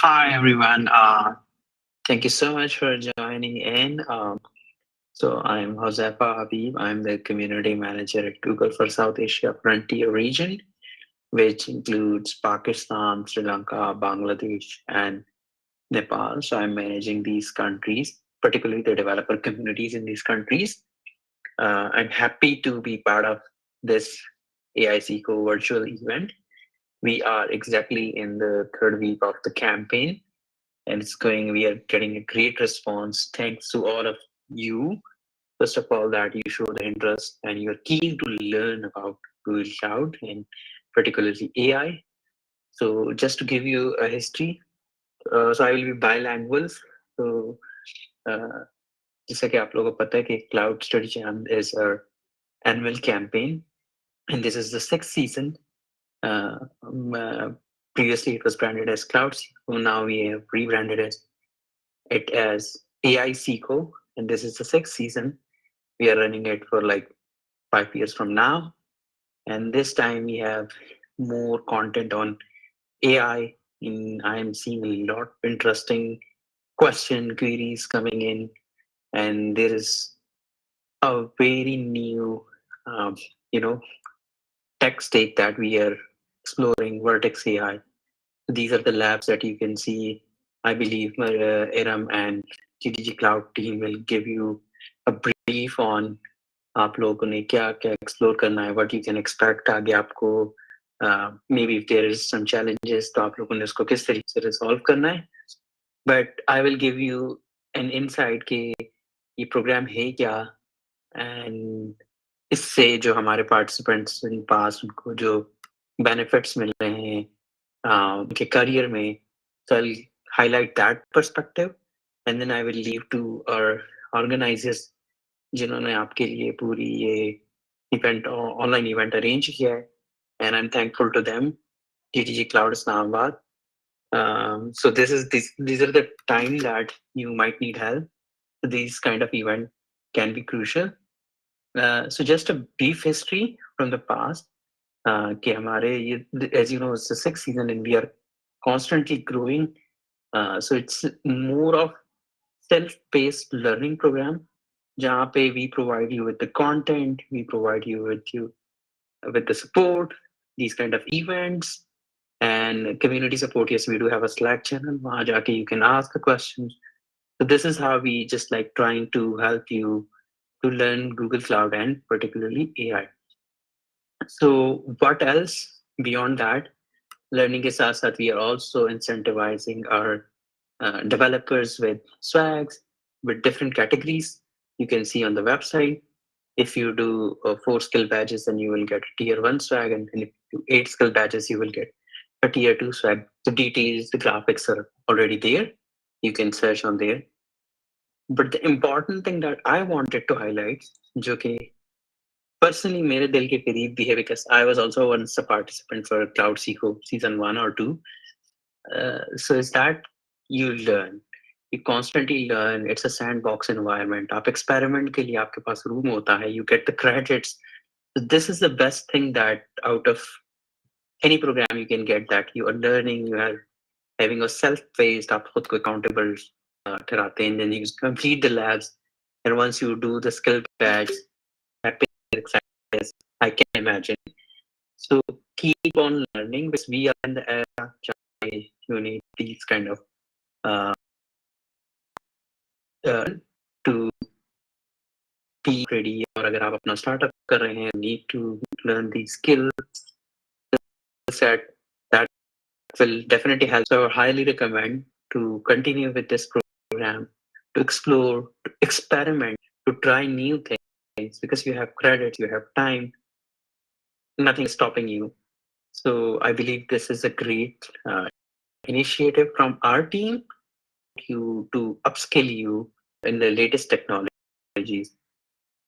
Hi, everyone. Thank you so much for joining in. So I'm Josefa Habib. I'm the community manager at Google for South Asia Frontier region, which includes Pakistan, Sri Lanka, Bangladesh, and Nepal. So I'm managing these countries, particularly the developer communities in these countries. I'm happy to be part of this AICO virtual event. We are exactly in the third week of the campaign, and we are getting a great response. Thanks to all of you, first of all, that you show the interest and you're keen to learn about Google Cloud and particularly AI. So just to give you a history, so I will be bilingual. So uh, जैसा कि आप लोगों को पता है कि Cloud Study Jam is our annual campaign, and this is the sixth season. Uh, um, uh, Previously, it was branded as Clouds. Now we have rebranded it as AI Seco, and this is the sixth season. We are running it for like 5 years from now, and this time we have more content on AI. I'm seeing a lot of interesting question queries coming in, and there is a very new, um, you know, tech stack that we are exploring, Vertex AI. These are the labs that you can see. I believe Iram and GTG Cloud team will give you a brief on आप लोगों ने क्या क्या explore करना है, what you can expect आगे आपको, maybe if there is some challenges तो आप लोगों ने उसको किस तरीके से रिजॉल्व करना है. But I will give you an insight कि ये प्रोग्राम है क्या, एंड इससे जो हमारे पार्टिसिपेंट्स इन पास उनको जो बेनिफिट्स मिल रहे हैं उनके करियर में. So I'll highlight that perspective, and then I will leave to our organizers जिन्होंने आपके लिए पूरी ये इवेंट ऑनलाइन इवेंट अरेंज किया है, and I am thankful to them. GTG Cloud Islamabad. So these are the time that you might need help. So these kind of event can be crucial. So just a brief history from the past. कि हमारे ये, as you know, it's the sixth season and we are constantly growing. So it's more of self-paced learning program जहाँ पे we provide you with the content, we provide you with the support, these kind of events, and community support. Yes, we do have a Slack channel. वहाँ जाके you can ask the questions. So this is how we just like trying to help you to learn Google Cloud and particularly AI. So what else beyond that? Learning के साथ साथ we are also incentivizing our developers with swags, with different categories. You can see on the website. If you do 4 skill badges, then you will get a tier 1 swag, and if you do 8 skill badges, you will get a tier 2 swag. The details, the graphics are already there. You can search on there. But the important thing that I wanted to highlight, जो कि personally मेरे दिल के करीब भी है, because I was also once a participant for Cloud Seco season 1 or 2. So is that you learn. You constantly learn. It's a sandbox environment. आप experiment के लिए आपके पास room होता है. You get the credits. So this is the best thing that out of any program you can get, that you are learning, you are having a self-paced, आप खुद को accountable ठहराते हैं, and then you complete the labs. And once you do the skill badge, happy and excited as I can imagine. So keep on learning, because we are in the era where you need these kind of uh, to be ready. और अगर आप अपना startup कर रहे हैं, need to learn these skill set that will definitely help. So I highly recommend to continue with this program, to explore, to experiment, to try new things, because you have credits, you have time, nothing is stopping you. So I believe this is a great initiative from our team to upskill you in the latest technologies.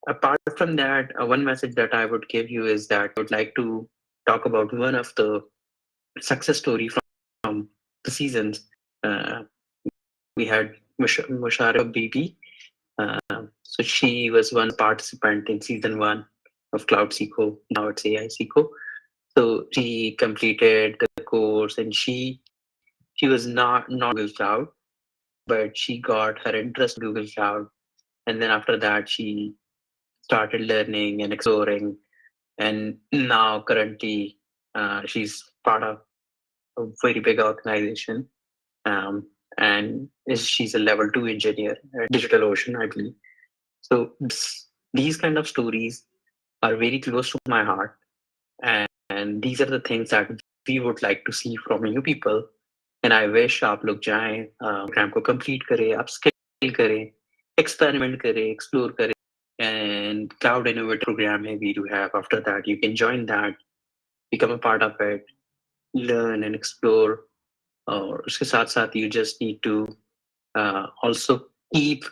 Apart from that, one message that I would give you is that I would like to talk about one of the success story from the seasons. Uh, we had Mushara Bibi. So she was one participant in season 1 of Cloud Seco. Now it's AI Seco. So she completed the course, and she she was not Google Cloud, but she got her interest in Google Cloud, and then after that she started learning and exploring, and now currently she's part of a very big organization, um, and she's a level 2 engineer at DigitalOcean, I believe. So these kind of stories are very close to my heart, and these are the things that we would like to see from you people. And I wish आप लोग जाएं, programme को complete करें, upskill करें, experiment करें, explore करें. And Cloud Innovator program we do have. After that, you can join that, become a part of it, learn and explore. Or उसके साथ साथ you just need to also keep.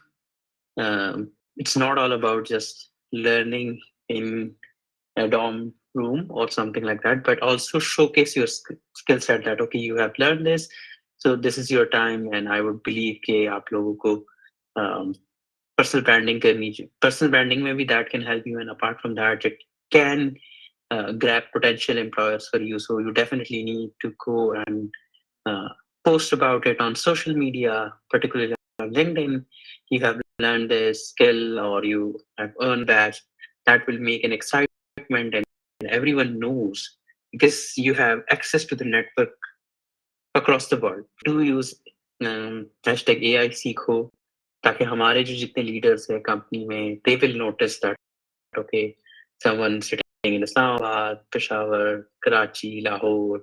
It's not all about just learning in a dorm room or something like that, but also showcase your skill set that okay, you have learned this, so this is your time. And I would believe कि आप लोगों को um, personal branding करनी चाहिए. Personal branding maybe that can help you, and apart from that, it can grab potential employers for you. So you definitely need to go and uh, post about it on social media, particularly on LinkedIn. You have learned this skill or you have earned that. That will make an excitement, and everyone knows because you have access to the network across the world. Do use hashtag AI सीखो ताकि हमारे जो जितने leaders है company में, they will notice that okay, someone sitting in Islamabad, Peshawar, Karachi, Lahore,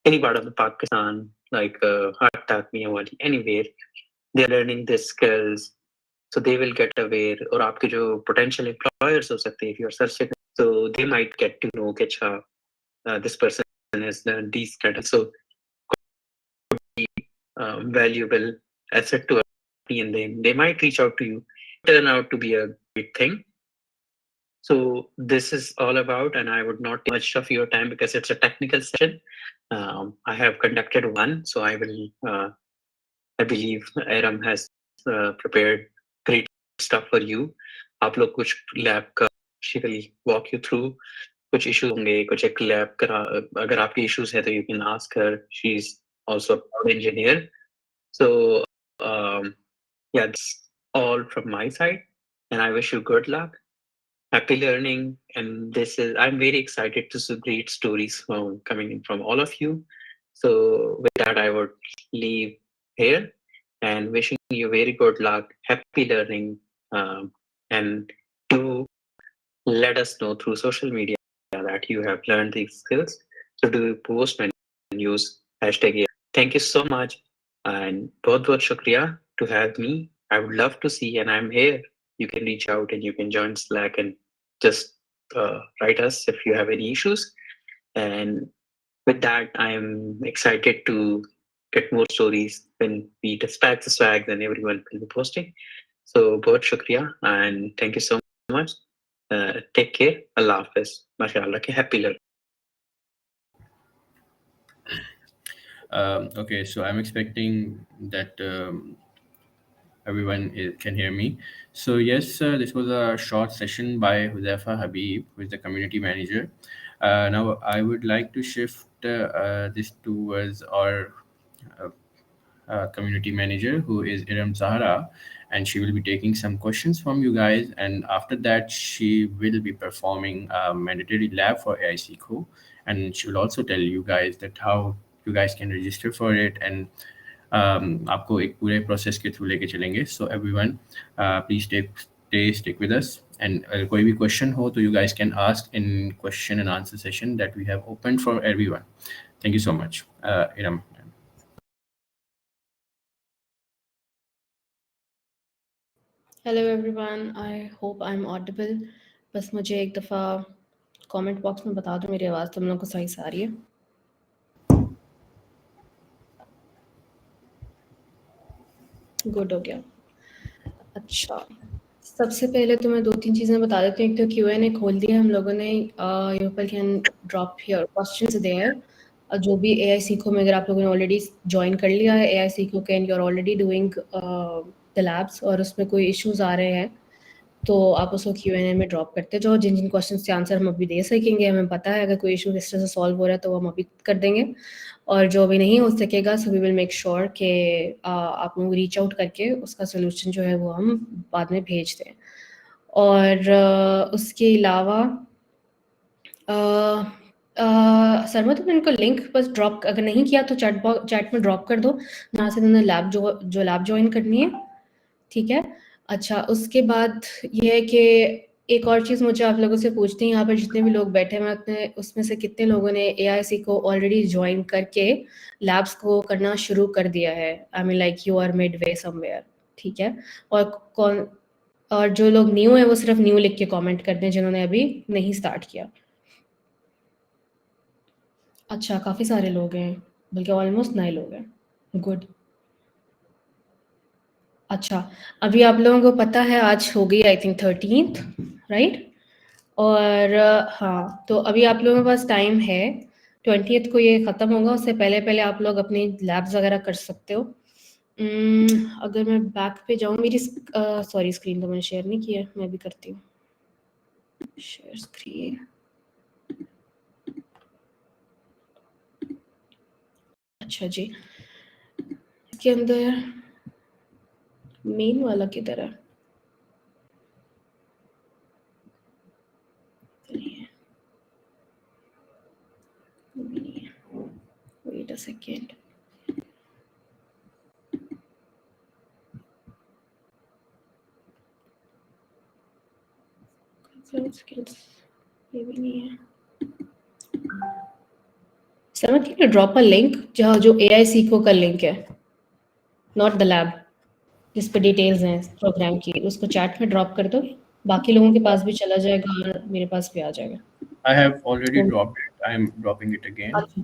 any part of the Pakistan, like Hatta, Miyawali, anywhere, they're learning these skills. So they will get aware, or आपके जो potential employers हो सकते हैं, if you're searching, so they might get to know कि अच्छा, this person has learned these kind of, so valuable asset to a company, and they might reach out to you, turn out to be a great thing. So this is all about, and I would not take much of your time because it's a technical session. I have conducted one, so I will. I believe Aram has prepared great stuff for you. आप लोग कुछ lab का she will walk you through. कुछ issues होंगे, कुछ एक lab करा. अगर आपके issues है तो you can ask her. She's also a cloud engineer. So yeah, that's all from my side, and I wish you good luck, happy learning. And this is, I'm very excited to see great stories from coming in from all of you. So with that, I would leave here and wishing you very good luck, happy learning, and do let us know through social media that you have learned these skills. So do post and use hashtag AI. Thank you so much, and बहुत बहुत शुक्रिया to have me. I would love to see, and I'm here. You can reach out and you can join Slack and just write us if you have any issues. And with that, I'm excited to get more stories when we dispatch the swags and everyone will be posting. So, बहुत शुक्रिया and thank you so much. Take care. Allah Hafiz. MashaAllah. Happy learning. Okay, so I'm expecting that everyone can hear me. So yes, this was a short session by Huzaifa Habib, who is the community manager. Now I would like to shift this towards our uh, community manager, who is Iram Zahra, and she will be taking some questions from you guys. And after that, she will be performing a mandatory lab for AICCO, and she will also tell you guys that how you guys can register for it, and आपको एक पूरे process के through लेके चलेंगे. So everyone please stick with us, and कोई भी question हो तो you guys can ask in question and answer session that we have opened for everyone. Thank you so much, Iram. Hello everyone, I hope I am audible. बस मुझे एक दफ़ा comment box में बता दो मेरी आवाज़ तुम लोगों को सही से आ रही है. गुड हो गया. अच्छा, सबसे पहले तो मैं 2-3 चीज़ें बता देती हूँ. एक तो Q&A खोल दिया हम लोगों ने. You people can drop your questions there. जो भी AI सीखो में अगर आप लोगों ने ऑलरेडी ज्वाइन कर लिया है AI सीखो के and you are already doing the labs और उसमें कोई इश्यूज आ रहे हैं तो आप उसको Q&A में ड्रॉप करते जाओ। जिन क्वेश्चंस के आंसर हम अभी दे सकेंगे, हमें पता है अगर कोई इशू इस तरह से सॉल्व हो रहा है तो हम अभी कर देंगे, और जो अभी नहीं हो सकेगा so we will make sure कि आप लोग रीच आउट करके उसका सोल्यूशन जो है वो हम बाद में भेज दें। और उसके अलावा सरमा, तुम इनको लिंक बस ड्रॉप अगर नहीं किया तो चैट में ड्रॉप कर दो, यहाँ से तुमने लैब ज्वाइन करनी है, ठीक है। अच्छा, उसके बाद ये है कि एक और चीज़ मुझे आप लोगों से पूछती हैं, यहाँ पर जितने भी लोग बैठे हैं अपने, उसमें से कितने लोगों ने AIC को ऑलरेडी ज्वाइन करके लैब्स को करना शुरू कर दिया है? I mean like you are mid way somewhere, ठीक है। और जो लोग न्यू हैं वो सिर्फ न्यू लिख के कमेंट कर दें जिन्होंने अभी नहीं स्टार्ट किया। अच्छा, काफ़ी सारे लोग हैं, बल्कि ऑलमोस्ट 9 लोग हैं, गुड। अच्छा, अभी आप लोगों को पता है आज हो गई आई थिंक 13th, राइट? और हाँ, तो अभी आप लोगों के पास टाइम है, 20th को ये ख़त्म होगा, उससे पहले आप लोग अपनी लैब्स वगैरह कर सकते हो। अगर मैं बैक पे जाऊँ, मेरी सॉरी स्क्रीन तो मैंने शेयर नहीं की है, मैं भी करती हूँ शेयर स्क्रीन। अच्छा जी, इसके अंदर मेन वाला किधर है? Wait a second. Skills ये भी नहीं है। सर, मैं कैन ड्रॉप अ लिंक जहाँ जो AICO का लिंक है, नॉट द लैब, जिस पे डिटेल्स हैं प्रोग्राम की, उसको चैट में ड्रॉप कर दो, बाकी लोगों के पास भी चला जाएगा और मेरे पास भी आ जाएगा। I have already dropped it. I am dropping it again. अच्छा,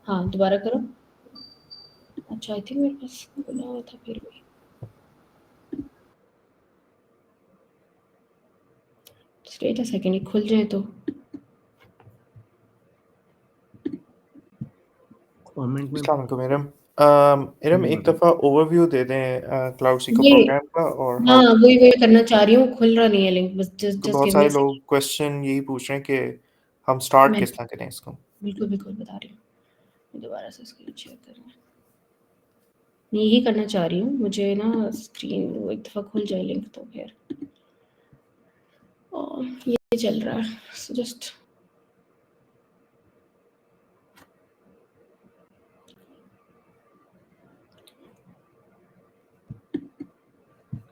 हाँ दोबारा करो। अच्छा, आई थिंक मेरे पास खुला हुआ था फिर भी। वेट अ सेकंड, ये खुल जाए तो। कमेंट में अस्सलाम वालेकुम इरम। इरम एक दफ़ा ओवरव्यू दे दें क्लाउड सीको ये प्रोग्राम का और हाँ, हाउ वही करना चाह रही हूँ, खुल रहा नहीं है लिंक, बस जस्ट बहुत गिव मी सारे अ लोग सेकंड। क्वेश्चन यही पूछ रहे हैं कि हम स्टार्ट मैं किस तरह करें इसको। बिल्कुल बता रही हूँ, मैं दोबारा से स्क्रीन शेयर कर रही हूँ। यही करना चाह रही हूँ, मुझे ना स्क्रीन वो एक दफ़ा खुल जाए लिंक तो फिर ये चल रहा है, सो जस्ट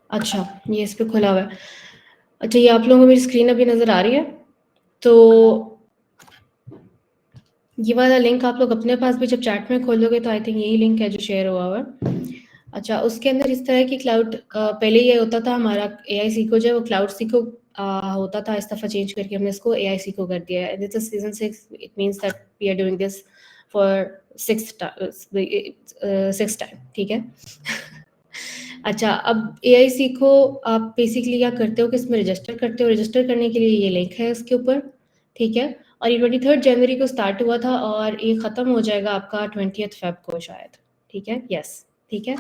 अच्छा, ये इस पे खुला हुआ है। अच्छा, ये आप लोगों को मेरी स्क्रीन अभी नज़र आ रही है? तो ये वाला लिंक आप लोग अपने पास भी जब चैट में खोलोगे तो आई थिंक यही लिंक है जो शेयर हुआ है। अच्छा, उसके अंदर इस तरह की क्लाउड पहले ये होता था हमारा AICO जो है वो क्लाउड सीको होता था, इस दफ़ा चेंज करके हमने इसको AICO कर दिया है। This is season 6, it means that we are doing this for 6th time, ठीक है। अच्छा, अब AICO आप बेसिकली क्या करते हो कि इसमें रजिस्टर करते हो, रजिस्टर करने के लिए ये लिंक है इसके ऊपर, ठीक है। और ये 23 जनवरी को स्टार्ट हुआ था और ये ख़त्म हो जाएगा आपका 20th फेब को शायद, ठीक है, यस, ठीक है।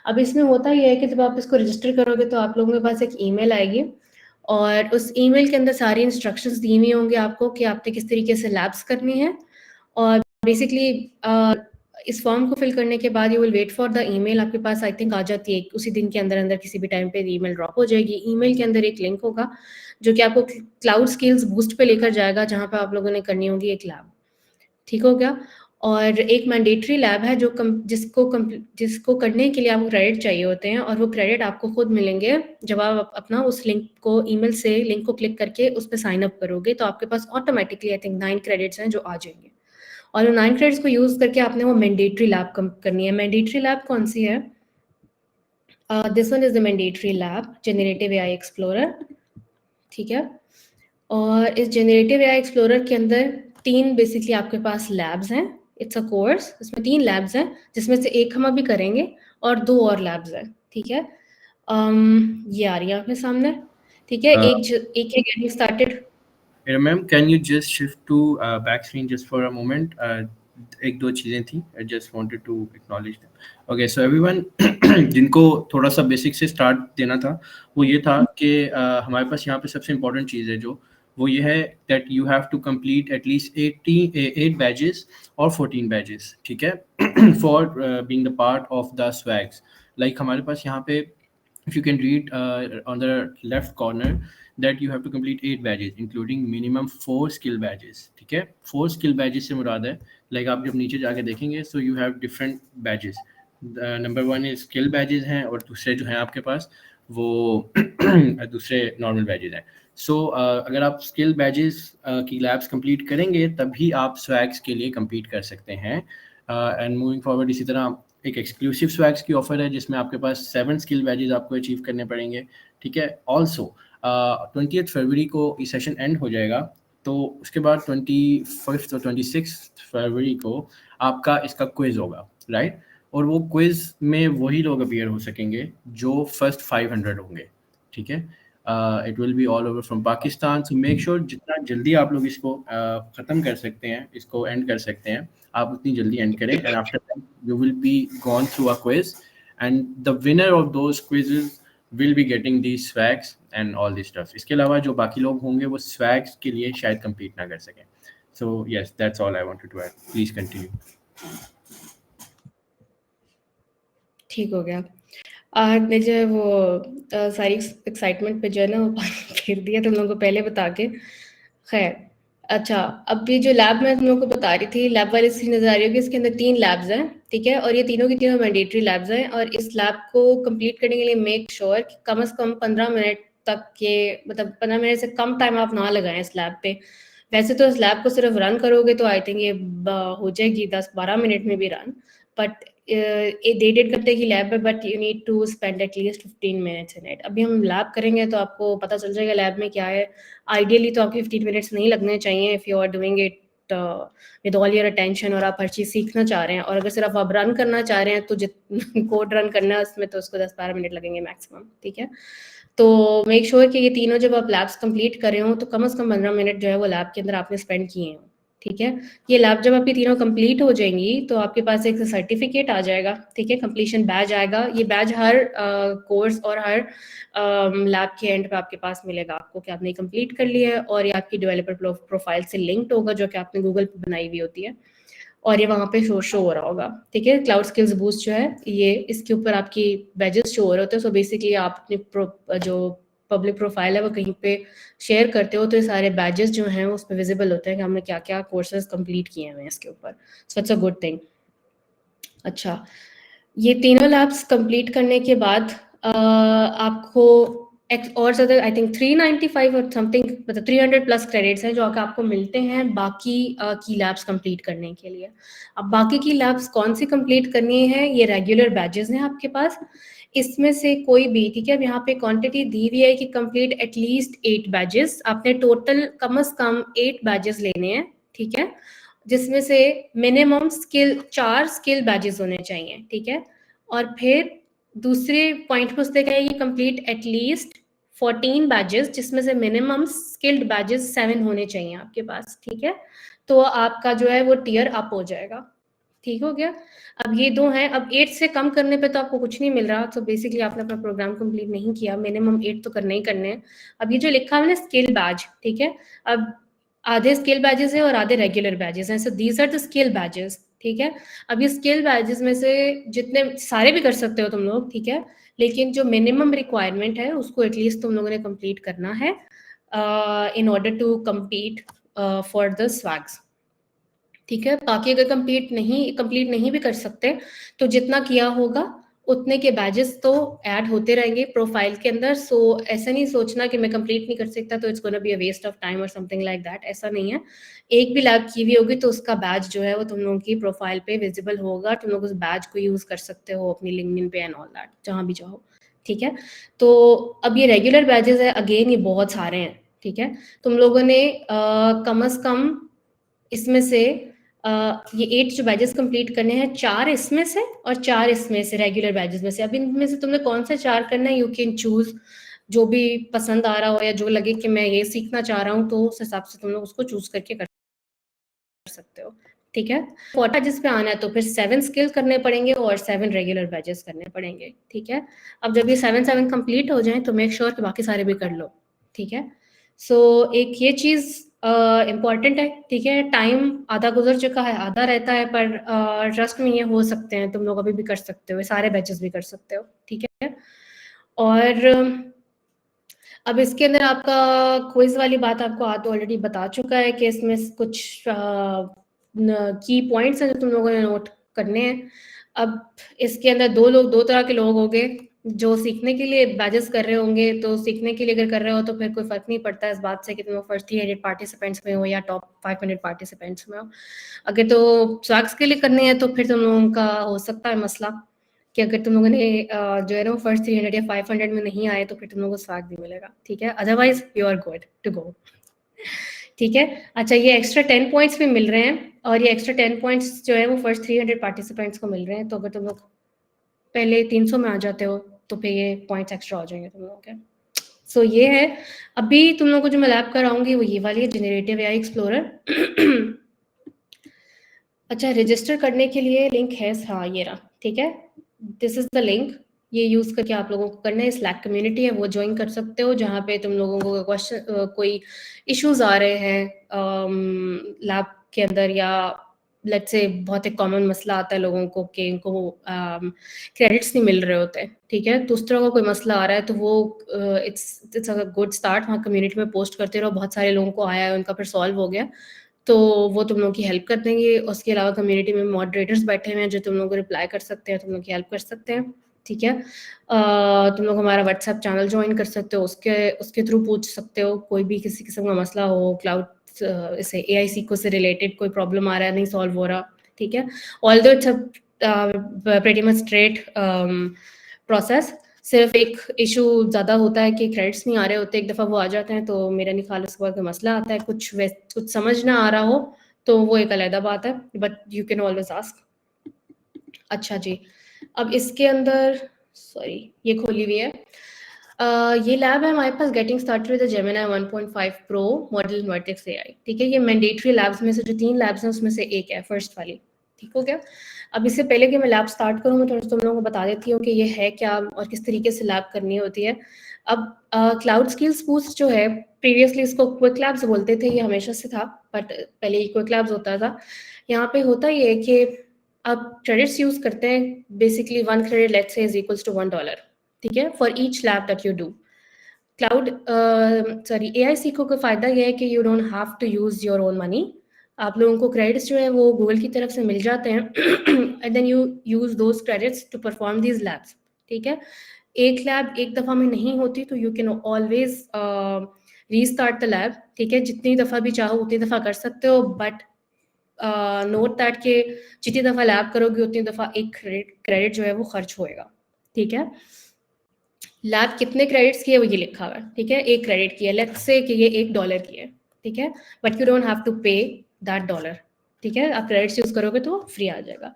अब इसमें होता ये है कि जब आप इसको रजिस्टर करोगे तो आप लोगों के पास एक ईमेल आएगी और उस ईमेल के अंदर सारी इंस्ट्रक्शंस दी हुई होंगी आपको कि आपने किस तरीके से लैब्स करनी है। और बेसिकली इस फॉर्म को फिल करने के बाद you will wait for the email, आपके पास आई थिंक आ जाती है उसी दिन के अंदर अंदर किसी भी टाइम पे ईमेल ड्रॉप हो जाएगी। ईमेल के अंदर एक लिंक होगा जो कि आपको क्लाउड स्किल्स बूस्ट पे लेकर जाएगा, जहाँ पे आप लोगों ने करनी होगी एक लैब, ठीक हो गया। और एक मैंडेटरी लैब है जो जिसको करने के लिए आपको क्रेडिट चाहिए होते हैं और वो क्रेडिट आपको खुद मिलेंगे जब आप अपना उस लिंक को ईमेल से लिंक को क्लिक करके उस पर साइन अप करोगे, तो आपके पास ऑटोमेटिकली आई थिंक 9 क्रेडिट्स हैं जो आ जाएंगे और उन 9 क्रेडिट्स को यूज़ करके आपने वो मैंडेटरी लैब करनी है। मैंडेटरी लैब कौन सी है? This one is the mandatory lab generative AI explorer, ठीक है। और इस जनरेटिव AI एक्सप्लोरर के अंदर 3 बेसिकली आपके पास लैब्स हैं। इट्स अ कोर्स, इसमें 3 लैब्स हैं जिसमें से एक हम अभी करेंगे और 2 और लैब्स हैं, ठीक है। ये आ रही है आपके सामने, ठीक है। एक है getting started. Ma'am, can you just shift to back screen just for a moment? एक दो चीज़ें थी, I just wanted to acknowledge them. Okay, so everyone, जिनको थोड़ा सा बेसिक से स्टार्ट देना था वो ये था कि हमारे पास यहाँ पे सबसे इम्पोर्टेंट चीज़ है जो वो ये है that you have to complete at least 8 badges और 14 बैजेस, ठीक है, for being the part of the swags. Like हमारे पास यहाँ पे if you can read on the left corner that you have to complete 8 badges including minimum 4 skill badges, ठीक है। 4 skill badges से मुराद है लाइक आप जब नीचे जाके देखेंगे so you have different badges। Number 1 is skill badges हैं और दूसरे जो हैं आपके पास वो दूसरे नॉर्मल बैजेस हैं। सो अगर आप स्किल बैजेस की लैब्स कंप्लीट करेंगे तभी आप स्वैग्स के लिए compete कर सकते हैं। एंड मूविंग फॉरवर्ड इसी तरह एक एक्सक्लूसिव स्वैग्स की ऑफर है जिसमें आपके पास 7 स्किल बैजेस आपको अचीव करने पड़ेंगे, ठीक है। ऑल्सो 20 फरवरी को ये सेशन एंड हो जाएगा, तो उसके बाद 25 और 26 फरवरी को आपका इसका क्विज होगा, राइट। और वो क्विज में वही लोग अपीयर हो सकेंगे जो फर्स्ट 500 होंगे, ठीक है। It will be all over from Pakistan, so make sure जितना जल्दी आप लोग इसको ख़त्म कर सकते हैं, इसको एंड कर सकते हैं, आप उतनी जल्दी एंड करें। And after that you will be gone through a quiz and the winner of those quizzes will be getting the swags and all this stuff. इसके अलावा जो बाकी लोग होंगे वो स्वैग्स के लिए शायद compete ना कर सकें। So yes, that's all I wanted to add, please continue. ठीक हो गया। आपने जो है वो सारी एक्साइटमेंट पे जो है ना वो पानी फेर दिया तुम लोगों को पहले बता के। खैर, अच्छा, अब ये जो लैब मैं तुम लोगों को बता रही थी, लैब वाली सीरीज नजर आ रही होगी, इसके अंदर 3 लैब्स हैं, ठीक है। और ये तीनों की तीनों मैंडेटरी लैब्स हैं और इस लैब को कंप्लीट करने के लिए मेक श्योर कि कम से कम 15 मिनट तक के, मतलब 15 मिनट से कम टाइम आप ना लगाएं इस लैब पे। वैसे तो इस लैब को सिर्फ रन करोगे तो आई थिंक ये हो जाएगी 10-12 मिनट में भी रन, बट ये 1.5 घंटे की लैब है, but you need to spend at least 15 minutes in it. अभी हम लैब करेंगे तो आपको पता चल जाएगा लैब में क्या है। आइडियली तो आपके 15 मिनट्स नहीं लगने चाहिए if you are doing it with all your attention और आप हर चीज़ सीखना चाह रहे हैं। और अगर सिर्फ आप रन करना चाह रहे हैं तो कोड रन करना है उसमें, तो उसको 10-12 मिनट लगेंगे मैक्सिमम, ठीक है। तो मेक श्योर कि ये तीनों जब आप लैब्स कंप्लीट कर रहे हो तो कम से कम 15 मिनट जो है वो लैब के अंदर आपने स्पेंड किए हों, ठीक है। ये लैब जब आपकी तीनों कंप्लीट हो जाएंगी तो आपके पास एक सर्टिफिकेट आ जाएगा, ठीक है, कंप्लीशन बैज आएगा। ये बैज हर कोर्स और हर लैब के एंड पे आपके पास मिलेगा आपको कि आपने कंप्लीट कर लिया है, और ये आपकी डेवलपर प्रोफाइल से लिंक्ड होगा जो कि आपने गूगल पे बनाई हुई होती है, और ये वहाँ पे शो हो रहा होगा, ठीक है। क्लाउड स्किल्स बूस्ट जो है ये, इसके ऊपर आपकी बैजेस शो हो रहे होते हैं। सो बेसिकली आप अपनी जो पब्लिक प्रोफाइल है वो कहीं पे शेयर करते हो तो ये सारे बैजेस जो हैं उस पर विजिबल होते हैं कि हमने क्या क्या कोर्सेज कंप्लीट किए हुए हैं इसके ऊपर। So it's a good thing. अच्छा, ये तीनों लैब्स कंप्लीट करने के बाद आपको और ज़्यादा आई थिंक 395 और समथिंग, मतलब 300 प्लस क्रेडिट्स हैं जो आपको मिलते हैं बाकी की लैब्स कंप्लीट करने के लिए। अब बाकी की लैब्स कौन सी कंप्लीट करनी है, ये रेगुलर बैजेस हैं आपके पास, इसमें से कोई भी, ठीक है। अब यहाँ पे क्वांटिटी दी हुई है कि कंप्लीट एटलीस्ट 8 बैजेस, आपने टोटल कम से कम 8 बैजेस लेने हैं, ठीक है, जिसमें से मिनिमम 4 स्किल बैजेस होने चाहिए, ठीक है। और फिर दूसरे पॉइंट पे उसने कहा है कि कंप्लीट एटलीस्ट 14 बैजेस, जिसमें से मिनिमम स्किल्ड बैजेस 7 होने चाहिए आपके पास, ठीक है। तो आपका जो है वो टियर अप हो जाएगा, ठीक हो गया। अब ये 2 हैं, अब 8 से कम करने पे तो आपको कुछ नहीं मिल रहा, तो बेसिकली आपने अपना प्रोग्राम कंप्लीट नहीं किया, मिनिमम 8 तो करने ही करने हैं। अब ये जो लिखा है ना स्किल बैज, ठीक है, अब आधे स्किल बैजेस है और आधे रेगुलर बैजेस हैं, so these are the skill badges, ठीक है। अब ये स्किल बैजेस में से जितने सारे भी कर सकते हो तुम लोग, ठीक है, लेकिन जो मिनिमम रिक्वायरमेंट है उसको एटलीस्ट तुम लोगों ने कंप्लीट करना है in order to compete for the swags, ठीक है। बाकी अगर कंप्लीट नहीं भी कर सकते तो जितना किया होगा उतने के बैजेस तो ऐड होते रहेंगे प्रोफाइल के अंदर। सो ऐसा नहीं सोचना कि मैं कंप्लीट नहीं कर सकता तो it's gonna be a waste of time और समथिंग लाइक दैट, ऐसा नहीं है। एक भी लैब की हुई होगी तो उसका बैज जो है वो तुम लोगों की प्रोफाइल पे विजिबल होगा, तुम लोग उस बैज को यूज कर सकते हो अपनी लिंक्डइन पे एंड ऑल दैट, जहाँ भी चाहो, ठीक है। तो अब ये रेगुलर बैजेस है, अगेन ये बहुत सारे हैं, ठीक है। तुम लोगों ने कम से कम इसमें से ये 8 जो बैजेस कंप्लीट करने हैं, 4 इसमें से और 4 इसमें से रेगुलर बैजेस में से। अब इनमें से तुमने कौन से 4 करना है, यू कैन चूज, जो भी पसंद आ रहा हो या जो लगे कि मैं ये सीखना चाह रहा हूँ तो उस हिसाब से तुम लोग उसको चूज करके कर सकते हो, ठीक है। 4 बैचेस पे आना है तो फिर 7 स्किल करने पड़ेंगे और 7 रेगुलर बैचेस करने पड़ेंगे, ठीक है। अब जब ये 7 कंप्लीट हो जाएं तो मेक श्योर कि बाकी सारे भी कर लो, ठीक है। सो एक ये चीज़ इम्पॉर्टेंट है, ठीक है। टाइम आधा गुजर चुका है, आधा रहता है, पर ट्रस्ट में ये हो सकते हैं, तुम लोग अभी भी कर सकते हो, ये सारे बैचेस भी कर सकते हो, ठीक है। और अब इसके अंदर आपका क्विज वाली बात आपको तो ऑलरेडी बता चुका है कि इसमें कुछ की पॉइंट्स हैं जो तुम लोगों ने नोट करने हैं। अब इसके अंदर दो तरह के लोग होंगे, जो सीखने के लिए बैचेस कर रहे होंगे। तो सीखने के लिए अगर कर रहे हो तो फिर कोई फर्क नहीं पड़ता इस बात से कि तुम फर्स्ट 300 पार्टिसिपेंट्स में हो या टॉप 500 पार्टिसिपेंट्स में हो। अगर तो स्वैग्स के लिए करनी है तो फिर तुम लोगों का हो सकता है मसला कि अगर तुम लोगों ने जो है ना फर्स्ट 300 या 500 में नहीं आए तो फिर तुम लोगों को स्वैग भी मिलेगा, ठीक है। Otherwise you are good to go, ठीक है। अच्छा, ये एक्स्ट्रा 10 पॉइंट्स भी मिल रहे हैं और ये एक्स्ट्रा 10 पॉइंट्स जो है वो फर्स्ट 300 पार्टिसिपेंट्स को मिल रहे हैं। तो अगर तुम लोग पहले 300 में आ जाते हो तो फिर ये पॉइंट्स एक्स्ट्रा हो जाएंगे तुम लोगों के। सो ये है। अभी तुम लोगों को जो मैं लैब कराऊंगी वो ये वाली है, जनरेटिव एआई एक्सप्लोरर। अच्छा, रजिस्टर करने के लिए लिंक है, हाँ ये रहा, ठीक है। दिस इज द लिंक, ये यूज करके आप लोगों को करना है। स्लैक कम्युनिटी है वो ज्वाइन कर सकते हो, जहाँ पे तुम लोगों को क्वेश्चन कोई इश्यूज आ रहे हैं लैब के अंदर, या लेट्स से बहुत एक कॉमन मसला आता है लोगों को कि इनको क्रेडिट्स नहीं मिल रहे होते, ठीक है। तो उस तरह का कोई मसला आ रहा है तो वो इट्स अ गुड स्टार्ट, वहाँ कम्युनिटी में पोस्ट करते रहो। बहुत सारे लोगों को आया है, उनका फिर सॉल्व हो गया तो वो तुम लोगों की हेल्प कर देंगे। उसके अलावा कम्युनिटी में मॉडरेटर्स बैठे हुए हैं जो तुम लोगों को रिप्लाई कर सकते हैं, तुम लोग की हेल्प कर सकते हैं, ठीक है। तुम लोग हमारा व्हाट्सएप चैनल ज्वाइन कर सकते हो, उसके थ्रू पूछ सकते हो कोई भी किसी किस्म का मसला हो, क्लाउड इसे एआई सीको से रिलेटेड कोई प्रॉब्लम आ रहा है, नहीं सॉल्व हो रहा, ठीक है। Although it's pretty much straight process. सिर्फ एक इशू ज़्यादा होता है कि क्रेडिट्स नहीं आ रहे होते, एक दफ़ा वो आ जाते हैं तो मेरा नहीं ख्याल उसके बाद कोई मसला आता है, कुछ समझ ना आ रहा हो तो वो एक अलग बात है, but you can always ask. अच्छा जी, अब इसके अंदर सॉरी ये खोली हुई है। ये लैब है हमारे पास, getting started with Gemini 1.5 pro model Vertex AI, ठीक है। ये मैंडेटरी लैब्स में से जो 3 लैब्स हैं उसमें से एक है, फर्स्ट वाली, ठीक हो गया। अब इससे पहले कि मैं लैब स्टार्ट करूँ मैं थोड़ा तुम लोगों को बता देती हूँ कि ये है क्या और किस तरीके से लैब करनी होती है। अब क्लाउड स्किल्स बूस्ट जो है, प्रीवियसली इसको क्विक लैब्स बोलते थे, ये हमेशा से था, बट पहले ये क्विक लैब्स होता था। यहाँ पे होता ये है कि आप क्रेडिट्स यूज करते हैं, basically 1 credit let's say is equals to $1, ठीक है, for each lab that you do. Cloud AI सीखो का फायदा ये है कि you don't have to use your own money. आप लोगों को क्रेडिट्स जो है वो गूगल की तरफ से मिल जाते हैं and then you use those credits to perform these labs, ठीक है। एक लैब एक दफ़ा में नहीं होती तो you can always restart the lab, ठीक है। जितनी दफ़ा भी चाहो उतनी दफ़ा कर सकते हो, बट नोट दैट के जितनी दफ़ा लैब करोगे उतनी दफ़ा एक क्रेडिट जो है वो खर्च होएगा, ठीक है। लैब कितने क्रेडिट्स की है वो ये लिखा हुआ है, ठीक है। 1 क्रेडिट की है, लेट्स से कि ये $1 की है, ठीक है, but you don't have to pay that $1, ठीक है। आप क्रेडिट्स यूज करोगे तो फ्री आ जाएगा।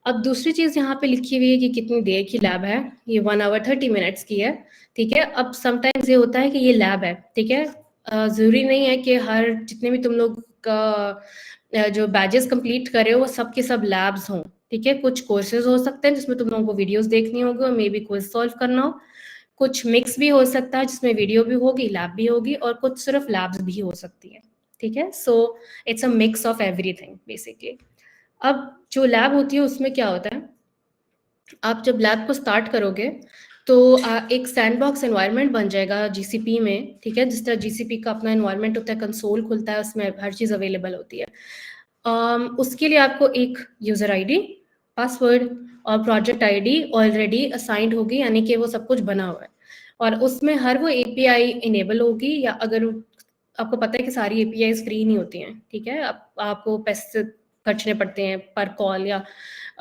अब दूसरी चीज़ यहाँ पे लिखी हुई है कि कितनी देर की लैब है, ये 1 आवर 30 मिनट्स की है, ठीक है। अब समटाइम्स ये होता है कि ये लैब है, ठीक है, ज़रूरी नहीं है कि हर जितने भी तुम लोग का जो बैजेस कंप्लीट करे हो वो सब के सब लैब्स हों, ठीक है। कुछ कोर्सेज हो सकते हैं जिसमें तुम लोगों को वीडियोस देखनी होगी और मे बी क्विज सॉल्व करना हो, कुछ मिक्स भी हो सकता है जिसमें वीडियो भी होगी, लैब भी होगी, और कुछ सिर्फ लैब्स भी हो सकती है, ठीक है। So it's a mix of everything basically. अब जो लैब होती है उसमें क्या होता है, आप जब लैब को स्टार्ट करोगे तो एक सैंडबॉक्स एनवायरनमेंट बन जाएगा जीसीपी में, ठीक है। जिस तरह जीसीपी का अपना एनवायरनमेंट होता है, कंसोल खुलता है, उसमें हर चीज़ अवेलेबल होती है। उसके लिए आपको एक यूज़र आईडी, पासवर्ड और प्रोजेक्ट आईडी ऑलरेडी असाइंड होगी, यानी कि वो सब कुछ बना हुआ है, और उसमें हर वो एपीआई इनेबल होगी, या अगर आपको पता है कि सारी एपीआई फ्री नहीं होती हैं, ठीक है। आपको पैसे खर्चने पड़ते हैं पर कॉल या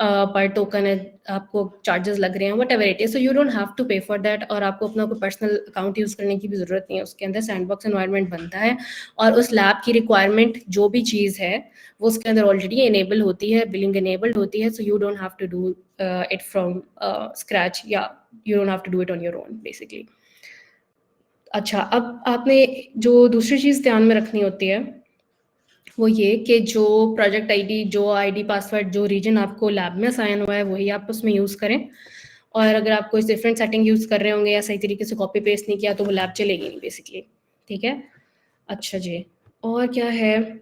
पर टोकन है, आपको चार्जेस लग रहे हैं, whatever it is, so you don't have to pay for that, और आपको अपना कोई पर्सनल अकाउंट यूज़ करने की भी ज़रूरत नहीं है। उसके अंदर सैंडबॉक्स एनवायरनमेंट बनता है और उस लैब की रिक्वायरमेंट जो भी चीज़ है वो उसके अंदर ऑलरेडी इनेबल होती है, बिलिंग इनेबल्ड होती है, so you don't have to do it from scratch, या you don't have to do it on your own basically. अच्छा, अब आपने जो दूसरी चीज़ ध्यान में रखनी होती है वो ये कि जो प्रोजेक्ट आईडी, जो आईडी पासवर्ड, जो रीजन आपको लैब में असाइन हुआ है वही आप उसमें यूज़ करें। और अगर आप कोई डिफरेंट सेटिंग यूज़ कर रहे होंगे या सही तरीके से कॉपी पेस्ट नहीं किया तो वो लैब चलेगी नहीं बेसिकली, ठीक है। अच्छा जी, और क्या है,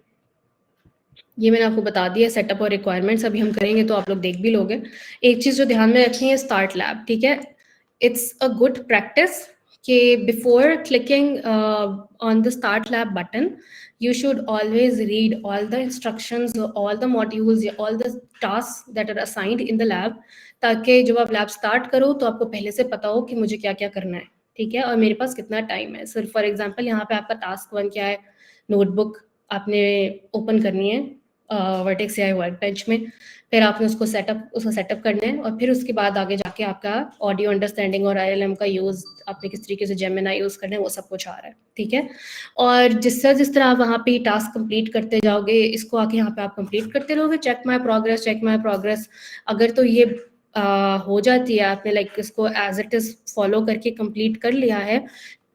ये मैंने आपको बता दिया सेटअप और रिक्वायरमेंट्स अभी हम करेंगे तो आप लोग देख भी लोगे। एक चीज़ जो ध्यान में रखनी है, स्टार्ट लैब, ठीक है। इट्स अ गुड प्रैक्टिस कि before clicking on the start lab button you should always read all the instructions, all the modules, all the tasks that are assigned in the lab, ताकि जब आप lab start करो तो आपको पहले से पता हो कि मुझे क्या क्या करना है, ठीक है, और मेरे पास कितना टाइम है। सिर्फ फॉर एग्जांपल यहाँ पे आपका टास्क 1 क्या है, नोटबुक आपने ओपन करनी है वर्टेक्स AI वर्कबेंच में, फिर आपने उसको सेटअप करना है, और फिर उसके बाद आगे जाके आपका ऑडियो अंडरस्टैंडिंग और ILM का यूज़, आपने किस तरीके से जेमिनी यूज़ करना है, वो सब कुछ आ रहा है, ठीक है। और जिस तरह आप वहाँ पे टास्क कंप्लीट करते जाओगे, इसको आके यहाँ पे आप कंप्लीट करते रहोगे, चेक माय प्रोग्रेस। अगर तो ये हो जाती है, आपने लाइक इसको एज इट इज फॉलो करके कंप्लीट कर लिया है,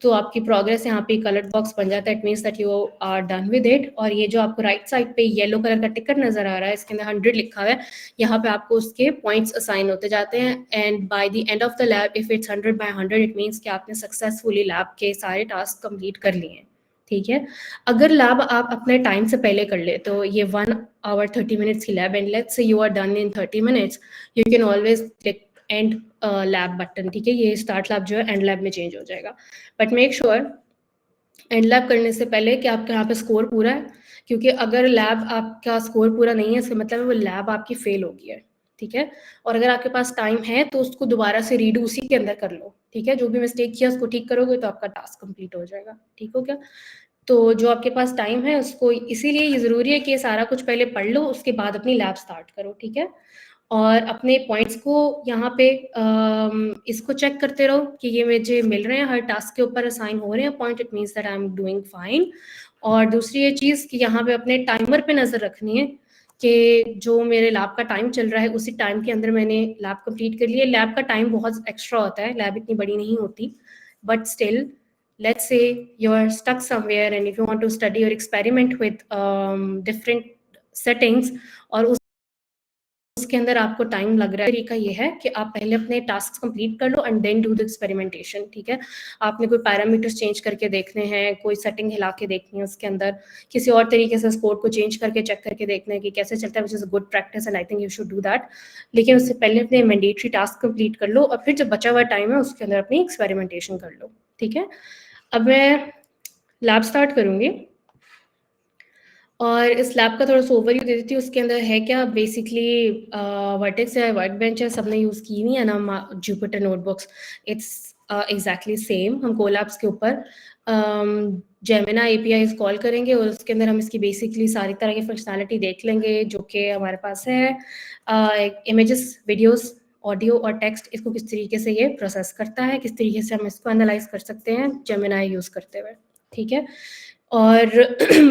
तो आपकी प्रोग्रेस यहाँ पे कलर बॉक्स बन जाता है, it means that you are done with it. और ये जो आपको राइट साइड पे येलो कलर का टिकर नजर आ रहा है, इसके अंदर 100 लिखा हुआ है, यहाँ पे आपको उसके पॉइंट्स असाइन होते जाते हैं, and by the end of the lab if it's 100/100 it means कि आपने सक्सेसफुली लैब के सारे टास्क कंप्लीट कर लिए हैं, ठीक है। अगर लैब आप अपने टाइम से पहले कर ले, तो ये 1 hour 30 minutes की lab, and let's say you are done in 30 minutes, you can always click end lab button, ठीक है। ये स्टार्ट लैब जो है एंड लैब में चेंज हो जाएगा, but make sure and lab करने से पहले कि आपके यहाँ पे स्कोर पूरा है, क्योंकि अगर लैब आपका स्कोर पूरा नहीं है, इसका मतलब है वो लैब आपकी फेल हो गई है, ठीक है। और अगर आपके पास टाइम है तो उसको दोबारा से रीडू उसी के अंदर कर लो, ठीक है। जो भी मिस्टेक किया उसको ठीक करोगे तो आपका टास्क कंप्लीट हो जाएगा, ठीक हो गया। तो जो आपके पास टाइम है उसको, इसीलिए ये ज़रूरी है कि ये सारा कुछ पहले पढ़ लो, उसके बाद अपनी लैब स्टार्ट करो, ठीक है। और अपने पॉइंट्स को यहाँ पे इसको चेक करते रहो कि ये मुझे मिल रहे हैं, हर टास्क के ऊपर असाइन हो रहे हैं point, it means that I am doing fine. और दूसरी ये चीज़ कि यहाँ पे अपने टाइमर पे नज़र रखनी है कि जो मेरे लैब का टाइम चल रहा है उसी टाइम के अंदर मैंने लैब कंप्लीट कर लिया। लैब का टाइम बहुत एक्स्ट्रा होता है, लैब इतनी बड़ी नहीं होती, but still let's say you're stuck somewhere and if you want to study or experiment with different settings, और उसके अंदर आपको टाइम लग रहा है, तरीका ये है कि आप पहले अपने टास्क कंप्लीट कर लो and then do the experimentation, ठीक है। आपने कोई पैरामीटर्स चेंज करके देखने हैं, कोई सेटिंग हिला के देखनी है उसके अंदर, किसी और तरीके से कोड को चेंज करके चेक करके देखना है कि कैसे चलता है, which is a good practice and I think you should do that. लेकिन उससे पहले अपने मैंडेटरी टास्क कंप्लीट कर लो और फिर जब बचा हुआ टाइम है उसके अंदर अपनी एक्सपेरिमेंटेशन कर लो, ठीक है। अब मैं लैब स्टार्ट करूँगी और इस लैब का थोड़ा सा ओवरव्यू दे देती हूँ। उसके अंदर है क्या, बेसिकली वर्टेक्स है, वर्कबेंच है, सबने यूज़ की नहीं है ना Jupiter notebooks, it's exactly same. हम कोलैब्स के ऊपर जेमिना API कॉल करेंगे और उसके अंदर हम इसकी बेसिकली सारी तरह की फंक्शनैलिटी देख लेंगे जो कि हमारे पास है। इमेजेस, वीडियोस, ऑडियो और टेक्स्ट, इसको किस तरीके से ये प्रोसेस करता है, किस तरीके से हम इसको एनालाइज कर सकते हैं जेमिना यूज़ करते हुए, ठीक है। और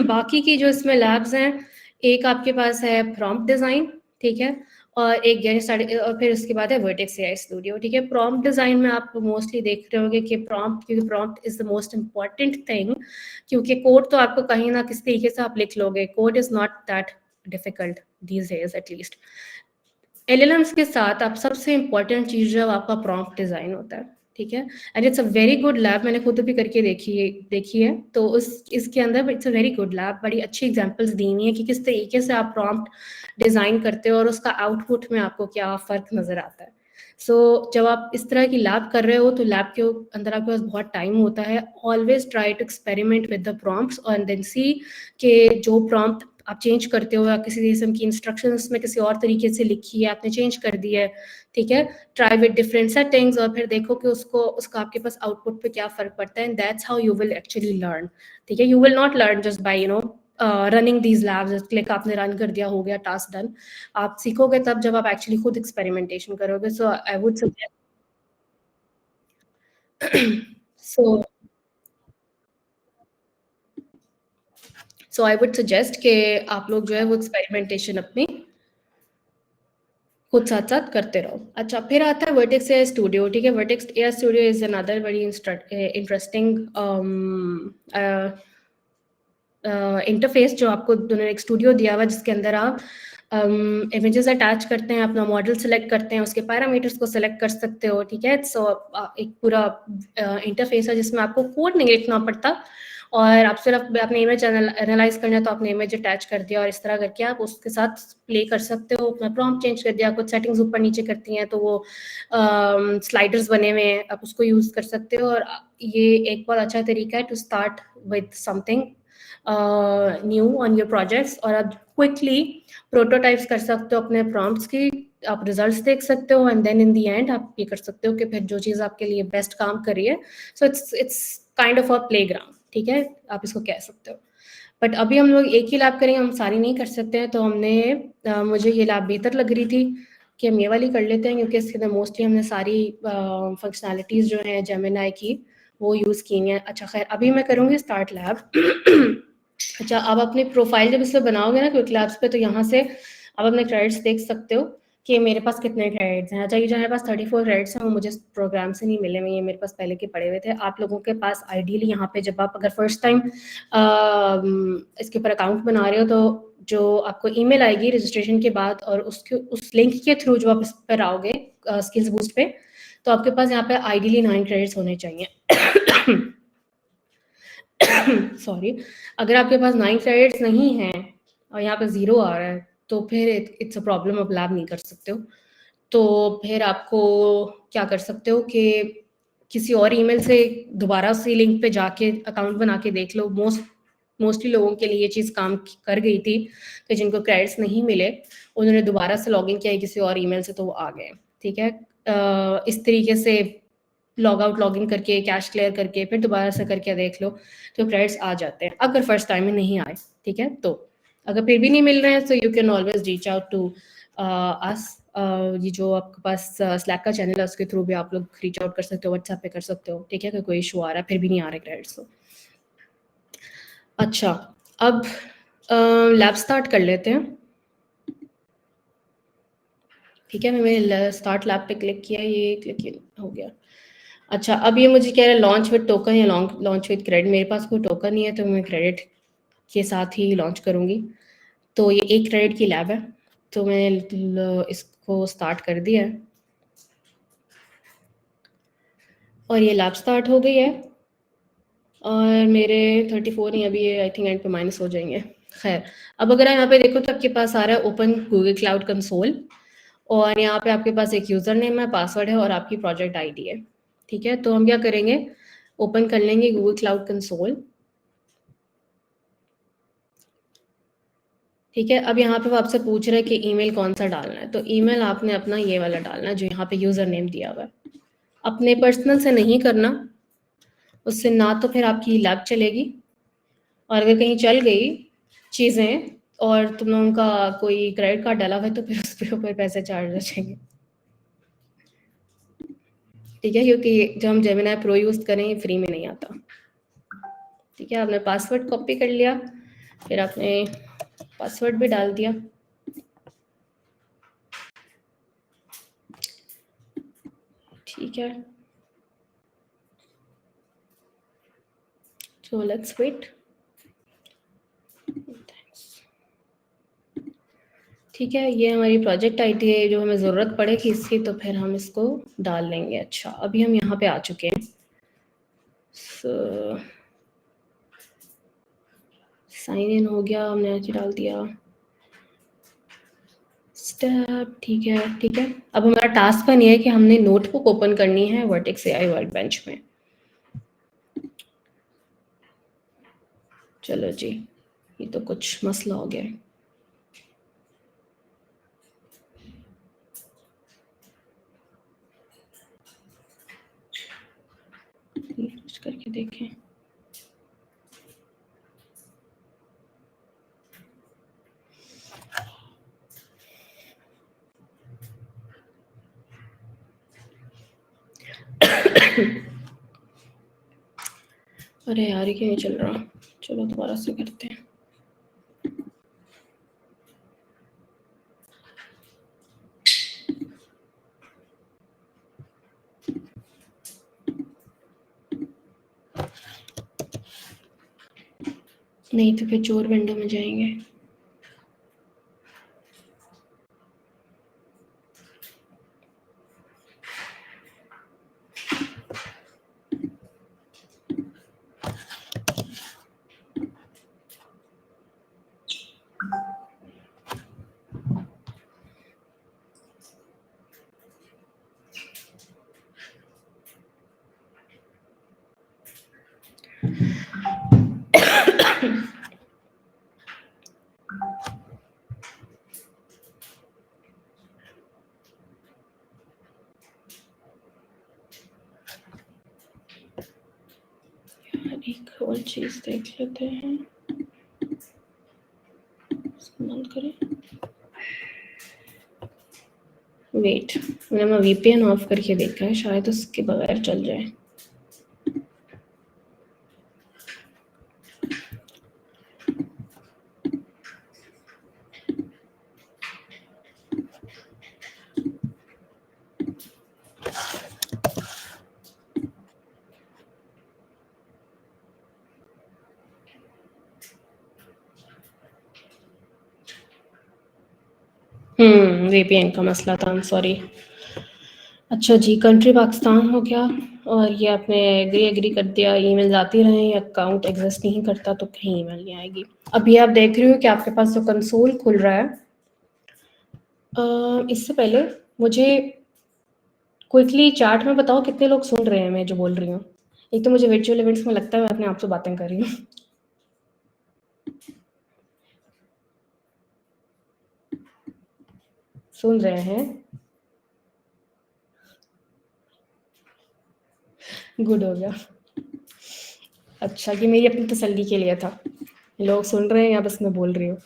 बाकी की जो इसमें लैब्स हैं, एक आपके पास है प्रॉम्प्ट डिज़ाइन, ठीक है, और एक गेट स्टार्ट, और फिर उसके बाद है वर्टेक्स AI स्टूडियो, ठीक है। प्रॉम्प्ट डिज़ाइन में आप मोस्टली देख रहे होंगे कि प्रॉम्प्ट, क्योंकि prompt is the most important thing, क्योंकि कोड तो आपको कहीं ना किस तरीके से आप लिख लोगे, code is not that difficult these days at least. LLMs के साथ आप सबसे इम्पॉर्टेंट चीज़ जो आपका प्रॉम्प्ट डिज़ाइन होता है, ठीक है। And it's a very good lab, मैंने खुद भी करके देखी है, तो इसके अंदर it's a very good lab, बड़ी अच्छी एग्जांपल्स दी हुई है कि किस तरीके से आप प्रॉम्प्ट डिज़ाइन करते हो और उसका आउटपुट में आपको क्या फ़र्क नज़र आता है। जब आप इस तरह की लैब कर रहे हो तो लैब के अंदर आपके पास बहुत टाइम होता है, always try to experiment with the prompts और देन सी कि जो प्रॉम्प्ट आप चेंज करते हो या किसी किस्म की इंस्ट्रक्शंस में किसी और तरीके से लिखी है, आपने चेंज कर दी है, ठीक है। ट्राई विद डिफरेंट सेटिंग्स और फिर देखो कि उसका आपके पास आउटपुट पे क्या फ़र्क पड़ता है, and that's how you will actually learn, ठीक है। You will not learn just by running these labs, click आपने रन कर दिया, हो गया टास्क डन। आप सीखोगे तब जब आप एक्चुअली खुद एक्सपेरिमेंटेशन करोगे। So I would suggest so I would suggest कि आप लोग जो है वो एक्सपेरिमेंटेशन अपनी खुद साथ साथ करते रहो। अच्छा, फिर आता है वर्टेक्स AI स्टूडियो, ठीक है। Vertex AI studio is another very interesting interface जो आपको उन्होंने एक स्टूडियो दिया हुआ जिसके अंदर आप इमेजेस अटैच करते हैं, अपना मॉडल सेलेक्ट करते हैं, उसके पैरामीटर्स को सेलेक्ट कर सकते हो, ठीक है। सो एक पूरा इंटरफेस है जिसमें आपको कोड नहीं लिखना पड़ता और आप सिर्फ अपने इमेज एनालाइज करना है तो आपने इमेज अटैच कर दिया और इस तरह करके आप उसके साथ प्ले कर सकते हो। अपना प्रॉम्प्ट चेंज कर दिया, कुछ सेटिंग्स ऊपर नीचे करती हैं तो वो स्लाइडर्स बने हुए हैं, आप उसको यूज कर सकते हो। और ये एक बहुत अच्छा तरीका है to start with something new on your projects और आप क्विकली प्रोटोटाइप्स कर सकते हो अपने प्रॉम्प्ट्स की, आप रिजल्ट्स देख सकते हो and then in the end आप ये कर सकते हो कि फिर जो चीज़ आपके लिए बेस्ट काम कर रही है, so it's kind of a playground, ठीक है, आप इसको कह सकते हो। बट अभी हम लोग एक ही लैब करेंगे, हम सारी नहीं कर सकते हैं, तो हमने मुझे ये लैब बेहतर लग रही थी कि हम ये वाली कर लेते हैं क्योंकि इसके अंदर मोस्टली हमने सारी फंक्शनैलिटीज़ जो हैं जेमिनाई की वो यूज़ की हैं। अच्छा खैर, अभी मैं करूँगी स्टार्ट लैब। अच्छा, आप अपनी प्रोफाइल जब इसमें बनाओगे ना क्विक लैब्स पे, तो यहाँ से आप अपने क्रेडिट्स देख सकते हो कि मेरे पास कितने क्रेडिट्स हैं। अच्छा, ये जो मेरे पास 34 क्रेडिट्स हैं वो मुझे प्रोग्राम से नहीं मिले हुए, ये मेरे पास पहले के पड़े हुए थे। आप लोगों के पास आइडियली यहाँ पे जब आप अगर फर्स्ट टाइम इसके ऊपर अकाउंट बना रहे हो तो जो आपको ईमेल आएगी रजिस्ट्रेशन के बाद और उसके उस लिंक के थ्रू जो आप इस पर आओगे स्किल्स बूस्ट पे, तो आपके पास यहाँ पे आइडियली 9 क्रेडिट्स होने चाहिए। सॉरी, अगर आपके पास 9 क्रेडिट्स नहीं हैं और यहाँ पे 0 आ रहा है तो फिर इट्स अ प्रॉब्लम, आप लैब नहीं कर सकते हो। तो फिर आपको क्या कर सकते हो कि किसी और ईमेल से दोबारा उसी लिंक पे जाके अकाउंट बना के देख लो। मोस्टली लोगों के लिए ये चीज़ काम कर गई थी कि जिनको क्रेडिट्स नहीं मिले उन्होंने दोबारा से लॉगिन किया किसी और ईमेल से तो वो आ गए, ठीक है। इस तरीके से लॉग आउट लॉग इन करके कैश क्लियर करके फिर दोबारा से करके देख लो तो क्रेडिट्स आ जाते हैं अगर फर्स्ट टाइम में नहीं आए, ठीक है। तो अगर फिर भी नहीं मिल रहे हैं तो you can always reach out to us. ये जो आपके पास स्लैक का चैनल है उसके थ्रू भी आप लोग रीच आउट कर सकते हो, व्हाट्सएप पे कर सकते हो, ठीक है। अगर कोई इशू आ रहा है फिर भी नहीं आ रहे क्रेडिट्स तो। अच्छा, अब लैब स्टार्ट कर लेते हैं, ठीक है। मैंने स्टार्ट लैब पे क्लिक किया, ये क्लिक हो गया। अच्छा, अब ये मुझे कह रहा है लॉन्च विद टोकन या लॉन्च विद क्रेडिट। मेरे पास कोई टोकन नहीं है तो मैं क्रेडिट के साथ ही लॉन्च करूँगी। तो ये 1 क्रेडिट की लैब है तो मैंने इसको स्टार्ट कर दिया है और ये लैब स्टार्ट हो गई है और मेरे 34 नहीं, अभी ये आई थिंक एंड पे माइनस हो जाएंगे। खैर, अब अगर आप यहाँ पे देखो तो आपके पास आ रहा है ओपन गूगल क्लाउड कंसोल और यहाँ पे आपके पास एक यूज़र नेम है, पासवर्ड है और आपकी प्रोजेक्ट आईडी है, ठीक है। तो हम क्या करेंगे, ओपन कर लेंगे गूगल क्लाउड कंसोल, ठीक है। अब यहाँ पे वो आपसे पूछ रहा है कि ईमेल कौन सा डालना है, तो ईमेल आपने अपना ये वाला डालना है जो यहाँ पे यूज़र नेम दिया हुआ है। अपने पर्सनल से नहीं करना, उससे ना तो फिर आपकी लैब चलेगी और अगर कहीं चल गई चीज़ें और तुम लोगों का कोई क्रेडिट कार्ड डाला हुआ है तो फिर उस पर ऊपर पैसे चार्ज हो जाएंगे, ठीक है। क्योंकि जब हम जेमिनी प्रो यूज़ करें ये फ्री में नहीं आता, ठीक है। आपने पासवर्ड कॉपी कर लिया, फिर आपने पासवर्ड भी डाल दिया, ठीक है। So let's wait. ठीक है, ये हमारी प्रोजेक्ट आईडी है, जो हमें ज़रूरत पड़ेगी इसकी तो फिर हम इसको डाल लेंगे। अच्छा, अभी हम यहाँ पे आ चुके हैं। साइन इन हो गया, हमने आज डाल दिया स्टेप, ठीक है, ठीक है। अब हमारा टास्क बन ये है कि हमने नोटबुक ओपन करनी है वर्टेक्स एआई वर्कबेंच में। चलो जी, ये तो कुछ मसला हो गया है। कुछ करके देखें। अरे यार, ये क्यों नहीं चल रहा? चलो दोबारा से करते हैं। नहीं तो फिर चोर विंडो में जाएंगे। एक और चीज देख लेते हैं, बंद करें। वेट, मैंने VPN ऑफ करके देखा है, शायद उसके बगैर चल जाए। VPN का मसला था, सॉरी। अच्छा जी, कंट्री पाकिस्तान हो गया, और ये आपने एग्री कर दिया। ईमेल आती रहें, अकाउंट एग्जिस्ट नहीं करता तो कहीं ईमेल नहीं आएगी। अभी आप देख रहे हो कि आपके पास जो कंसोल खुल रहा है, इससे पहले मुझे क्विकली चैट में बताओ कितने लोग सुन रहे हैं मैं जो बोल रही हूँ। एक तो मुझे वर्चुअल इवेंट्स में लगता है मैं अपने आप से बातें कर रही हूँ। सुन रहे हैं? गुड हो गया। अच्छा, कि मेरी अपनी तसल्ली के लिए था, लोग सुन रहे हैं या बस मैं बोल रही हूँ।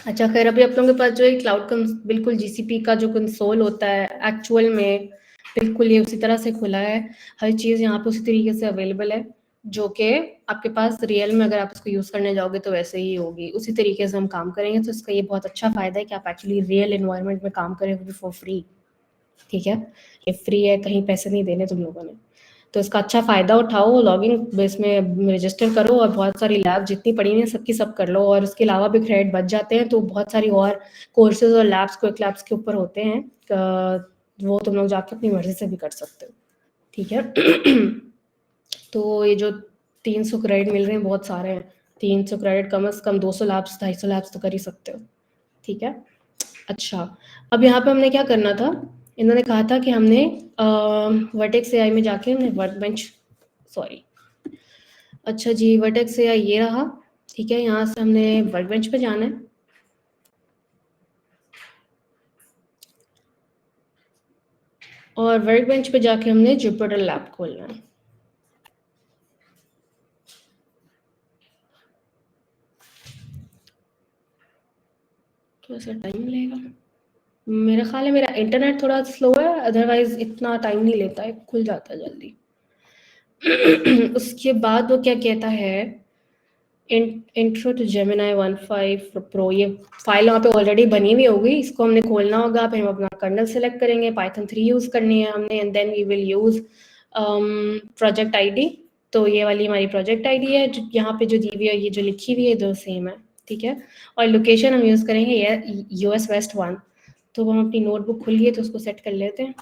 अच्छा खैर, अभी आप लोगों के पास जो है क्लाउड बिल्कुल GCP का जो कंसोल होता है एक्चुअल में बिल्कुल ये उसी तरह से खुला है। हर चीज़ यहाँ पे उसी तरीके से अवेलेबल है, जो कि आपके पास रियल में अगर आप इसको यूज़ करने जाओगे तो वैसे ही होगी, उसी तरीके से हम काम करेंगे। तो इसका ये बहुत अच्छा फ़ायदा है कि आप एक्चुअली रियल एनवायरनमेंट में काम करेंगे फॉर फ्री। ठीक है, ये फ्री है, कहीं पैसे नहीं देने तुम लोगों ने। तो इसका अच्छा फ़ायदा उठाओ, लॉगिन इसमें रजिस्टर करो और बहुत सारी लैब जितनी पड़ी हैं सबकी सब कर लो। और उसके अलावा भी क्रेडिट बच जाते हैं, तो बहुत सारी और कोर्सेज और लैब्स क्विक लैब्स के ऊपर होते हैं, वो तुम लोग जाके अपनी मर्जी से भी कर सकते हो। ठीक है। तो ये जो 300 क्रेडिट मिल रहे हैं बहुत सारे हैं। 300 क्रेडिट कम से कम 200 लैब्स 250 लैब्स तो कर ही सकते हो। ठीक है। अच्छा, अब यहाँ पे हमने क्या करना था, इन्होंने कहा था कि हमने वर्टेक्स AI में जाके हमने वर्कबेंच, सॉरी, अच्छा जी, वर्टेक्स AI ये रहा। ठीक है, यहाँ से हमने वर्कबेंच पे जाना है, और वर्कबेंच पे जाके हमने जुपिटर लैब खोलना है। तो ऐसा टाइम लेगा, मेरा ख्याल है मेरा इंटरनेट थोड़ा स्लो है, अदरवाइज इतना टाइम नहीं लेता है, खुल जाता है जल्दी। उसके बाद वो क्या कहता है, इंट्रो टू जेमिनाई 1.5 प्रो, ये फाइल वहाँ पे ऑलरेडी बनी हुई होगी, इसको हमने खोलना होगा। फिर हम अपना कर्नल सेलेक्ट करेंगे, पाइथन 3 यूज़ करनी है हमने, and then we will use project ID। तो ये वाली हमारी प्रोजेक्ट ID है, जो यहाँ पे जो दी हुई है, ये जो लिखी हुई है दो सेम है। ठीक है, और लोकेशन हम यूज़ करेंगे US West 1। तो हम अपनी नोटबुक खुली है तो उसको सेट कर लेते हैं।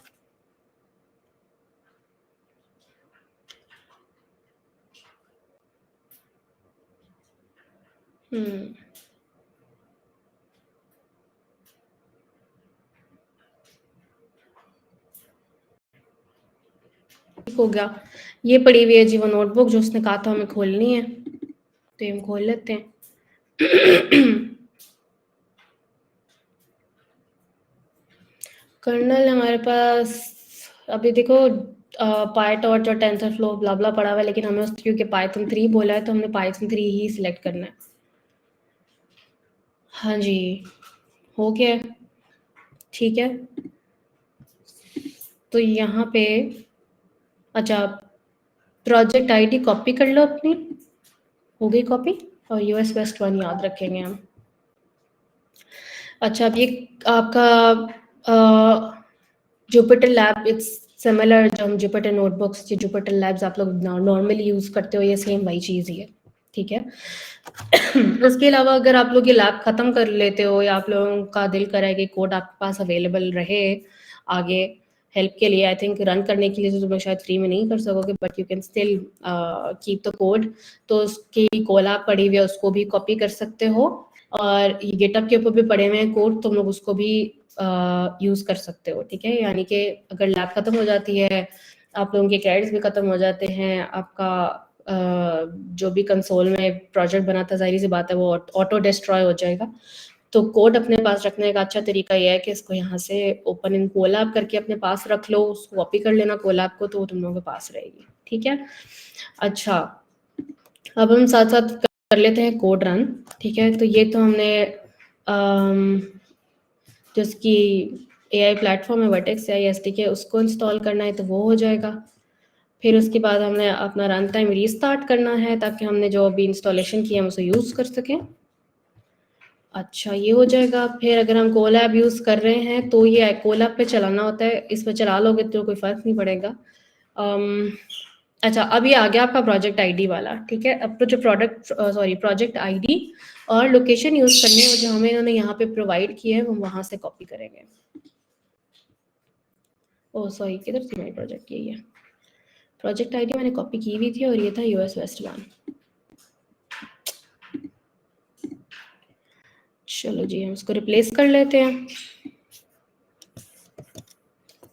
हो गया, ये पड़ी हुई है जी वो नोटबुक जो उसने कहा था हमें खोलनी है, तो ये हम खोल लेते हैं। कर्नल हमारे पास अभी देखो पायटॉर्च और टेंसरफ्लो ब्ला ब्ला पड़ा हुआ है, लेकिन हमें उसको क्योंकि पाइथन 3 बोला है तो हमने पाइथन 3 ही सिलेक्ट करना है। हाँ जी, हो गया, ठीक है। तो यहाँ पे अच्छा, प्रोजेक्ट ID कॉपी कर लो अपनी, हो गई कॉपी, और US West 1 याद रखेंगे हम। अच्छा, अब ये आपका जुपिटर लैब, इट्स सिमिलर, जो हम जुपिटर नोटबुक्स, जो जुपिटर लैब्स आप लोग नॉर्मली यूज़ करते हो, ये सेम वही चीज़ ही है। ठीक है। उसके अलावा अगर आप लोग ये लैब ख़त्म कर लेते हो या आप लोगों का दिल करे कि कोड आपके पास अवेलेबल रहे आगे हेल्प के लिए, आई थिंक रन करने के लिए तो तुम शायद फ्री में नहीं कर सकोगे, but you can still keep the code. तो उसकी कोलैब पड़ी हुई है, उसको भी कॉपी कर सकते हो, और ये गिटहब के ऊपर भी पड़े हुए हैं कोड, तुम लोग उसको भी यूज़ कर सकते हो, ठीक है। यानी कि अगर लैब ख़त्म हो जाती है, आप लोगों के क्रेडिट्स भी ख़त्म हो जाते हैं, आपका जो भी कंसोल में प्रोजेक्ट बना था, जाहिर सी बात है वो ऑटो डिस्ट्रॉय हो जाएगा। तो कोड अपने पास रखने का अच्छा तरीका यह है कि इसको यहाँ से ओपन इन कोलैब करके अपने पास रख लो, उसको कॉपी कर लेना कोलैब को, तो वो तुम लोगों के पास रहेगी, ठीक है। अच्छा, अब हम साथ साथ कर लेते हैं कोड रन, ठीक है। तो ये तो हमने जिसकी AI प्लेटफॉर्म है वर्टेक्स AI SDK, उसको इंस्टॉल करना है तो वो हो जाएगा। फिर उसके बाद हमने अपना रन टाइम रीस्टार्ट करना है ताकि हमने जो अभी इंस्टॉलेशन किया हम उसे यूज़ कर सकें। अच्छा, ये हो जाएगा। फिर अगर हम कोलैब यूज़ कर रहे हैं तो ये कोलैब पे चलाना होता है, इस पर चला लोगे तो कोई फ़र्क नहीं पड़ेगा। अच्छा, अब ये आ गया आपका प्रोजेक्ट आईडी वाला, ठीक है। अब तो जो प्रोजेक्ट आईडी और लोकेशन यूज़ करनी है, जो हमें इन्होंने यहाँ पे प्रोवाइड किए हैं, हम वहाँ से कॉपी करेंगे। ओह सॉरी, किधर थी मेरी प्रोजेक्ट? यही है प्रोजेक्ट आईडी, मैंने कॉपी की हुई थी और ये था US वेस्ट 1। चलो जी, हम इसको रिप्लेस कर लेते हैं,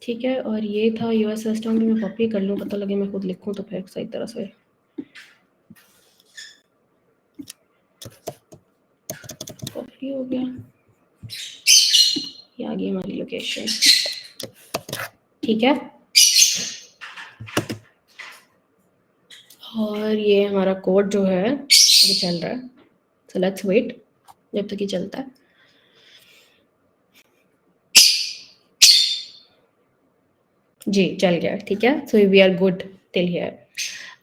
ठीक है। और ये था US वेस्ट 1 भी मैं कॉपी कर लूँ, पता लगे मैं खुद लिखूँ तो फिर सही तरह से। कॉपी हो गया, ये आ गई हमारी लोकेशन, ठीक है। और ये हमारा कोड जो है अभी चल रहा है, सो लेट्स वेट जब तक ये चलता है। जी चल गया, ठीक है। So we are good till here.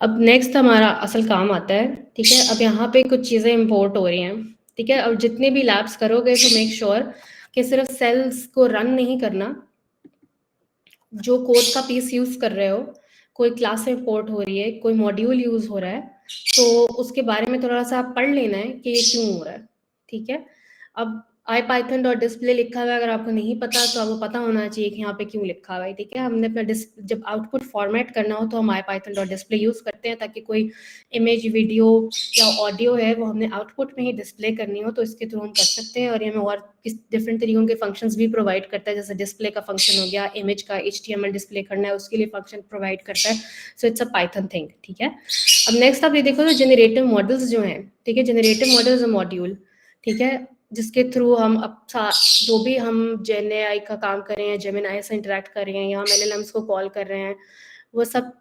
अब नेक्स्ट हमारा असल काम आता है, ठीक है। अब यहाँ पे कुछ चीज़ें इंपोर्ट हो रही हैं, ठीक है। और जितने भी लैब्स करोगे तो मेक श्योर कि सिर्फ सेल्स को रन नहीं करना, जो कोड का पीस यूज़ कर रहे हो, कोई क्लास इंपोर्ट हो रही है, कोई मॉड्यूल यूज़ हो रहा है, तो उसके बारे में थोड़ा सा आप पढ़ लेना है कि ये क्यों हो रहा है, ठीक है। अब IPython.display लिखा हुआ है, अगर आपको नहीं पता तो आपको पता होना चाहिए कि यहाँ पे क्यों लिखा हुआ है, ठीक है। हमने अपना जब आउटपुट फॉर्मेट करना हो तो हम IPython.display यूज़ करते हैं, ताकि कोई इमेज, वीडियो या ऑडियो है वो हमने आउटपुट में ही डिस्प्ले करनी हो तो इसके थ्रू हम कर सकते हैं। और ये हमें और किस डिफरेंट तरीकों के फंक्शंस भी प्रोवाइड करता है, जैसे डिस्प्ले का फंक्शन हो गया, इमेज का HTML डिस्प्ले करना है उसके लिए फंक्शन प्रोवाइड करता है। So it's a Python thing, ठीक है। अब नेक्स्ट आप ये देखो तो जनरेटिव मॉडल्स जो हैं, ठीक है। जनरेटिव मॉडल्स मॉड्यूल, ठीक है, जिसके थ्रू हम अब जो भी हम GenAI का काम कर रहे हैं, Gemini से इंटरेक्ट कर रहे हैं या हम LLMs को कॉल कर रहे हैं, वो सब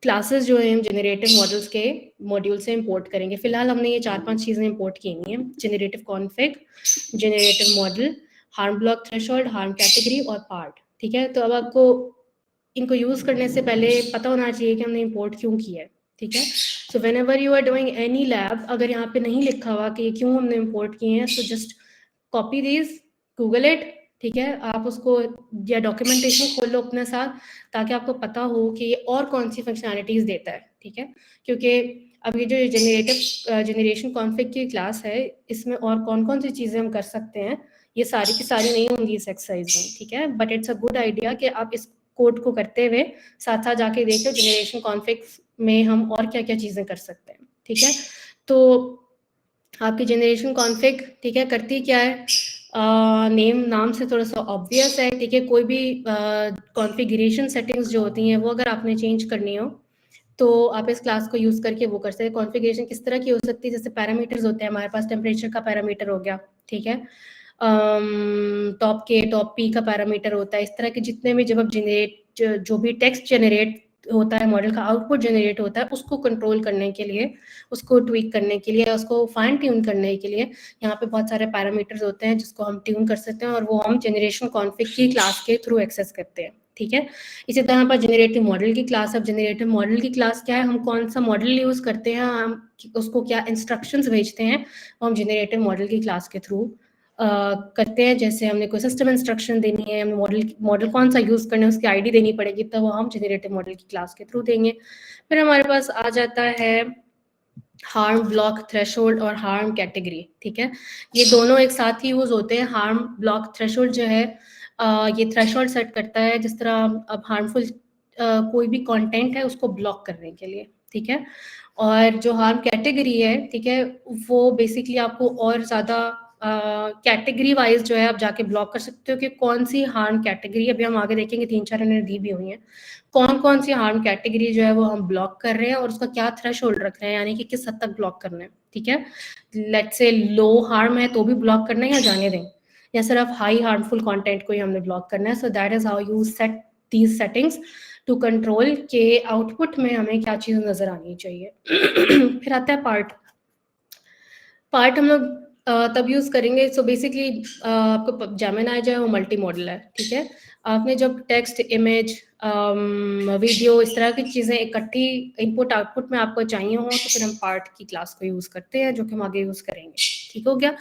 क्लासेस जो हैं हम जनरेटिव मॉडल्स के मॉड्यूल से इंपोर्ट करेंगे। फिलहाल हमने ये 4-5 चीज़ें इंपोर्ट की हुई हैं, generative config, generative model, harm block threshold, harm category और पार्ट, ठीक है। तो अब आपको इनको यूज़ करने से पहले पता होना चाहिए कि हमने इंपोर्ट क्यों किया है, ठीक है। So whenever you are doing any lab, अगर यहाँ पे नहीं लिखा हुआ कि ये क्यों हमने इंपोर्ट किए हैं, so just copy these, Google it, ठीक है। आप उसको या डॉक्यूमेंटेशन खोल लो अपने साथ, ताकि आपको पता हो कि ये और कौन सी फंक्शनैलिटीज़ देता है, ठीक है। क्योंकि अब ये जो जनरेशन कॉन्फिग की क्लास है, इसमें और कौन कौन सी चीज़ें हम कर सकते हैं, ये सारी की सारी नहीं होंगी इस एक्सरसाइज में, ठीक है। But it's a good idea कि आप इस कोड को करते हुए साथ साथ जाके देख लो जनरेशन कॉन्फिग में हम और क्या क्या चीज़ें कर सकते हैं, ठीक है। तो आपकी जनरेशन कॉन्फिग, ठीक है, करती क्या है, नाम से थोड़ा सा ऑब्वियस है, ठीक है। कोई भी कॉन्फ़िगरेशन सेटिंग्स जो होती हैं वो अगर आपने चेंज करनी हो तो आप इस क्लास को यूज़ करके वो कर सकते हैं। कॉन्फ़िगरेशन किस तरह की हो सकती है, जैसे पैरामीटर्स होते हैं हमारे पास, टेम्परेचर का पैरामीटर हो गया, ठीक है। टॉप पी का पैरामीटर होता है। इस तरह के जितने भी जब आप जो भी टेक्स्ट जनरेट होता है, मॉडल का आउटपुट जनरेट होता है, उसको कंट्रोल करने के लिए, उसको ट्वीक करने के लिए, उसको फाइन ट्यून करने के लिए यहाँ पे बहुत सारे पैरामीटर्स होते हैं जिसको हम ट्यून कर सकते हैं, और वो हम जनरेशन कॉन्फिग की क्लास के थ्रू एक्सेस करते हैं, ठीक है। इसी तरह पर जनरेटिव मॉडल की क्लास, अब जनरेटिव मॉडल की क्लास क्या है, हम कौन सा मॉडल यूज़ करते हैं, हम उसको क्या इंस्ट्रक्शंस भेजते हैं, वो हम जनरेटिव मॉडल की क्लास के थ्रू करते हैं। जैसे हमने कोई सिस्टम इंस्ट्रक्शन देनी है, हमें मॉडल कौन सा यूज़ करना है, उसकी आईडी देनी पड़ेगी, तो वो हम जनरेटिव मॉडल की क्लास के थ्रू देंगे। फिर हमारे पास आ जाता है हार्म ब्लॉक थ्रेशोल्ड और हार्म कैटेगरी, ठीक है, ये दोनों एक साथ ही यूज होते हैं। हार्म ब्लॉक थ्रेशोल्ड जो है ये थ्रेशोल्ड सेट करता है जिस तरह अब हार्मफुल कोई भी कंटेंट है उसको ब्लॉक करने के लिए, ठीक है। और जो हार्म कैटेगरी है, ठीक है, वो बेसिकली आपको और ज़्यादा कैटेगरी वाइज जो है आप जाके ब्लॉक कर सकते हो कि कौन सी हार्म कैटेगरी, अभी हम आगे देखेंगे 3-4 इन्होंने दी भी हुई हैं, कौन कौन सी हार्म कैटेगरी जो है वो हम ब्लॉक कर रहे हैं और उसका क्या थ्रेशोल्ड रख रहे हैं, यानी कि किस हद तक ब्लॉक करना है, ठीक है। लेट्स से लो हार्म है तो भी ब्लॉक करना है या जाने दें, या सिर्फ हाई हार्मफुल कंटेंट को ही हमने ब्लॉक करना है। So that is how you set these settings to control के आउटपुट में हमें क्या चीज़ नज़र आनी चाहिए। फिर आता है पार्ट हम लोग तब यूज़ करेंगे। सो बेसिकली आपको जेमिनी जो है वो मल्टी मॉडल है, ठीक है। आपने जब टेक्स्ट, इमेज, वीडियो, इस तरह की चीज़ें इकट्ठी इनपुट आउटपुट में आपको चाहिए हो तो फिर हम पार्ट की क्लास को यूज़ करते हैं, जो कि हम आगे यूज़ करेंगे, ठीक हो गया।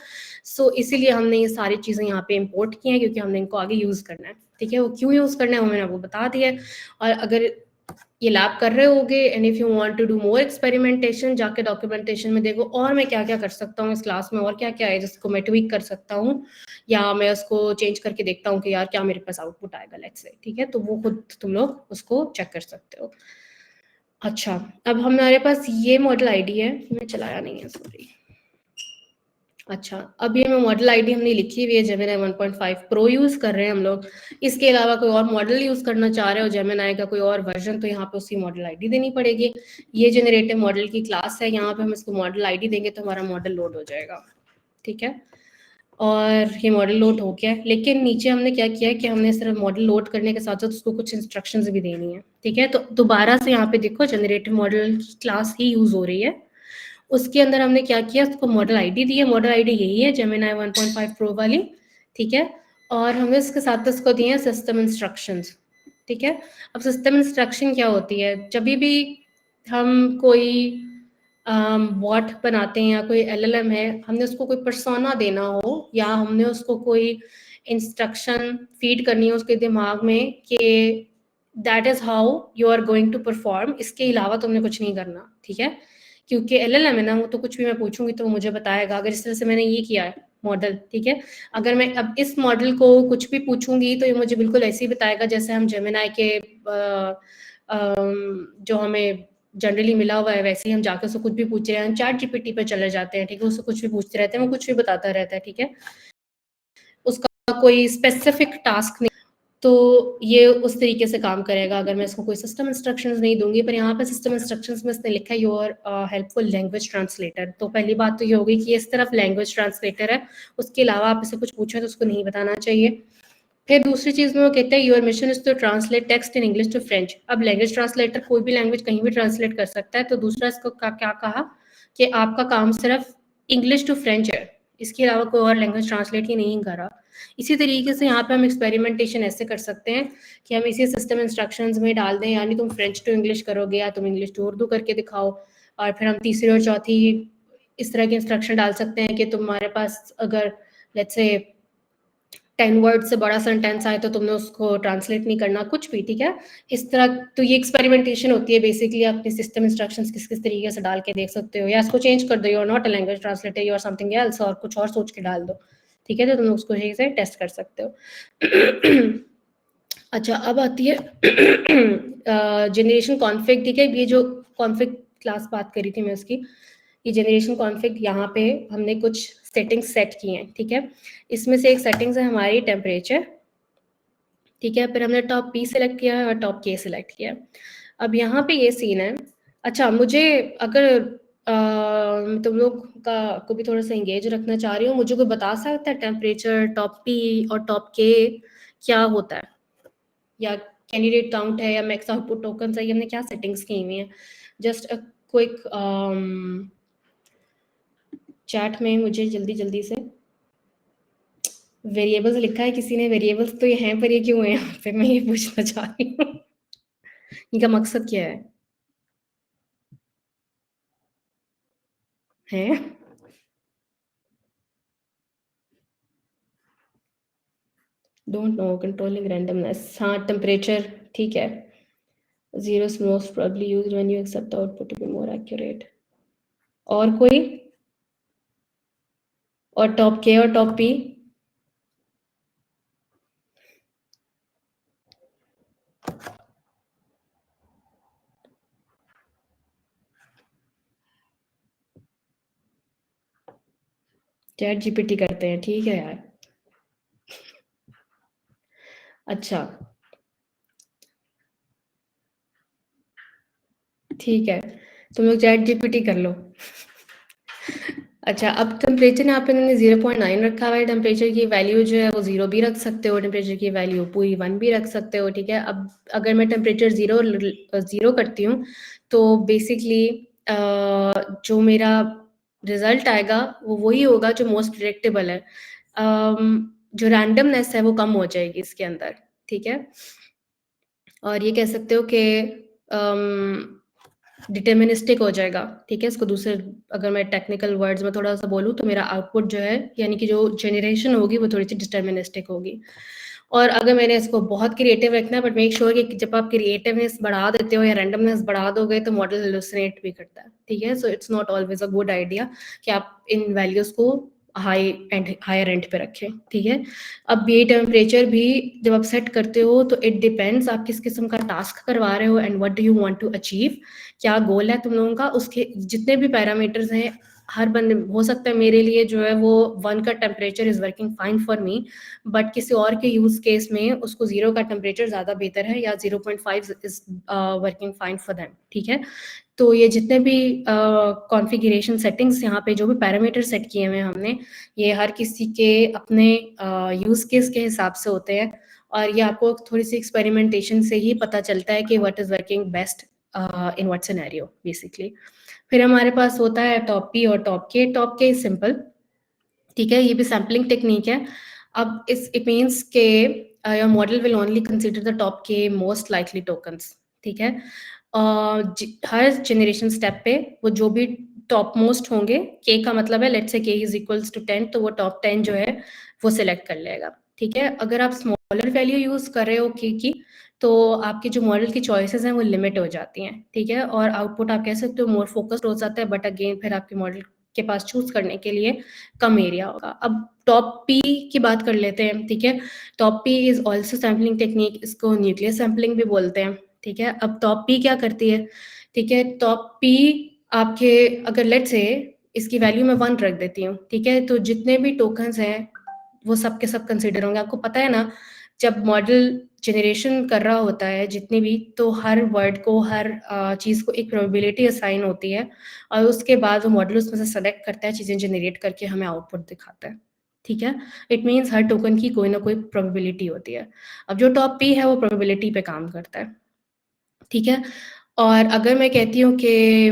सो इसीलिए हमने ये सारी चीज़ें यहाँ पे इंपोर्ट की हैं क्योंकि हमने इनको आगे यूज़ करना है, ठीक है। वो क्यों यूज़ करना है वो मैंने आपको बता दिया है। और अगर ये लैब कर रहे होगे and if you want to do more experimentation, जाके डॉक्यूमेंटेशन में देखो और मैं क्या क्या कर सकता हूँ इस क्लास में, और क्या क्या है जिसको मैं ट्वीक कर सकता हूँ या मैं उसको चेंज करके देखता हूँ कि यार क्या मेरे पास आउटपुट आएगा, लेट्स से, ठीक है। तो वो खुद तुम लोग उसको चेक कर सकते हो। अच्छा, अब हमारे पास ये मॉडल आईडी है, मैं चलाया नहीं है, सॉरी। अच्छा, अब ये मॉडल आईडी हमने लिखी हुई है, जेमिनी 1.5 प्रो यूज कर रहे हैं हम लोग। इसके अलावा कोई और मॉडल यूज करना चाह रहे हो जेमिनी का कोई और वर्जन, तो यहाँ पे उसकी मॉडल आईडी देनी पड़ेगी। ये जनरेटिव मॉडल की क्लास है, यहाँ पे हम इसको मॉडल आईडी देंगे तो हमारा मॉडल लोड हो जाएगा, ठीक है। और ये मॉडल लोड हो गया है, लेकिन नीचे हमने क्या किया है कि हमने सिर्फ मॉडल लोड करने के साथ साथ उसको कुछ इंस्ट्रक्शंस भी देनी है, ठीक है। तो दोबारा से यहाँ पे देखो जनरेटिव मॉडल की क्लास ही यूज हो रही है, उसके अंदर हमने क्या किया, उसको मॉडल आईडी दी है। मॉडल आईडी यही है जेमिनी 1.5 प्रो वाली, ठीक है। और हमने इसके साथ उसको दिए हैं सिस्टम इंस्ट्रक्शंस, ठीक है। अब सिस्टम इंस्ट्रक्शन क्या होती है, जब भी हम कोई बॉट बनाते हैं या कोई एलएलएम है, हमने उसको कोई पर्सोना देना हो या हमने उसको कोई इंस्ट्रक्शन फीड करनी हो उसके दिमाग में कि that is how you are going to perform, इसके अलावा तुमने कुछ नहीं करना, ठीक है। क्योंकि एलएलएम है ना, वो तो कुछ भी मैं पूछूंगी तो वो मुझे बताएगा। अगर इस तरह से मैंने ये किया है मॉडल, ठीक है, अगर मैं अब इस मॉडल को कुछ भी पूछूंगी तो ये मुझे बिल्कुल ऐसे ही बताएगा जैसे हम जेमिनी के जो हमें जनरली मिला हुआ है वैसे ही हम जाकर उसको कुछ भी पूछ रहे हैं, चैट जीपीटी पे चले जाते हैं, ठीक है, उसको कुछ भी पूछते रहते हैं, वो कुछ भी बताता रहता है, ठीक है। उसका कोई स्पेसिफिक टास्क नहीं, तो ये उस तरीके से काम करेगा अगर मैं इसको कोई सिस्टम इंस्ट्रक्शंस नहीं दूंगी। पर यहाँ पे सिस्टम इंस्ट्रक्शंस में इसने लिखा है योर हेल्पफुल लैंग्वेज ट्रांसलेटर। तो पहली बात तो ये होगी कि इस तरफ लैंग्वेज ट्रांसलेटर है, उसके अलावा आप इसे कुछ पूछें तो उसको नहीं बताना चाहिए। फिर दूसरी चीज में वो कहते हैं your mission is to translate text in English to French. अब लैंग्वेज ट्रांसलेटर कोई भी लैंग्वेज कहीं भी ट्रांसलेट कर सकता है, तो दूसरा इसको क्या कहा कि आपका काम सिर्फ इंग्लिश टू फ्रेंच है, इसके अलावा कोई और लैंग्वेज ट्रांसलेट ही नहीं करा। इसी तरीके से यहाँ पे हम एक्सपेरिमेंटेशन ऐसे कर सकते हैं कि हम इसी सिस्टम इंस्ट्रक्शंस में डाल दें, यानी तुम फ्रेंच टू इंग्लिश करोगे या तुम इंग्लिश टू उर्दू करके दिखाओ। और फिर हम तीसरी और चौथी इस तरह के इंस्ट्रक्शन डाल सकते हैं कि तुम्हारे पास अगर लेट्स से 10 वर्ड से बड़ा सेंटेंस आए तो तुमने उसको ट्रांसलेट नहीं करना, कुछ भी, ठीक है, इस तरह। तो ये एक्सपेरिमेंटेशन होती है बेसिकली, अपने सिस्टम इंस्ट्रक्शंस किस किस तरीके से डाल के देख सकते हो, या इसको चेंज कर दो, you are not a language translator, you are something else, और कुछ और सोच के डाल दो, ठीक है। तो तुम उसको सही से टेस्ट कर सकते हो। अच्छा, अब आती है जनरेशन कॉन्फिग, ठीक है। ये जो कॉन्फिग क्लास बात करी थी मैं उसकी, ये जनरेशन कॉन्फिग, यहाँ पे हमने कुछ सेटिंग्स सेट की हैं, ठीक है। इसमें से एक सेटिंग्स है हमारी टेम्परेचर, ठीक है। फिर हमने टॉप पी सेलेक्ट किया है और टॉप के सेलेक्ट किया है। अब यहाँ पे ये सीन है। अच्छा, मुझे अगर तुम लोग का को भी थोड़ा सा इंगेज रखना चाह रही हूँ, मुझे कोई बता सकता है टेम्परेचर, टॉप पी और टॉप के क्या होता है, या कैंडिडेट काउंट है या मैक्स आउटपुट टोकन है, हमने क्या सेटिंग्स की हुई हैं। जस्ट अ क्विक चैट में मुझे जल्दी जल्दी से वेरिएबल्स लिखा है किसी ने, वेरिएबल्स तो ये हैं पर ये क्यों है यहाँ पे, मैं ये पूछना चाह रही हूँ। इनका मकसद क्या है? डोंट नो, कंट्रोलिंग रैंडमनेस, हाँ टेम्परेचर, ठीक है। 0 is most probably used when you accept the output to be more accurate. और कोई? और टॉप के और टॉप पी? चैट जीपीटी करते हैं, ठीक है यार। अच्छा, ठीक है, तुम लोग चैट जीपीटी कर लो। अच्छा, अब टेम्परेचर यहाँ पे मैंने 0.9 रखा हुआ है। टेम्परेचर की वैल्यू जो है वो 0 भी रख सकते हो, टेम्परेचर की वैल्यू पूरी 1 भी रख सकते हो, ठीक है। अब अगर मैं टेम्परेचर 0 करती हूँ तो बेसिकली जो मेरा रिजल्ट आएगा वो वही होगा जो मोस्ट प्रिडिक्टेबल है। जो रैंडमनेस है वो कम हो जाएगी इसके अंदर, ठीक है। और ये कह सकते हो कि डिटर्मिनिस्टिक हो जाएगा, ठीक है। इसको दूसरे अगर मैं टेक्निकल वर्ड्स में थोड़ा सा बोलूँ तो मेरा आउटपुट जो है यानी कि जो जनरेशन होगी वो थोड़ी सी डिटर्मिनिस्टिक होगी। और अगर मैंने इसको बहुत क्रिएटिव रखना है, बट मेक श्योर कि जब आप क्रिएटिवनेस बढ़ा देते हो या रैंडमनेस बढ़ा दोगे तो मॉडल हेलुसिनेट भी करता है, ठीक है। So it's not always a good idea कि आप इन वैल्यूज को हायर एंड पे रखें, ठीक है। अब ये टेम्परेचर भी जब आप सेट करते हो तो इट डिपेंड्स आप किस किस्म का टास्क करवा रहे हो and what do you want to achieve, क्या गोल है तुम लोगों का। उसके जितने भी पैरामीटर्स हैं, हर बंदे हो सकता है मेरे लिए जो है वो 1 का temperature is working fine for me, but किसी और के यूज केस में उसको 0 का टेम्परेचर ज्यादा बेहतर है या 0.5 is working fine for them, ठीक है। तो ये जितने भी कॉन्फ़िगरेशन सेटिंग्स यहाँ पे जो भी पैरामीटर सेट किए हुए हैं हमने, ये हर किसी के अपने यूज केस के हिसाब से होते हैं और ये आपको थोड़ी सी एक्सपेरिमेंटेशन से ही पता चलता है कि what is working best in what scenario basically. फिर हमारे पास होता है टॉप पी और टॉप के। टॉप के इज सिंपल, ठीक है, ये भी सैम्पलिंग टेक्निक है। अब इट मीन्स के your model will only consider the top के मोस्ट लाइकली टोकन्स, ठीक है। हर जनरेशन स्टेप पे वो जो भी टॉप मोस्ट होंगे, के का मतलब है लेट्स से के इज इक्वल्स टू 10, तो वो टॉप 10 जो है वो सिलेक्ट कर लेगा, ठीक है। अगर आप स्मॉलर वैल्यू यूज कर रहे हो के की तो आपकी जो मॉडल की चॉइसेस हैं वो लिमिट हो जाती हैं, ठीक है। और आउटपुट आप कह सकते हो मोर फोकस्ड हो जाता है, बट अगेन फिर आपके मॉडल के पास चूज करने के लिए कम एरिया होगा। अब टॉप पी की बात कर लेते हैं, ठीक है। Top P is also sampling technique, इसको न्यूक्लियर सैम्पलिंग भी बोलते हैं, ठीक है। अब टॉप पी क्या करती है, ठीक है। टॉप पी आपके अगर लेट से इसकी वैल्यू मैं 1 रख देती हूँ, ठीक है, तो जितने भी टोकन्स हैं वो सब के सब कंसिडर होंगे। आपको पता है ना, जब मॉडल जनरेशन कर रहा होता है जितनी भी, तो हर वर्ड को हर चीज़ को एक प्रोबेबिलिटी असाइन होती है और उसके बाद वो मॉडल उसमें से सेलेक्ट करता है, चीज़ें जनरेट करके हमें आउटपुट दिखाता है, ठीक है। इट मीन्स हर टोकन की कोई ना कोई प्रोबेबिलिटी होती है। अब जो टॉप पी है वो प्रोबेबिलिटी पे काम करता है, ठीक है। और अगर मैं कहती हूँ कि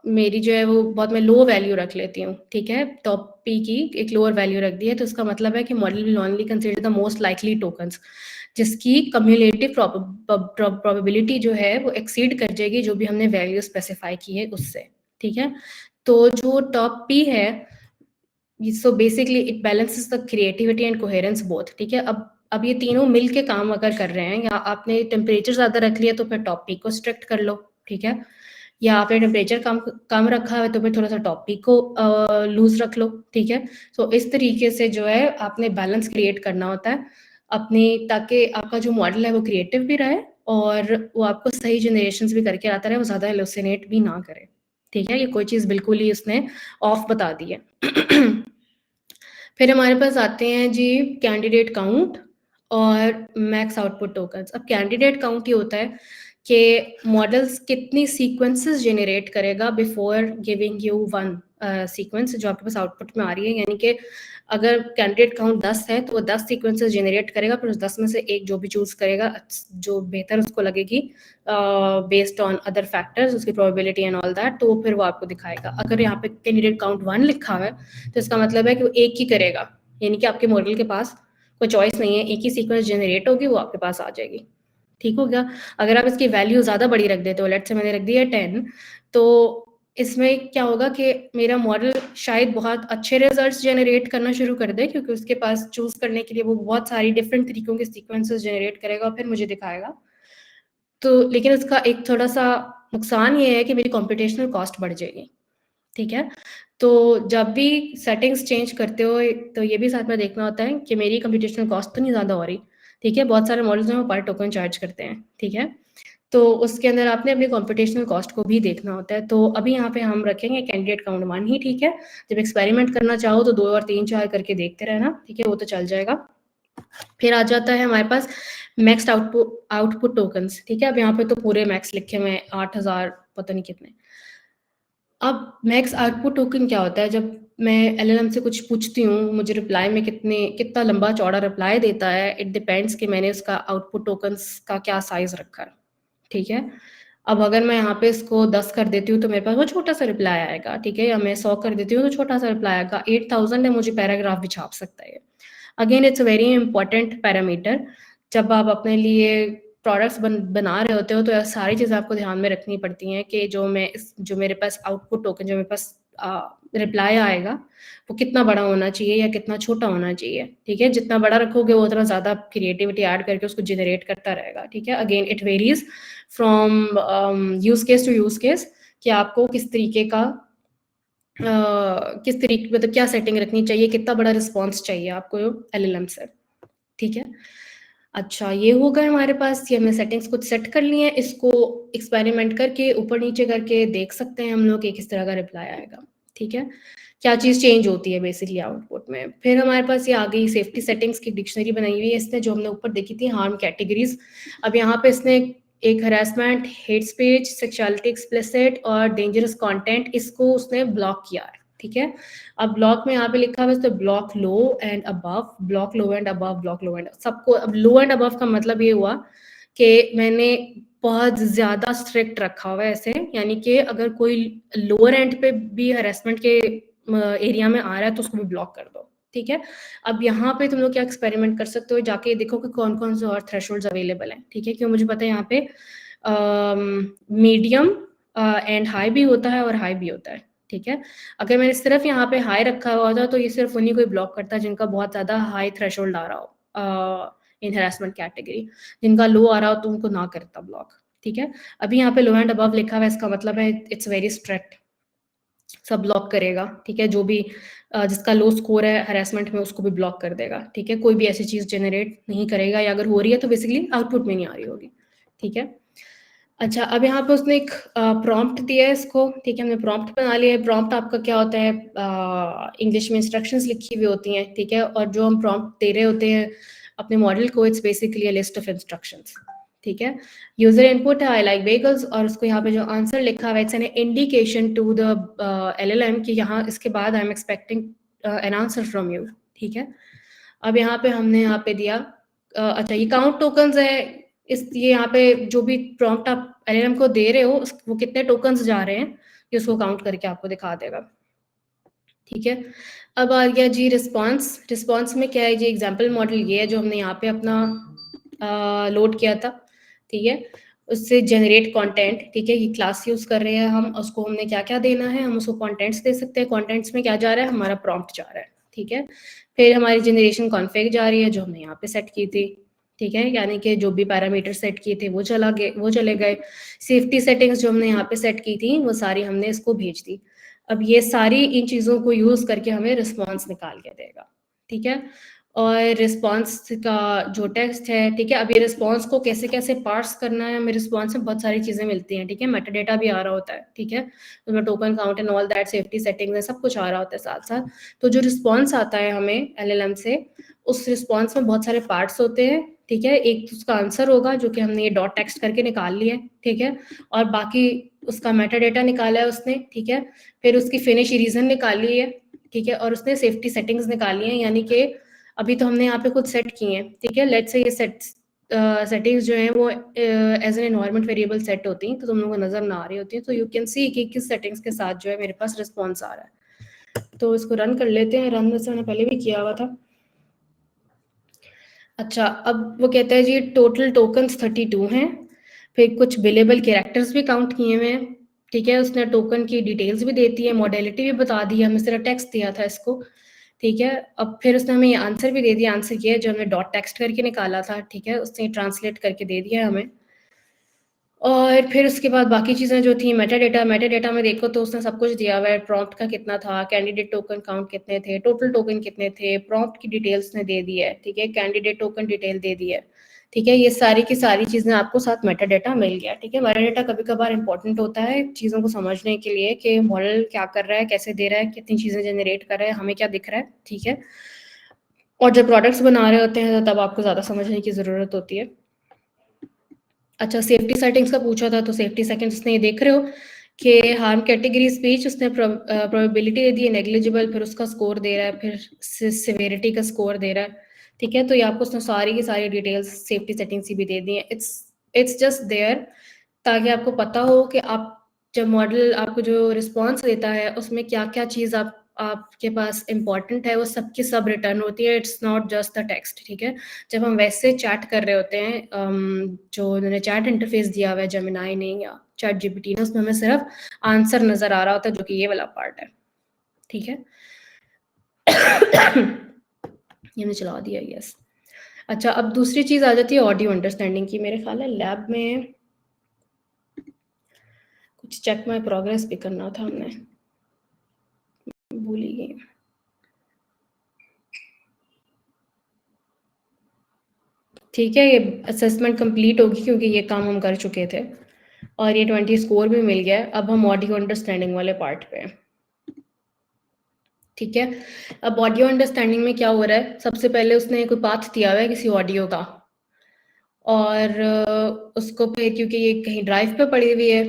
मेरी जो है वो बहुत मैं लो वैल्यू रख लेती हूँ, ठीक है, टॉप पी की एक लोअर वैल्यू रख दी है, तो इसका मतलब है कि model will only consider the most likely tokens, जिसकी कम्युलेटिव प्रोबेबिलिटी जो है वो एक्सीड कर जाएगी जो भी हमने वैल्यू स्पेसिफाई की है उससे, ठीक है। तो जो टॉप पी है, so basically it balances the creativity and coherence both, ठीक है। अब ये तीनों मिल के काम अगर कर रहे हैं, या आपने टेम्परेचर ज़्यादा रख लिया तो फिर टॉप पी को स्ट्रिक्ट कर लो, ठीक है, या आपने टेम्परेचर कम कम रखा है तो फिर थोड़ा सा टॉप पी को लूज रख लो, ठीक है। तो इस तरीके से जो है आपने बैलेंस क्रिएट करना होता है अपनी, ताकि आपका जो मॉडल है वो क्रिएटिव भी रहे और वो आपको सही जनरेशन भी करके आता रहे, वो ज़्यादा हेलुसिनेट भी ना करे, ठीक है। ये कोई चीज़ बिल्कुल ही उसने ऑफ बता दी है। फिर हमारे पास आते हैं जी कैंडिडेट काउंट और मैक्स आउटपुट टोकन्स। अब कैंडिडेट काउंट ये होता है कि मॉडल्स कितनी सीक्वेंसेस जनरेट करेगा before giving you one sequence जो आपके पास आउटपुट में आ रही है, यानी कि अगर कैंडिडेट काउंट 10 है तो वो 10 सीक्वेंसेस जनरेट करेगा, फिर उस 10 में से एक जो भी चूज करेगा जो बेहतर उसको लगेगी बेस्ड ऑन अदर फैक्टर्स, उसकी प्रोबेबिलिटी एंड ऑल दैट, तो फिर वो आपको दिखाएगा। अगर यहाँ पे कैंडिडेट काउंट 1 लिखा हुआ है तो इसका मतलब है कि वो एक ही करेगा, यानी कि आपके मॉडल के पास कोई चॉइस नहीं है, एक ही सीक्वेंस जनरेट होगी, वो आपके पास आ जाएगी, ठीक हो गया। अगर आप इसकी वैल्यू ज़्यादा बड़ी रख देते हो, लेट्स से मैंने रख दी है 10, तो इसमें क्या होगा कि मेरा मॉडल शायद बहुत अच्छे रिजल्ट्स जनरेट करना शुरू कर दे, क्योंकि उसके पास चूज करने के लिए वो बहुत सारी डिफरेंट तरीकों के सीक्वेंसेस जनरेट करेगा और फिर मुझे दिखाएगा। तो लेकिन इसका एक थोड़ा सा नुकसान ये है कि मेरी कॉम्पिटिशनल कॉस्ट बढ़ जाएगी, ठीक है। तो जब भी सेटिंग्स चेंज करते हो तो ये भी साथ में देखना होता है कि मेरी कंप्यूटेशनल कॉस्ट तो नहीं ज़्यादा हो रही, ठीक है। बहुत सारे मॉडल्स हैं वो पर टोकन चार्ज करते हैं, ठीक है। तो उसके अंदर आपने अपनी कंप्यूटेशनल कॉस्ट को भी देखना होता है। तो अभी यहाँ पे हम रखेंगे कैंडिडेट काउंट 1 ही, ठीक है। जब एक्सपेरिमेंट करना चाहो तो 2 और 3 4 करके देखते रहना, ठीक है, वो तो चल जाएगा। फिर आ जाता है हमारे पास मैक्स्ड आउटपुट टोकन्स, ठीक है। अब यहाँ पे तो पूरे मैक्स लिखे हुए हैं 8000 पता नहीं कितने। अब मैक्स आउटपुट टोकन क्या होता है? जब मैं एलएलएम से कुछ पूछती हूँ, मुझे रिप्लाई में कितना लंबा चौड़ा रिप्लाई देता है, इट डिपेंड्स कि मैंने उसका आउटपुट टोकन्स का क्या साइज़ रखा है, ठीक है। अब अगर मैं यहाँ पे इसको 10 कर देती हूँ तो मेरे पास वो छोटा-सा रिप्लाई आएगा, ठीक है, या मैं 100 कर देती हूँ तो छोटा-सा रिप्लाई आएगा। 8000 है, मुझे पैराग्राफ भी छाप सकता है ये। Again it's a very important parameter. जब आप अपने लिए प्रोडक्ट्स बना रहे होते हो तो सारी चीज़ें आपको ध्यान में रखनी पड़ती हैं कि जो मेरे पास आउटपुट टोकन, जो मेरे पास रिप्लाई आएगा, वो कितना बड़ा होना चाहिए या कितना छोटा होना चाहिए, ठीक है। जितना बड़ा रखोगे वो उतना ज़्यादा क्रिएटिविटी ऐड करके उसको जनरेट करता रहेगा, ठीक है। Again it varies from use case to use case कि आपको किस तरीके का किस तरीके मतलब क्या सेटिंग रखनी चाहिए, कितना बड़ा रिस्पॉन्स चाहिए आपको एलएलएम से, ठीक है। अच्छा, ये हो गए हमारे पास, ये हमने सेटिंग्स कुछ सेट कर ली हैं। इसको एक्सपेरिमेंट करके ऊपर नीचे करके देख सकते हैं हम लोग कि किस तरह का रिप्लाई आएगा, ठीक है। क्या चीज़ चेंज होती है बेसिकली आउटपुट में। फिर हमारे पास ये आ गई सेफ्टी सेटिंग्स की डिक्शनरी बनाई हुई है इसने, जो हमने ऊपर देखी थी हार्म कैटेगरीज। अब यहाँ पे इसने एक harassment, hate speech, sexuality explicit और डेंजरस कंटेंट, इसको उसने ब्लॉक किया है, ठीक है। अब ब्लॉक में यहाँ पे लिखा हुआ है तो block low and above, block low and above, block low and सबको। अब लो एंड अबव का मतलब ये हुआ कि मैंने बहुत ज़्यादा स्ट्रिक्ट रखा हुआ है ऐसे, यानी कि अगर कोई लोअर एंड पे भी हरेसमेंट के एरिया में आ रहा है तो उसको भी ब्लॉक कर दो, ठीक है। अब यहाँ पे तुम लोग क्या एक्सपेरिमेंट कर सकते हो, जाके देखो कि कौन कौन से और थ्रेशोल्ड्स अवेलेबल हैं, ठीक है। क्यों मुझे पता है यहाँ पे मीडियम एंड हाई भी होता है और हाई भी होता है, ठीक है। अगर मैंने सिर्फ यहाँ पे हाई रखा हुआ था तो ये सिर्फ उन्हीं को ही ब्लॉक करता है जिनका बहुत ज़्यादा हाई थ्रेशोल्ड आ रहा हो इन हरासमेंट कैटेगरी। जिनका लो आ रहा हो तो उनको ना करता ब्लॉक, ठीक है। अभी यहाँ पे लो एंड अबव लिखा हुआ है, इसका मतलब है इट्स वेरी स्ट्रिक्ट, सब ब्लॉक करेगा, ठीक है। जो भी जिसका लो स्कोर है हरासमेंट में उसको भी ब्लॉक कर देगा, ठीक है। कोई भी ऐसी चीज़ जनरेट नहीं करेगा, या अगर हो रही है तो बेसिकली आउटपुट में नहीं आ रही होगी, ठीक है। अच्छा, अब यहाँ पे उसने एक प्रॉम्प्ट दिया है इसको, ठीक है। हमने प्रॉम्प्ट बना लिया है। प्रॉम्प्ट आपका क्या होता है, इंग्लिश में इंस्ट्रक्शंस लिखी हुई होती हैं, ठीक है। और जो हम प्रॉम्प्ट दे रहे होते हैं अपने मॉडल को, it's basically a list of instructions, ठीक है। यूजर इनपुट है आई लाइक वेगल्स, और उसको यहाँ पे जो आंसर लिखा हुआ है it's an indication to the LLM कि यहाँ इसके बाद I am expecting an answer from you, ठीक है। अब यहाँ पे हमने यहाँ पे दिया अच्छा, ये काउंट टोकन्स है। ये यहाँ पे जो भी प्रॉम्प्ट आप एलएलएम को दे रहे हो वो कितने टोकन्स जा रहे हैं ये उसको काउंट करके आपको दिखा देगा, ठीक है। अब आ गया जी रिस्पॉन्स। रिस्पॉन्स में क्या है जी, एग्जाम्पल मॉडल ये है जो हमने यहाँ पे अपना लोड किया था, ठीक है। उससे जनरेट कंटेंट, ठीक है। ये क्लास यूज कर रहे हैं हम, उसको हमने क्या क्या देना है, हम उसको कंटेंट्स दे सकते हैं। कंटेंट्स में क्या जा रहा है, हमारा प्रॉम्प्ट जा रहा है, ठीक है। फिर हमारी जनरेशन कॉन्फ़िग जा रही है जो हमने यहाँ पे सेट की थी, ठीक है। यानी कि जो भी पैरामीटर सेट किए थे वो चले गए। सेफ्टी सेटिंग्स जो हमने यहाँ पे सेट की थी वो सारी हमने इसको भेज दी। अब ये सारी इन चीज़ों को यूज़ करके हमें रिस्पॉन्स निकाल के देगा, ठीक है। और रिस्पॉन्स का जो टेक्स्ट है, ठीक है। अब ये रिस्पॉन्स को कैसे कैसे पार्स करना है, हमें रिस्पॉन्स में बहुत सारी चीज़ें मिलती हैं, ठीक है। मेटाडेटा भी आ रहा होता है, ठीक है। उसमें token count and all that, safety settings है, सब कुछ आ रहा होता है साथ साथ। तो जो रिस्पॉन्स आता है हमें एलएलएम से, उस रिस्पॉन्स में बहुत सारे पार्ट्स होते हैं, ठीक है। एक उसका आंसर होगा जो कि हमने ये डॉट टेक्स्ट करके निकाल लिया है, ठीक है। और बाकी उसका मेटाडेटा निकाला है उसने, ठीक है। फिर उसकी फिनिश रीजन निकाली है, ठीक है। और उसने सेफ्टी सेटिंग्स निकाली हैं, यानी कि अभी तो हमने यहाँ पे खुद सेट किए हैं, ठीक है। लेट्स से ये सेटिंग्स जो हैं वो as an environment variable set होती हैं, तो तुम लोगों को नजर ना आ रही होती है। तो यू कैन सी कि किस सेटिंग्स के साथ जो है मेरे पास रिस्पॉन्स आ रहा है। तो इसको रन कर लेते हैं। रन वैसे मैंने पहले भी किया हुआ था। अच्छा, अब वो कहता है जी टोटल टोकन्स 32 हैं। फिर कुछ बिलेबल कैरेक्टर्स भी काउंट किए हुए हैं, ठीक है। उसने टोकन की डिटेल्स भी देती है, मॉडलिटी भी बता दी है, हमने सिर्फ टेक्स्ट दिया था इसको, ठीक है। अब फिर उसने हमें ये आंसर भी दे दिया। आंसर ये है जो हमने डॉट टेक्स्ट करके निकाला था, ठीक है। उसने ट्रांसलेट करके दे दिया हमें। और फिर उसके बाद बाकी चीज़ें जो थी मेटा डेटा में देखो तो उसने सब कुछ दिया हुआ है, प्रॉम्प्ट का कितना था, कैंडिडेट टोकन काउंट कितने थे, टोटल टोकन कितने थे, प्रॉम्प्ट की डिटेल्स ने दे दी है, ठीक है, कैंडिडेट टोकन डिटेल दे दी है, ठीक है, ये सारी की सारी चीज़ें आपको साथ मेटा डेटा मिल गया, ठीक है। मेटा डेटा कभी कभार इंपॉर्टेंट होता है चीज़ों को समझने के लिए कि मॉडल क्या कर रहा है, कैसे दे रहा है, कितनी चीज़ें जनरेट कर रहा है, हमें क्या दिख रहा है, ठीक है। और जब प्रोडक्ट्स बना रहे होते हैं तो तब आपको ज़्यादा समझने की ज़रूरत होती है। अच्छा, सेफ्टी सेटिंग्स का पूछा था, तो सेफ्टी सेटिंग्स ने ये देख रहे हो कि हार्म कैटेगरी स्पीच उसने प्रोबेबिलिटी दे दी है नेग्लिजिबल, फिर उसका स्कोर दे रहा है, फिर सिवेरिटी का स्कोर दे रहा है, ठीक है। तो ये आपको उसने सारी की सारी डिटेल्स सेफ्टी सेटिंग्स की भी दे दी है। इट्स जस्ट देयर ताकि आपको पता हो कि आप जब मॉडल आपको जो रिस्पॉन्स देता है उसमें क्या क्या चीज़ आपके पास इंपॉर्टेंट है, वो सब की सब रिटर्न होती है। It's not just the text, ठीक है। जब हम वैसे चैट कर रहे होते हैं, जो उन्होंने चैट इंटरफेस दिया हुआ है जेमिनाई ने या चैट जीपीटी ने, उसमें हमें सिर्फ आंसर नजर आ रहा होता है, जो कि ये वाला पार्ट है, ठीक है। ये हमने चला दिया, यस। अच्छा, अब दूसरी चीज आ जाती है ऑडियो अंडरस्टैंडिंग की। मेरे ख्याल है लैब में कुछ चेक माई प्रोग्रेस भी करना था, हमने भूल ही गई। ठीक है, ये असेसमेंट कंप्लीट होगी क्योंकि ये काम हम कर चुके थे और ये 20 स्कोर भी मिल गया है। अब हम ऑडियो अंडरस्टैंडिंग वाले पार्ट पे हैं, ठीक है। अब ऑडियो अंडरस्टैंडिंग में क्या हो रहा है, सबसे पहले उसने कोई पाथ दिया हुआ है किसी ऑडियो का, और उसको पे क्योंकि ये कहीं ड्राइव पे पड़ी हुई है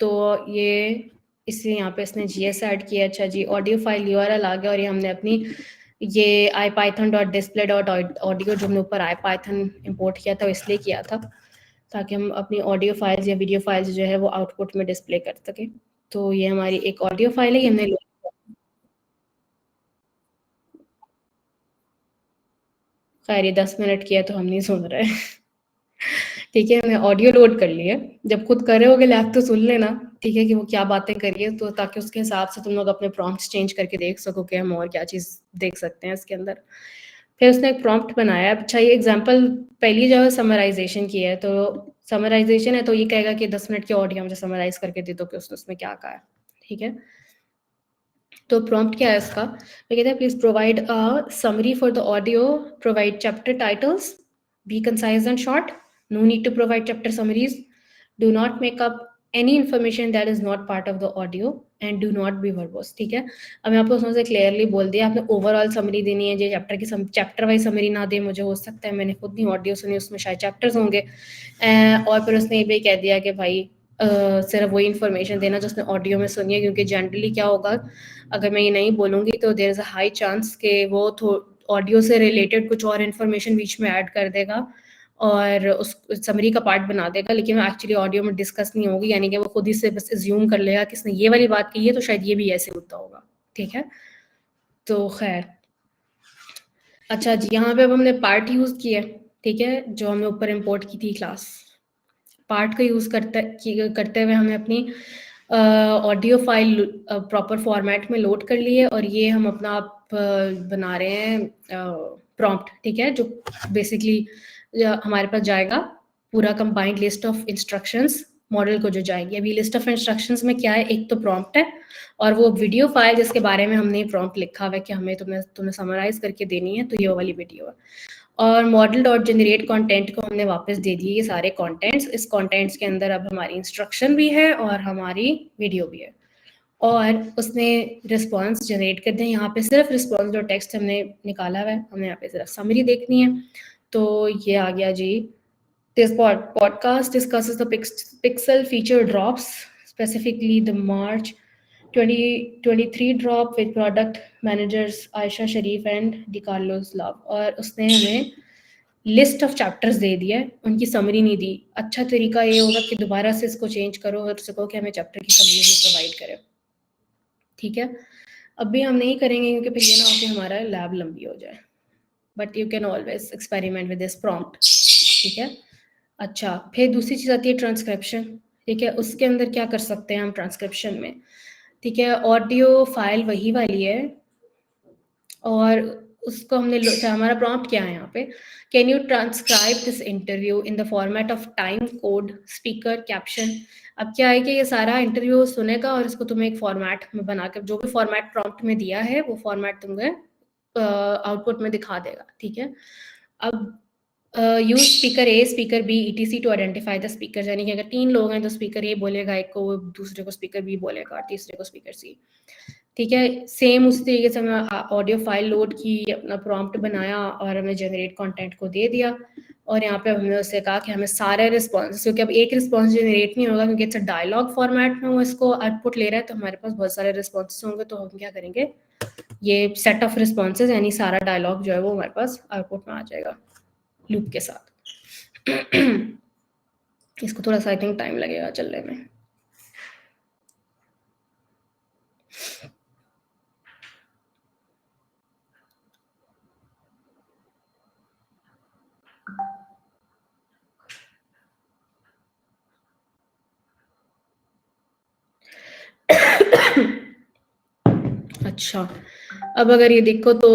तो ये इसलिए यहाँ पे इसने जीएस ऐड किया। अच्छा जी, ऑडियो फाइल यूआरएल आ गया और ये हमने अपनी ये ipython.display.audio जो हमने ऊपर ipython इंपोर्ट किया था वो इसलिए किया था ताकि हम अपनी ऑडियो फाइल्स या वीडियो फाइल्स जो है वो आउटपुट में डिस्प्ले कर सके। तो ये हमारी एक ऑडियो फाइल है, ये हमने खैर ये 10 मिनट किया तो हम नहीं सुन रहे। ठीक है, हमने ऑडियो लोड कर लिया। जब खुद कर रहे होगे लैब तो सुन लेना, ठीक है, कि वो क्या बातें करिए, तो ताकि उसके हिसाब से तुम लोग अपने प्रॉम्प्ट्स चेंज करके देख सको कि हम और क्या चीज़ देख सकते हैं इसके अंदर। फिर उसने एक प्रॉम्प्ट बनाया। अच्छा, ये एग्जांपल पहली जगह समराइजेशन की है, तो समराइजेशन है तो ये कहेगा कि 10 मिनट की ऑडियो मुझे समराइज करके दे दो कि उसने उसमें क्या कहा है, ठीक है। तो प्रॉम्प्ट क्या है इसका, वो कहते हैं please provide a summary for the audio, provide chapter titles, be concise and short, no need to provide chapter summaries, do not make up any information that is not part of the audio and do not be verbose, ठीक है। अब मैं आपको उसमें से clearly बोल दिया, आपने ओवरऑल समरी देनी है, जो चैप्टर वाइज समरी ना दे, मुझे हो सकता है मैंने खुद नहीं ऑडियो सुनी, उसमें शायद चैप्टर्स होंगे। और फिर उसने ये भी कह दिया कि भाई सिर्फ वही इन्फॉर्मेशन देना जो उसने ऑडियो में सुनी है, क्योंकि जनरली क्या होगा अगर मैं ये नहीं बोलूँगी तो there is a high chance कि वो ऑडियो से रिलेटेड कुछ और इन्फॉर्मेशन बीच में ऐड कर देगा और उस समरी का पार्ट बना देगा, लेकिन एक्चुअली ऑडियो में डिस्कस नहीं होगी, यानी कि वो खुद ही से बस एज्यूम कर लेगा कि इसने ये वाली बात कही है तो शायद ये भी ऐसे होता होगा, ठीक है। तो खैर, अच्छा जी, यहाँ पे अब हमने पार्ट यूज़ किया, ठीक है, जो हमने ऊपर इम्पोर्ट की थी क्लास। पार्ट का यूज़ करते हुए हमें अपनी ऑडियो फाइल प्रॉपर फॉर्मेट में लोड कर ली है और ये हम अपना आप बना रहे हैं प्रॉम्प्ट, ठीक है, जो बेसिकली हमारे पास जाएगा पूरा combined list of instructions model को जो जाएगी। अभी लिस्ट ऑफ इंस्ट्रक्शंस में क्या है, एक तो प्रॉम्प्ट है और वो वीडियो फाइल जिसके बारे में हमने प्रॉम्प्ट लिखा हुआ है कि हमें तुम्हें समराइज करके देनी है, तो ये वाली वीडियो है। और मॉडल डॉट जनरेट कंटेंट को हमने वापस दे दिए ये सारे कंटेंट्स। इस कंटेंट्स के अंदर अब हमारी इंस्ट्रक्शन भी है और हमारी वीडियो भी है और उसने रिस्पांस जनरेट कर दिया। यहाँ पे सिर्फ रिस्पांस जो टेक्स्ट हमने निकाला हुआ है, हमें यहाँ पे सिर्फ समरी देखनी है। तो ये आ गया जी, this podcast discusses the Pixel feature drops, specifically the March 2023 drop with product managers Aisha Sharif and DeCarlos love. और उसने हमें लिस्ट ऑफ चैप्टर्स दे दिया है, उनकी समरी नहीं दी। अच्छा तरीका ये होगा कि दोबारा से इसको चेंज करो और उसको कि हमें चैप्टर की समरी भी प्रोवाइड करें, ठीक है। अभी हम नहीं करेंगे क्योंकि फिर ये ना हो कि हमारा लैब लंबी हो जाए, but you can always experiment with this prompt, ठीक है। अच्छा, फिर दूसरी चीज़ आती है ट्रांसक्रिप्शन, ठीक है। उसके अंदर क्या कर सकते हैं हम ट्रांसक्रिप्शन में, ठीक है। ऑडियो फाइल वही वाली है और उसको हमने हमारा प्रॉम्प्ट क्या है यहाँ पे, can you transcribe this interview in the format of time code speaker caption. अब क्या है कि ये सारा इंटरव्यू सुनेगा और इसको तुम्हें एक फॉर्मेट में बनाकर, जो भी फॉर्मेट प्रॉम्प्ट में दिया है वो फॉर्मेट तुम्हें आउटपुट में दिखा देगा, ठीक है। अब use speaker A speaker B ETC to identify the speaker, यानी कि अगर 3 लोग हैं तो स्पीकर ए बोलेगा एक को, दूसरे को स्पीकर बी बोलेगा और तीसरे को स्पीकर सी, ठीक है। सेम उसी तरीके से हमने ऑडियो फाइल लोड की, अपना प्रॉम्प्ट बनाया और हमें जनरेट कंटेंट को दे दिया, और यहाँ पे हमने उससे कहा कि हमें सारे रिस्पॉन्स, क्योंकि अब एक रिस्पॉन्स जनरेट नहीं होगा क्योंकि इट्स डायलॉग फॉर्मेट में वो इसको आउटपुट ले रहा है, तो हमारे पास बहुत सारे रिस्पॉन्स होंगे, तो हम क्या करेंगे, ये सेट ऑफ रिस्पॉन्सेज यानी सारा डायलॉग जो है वो हमारे पास आउटपुट में आ जाएगा लूप के साथ। इसको थोड़ा सा आई थिंक टाइम लगेगा चलने में। अच्छा, अब अगर ये देखो तो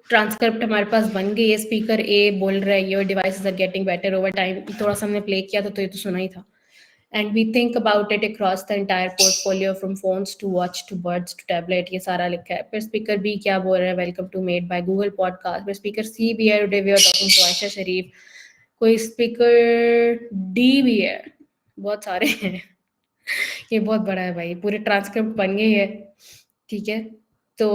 ट्रांसक्रिप्ट हमारे पास बन गई है। स्पीकर ए बोल रहा है your devices are getting better over time, थोड़ा सा हमने प्ले किया था तो ये तो सुना ही था। And we think about it across the entire portfolio from phones to watch to birds to tablet, ये सारा लिखा है। फिर स्पीकर बी क्या बोल रहा है, welcome to made by Google podcast. फिर स्पीकर सी भी है, today we are talking to Aisha Sharif. कोई स्पीकर डी भी है, बहुत सारे हैं। ये बहुत बड़ा है भाई, पूरे ट्रांसक्रिप्ट बन गई है, ठीक है। तो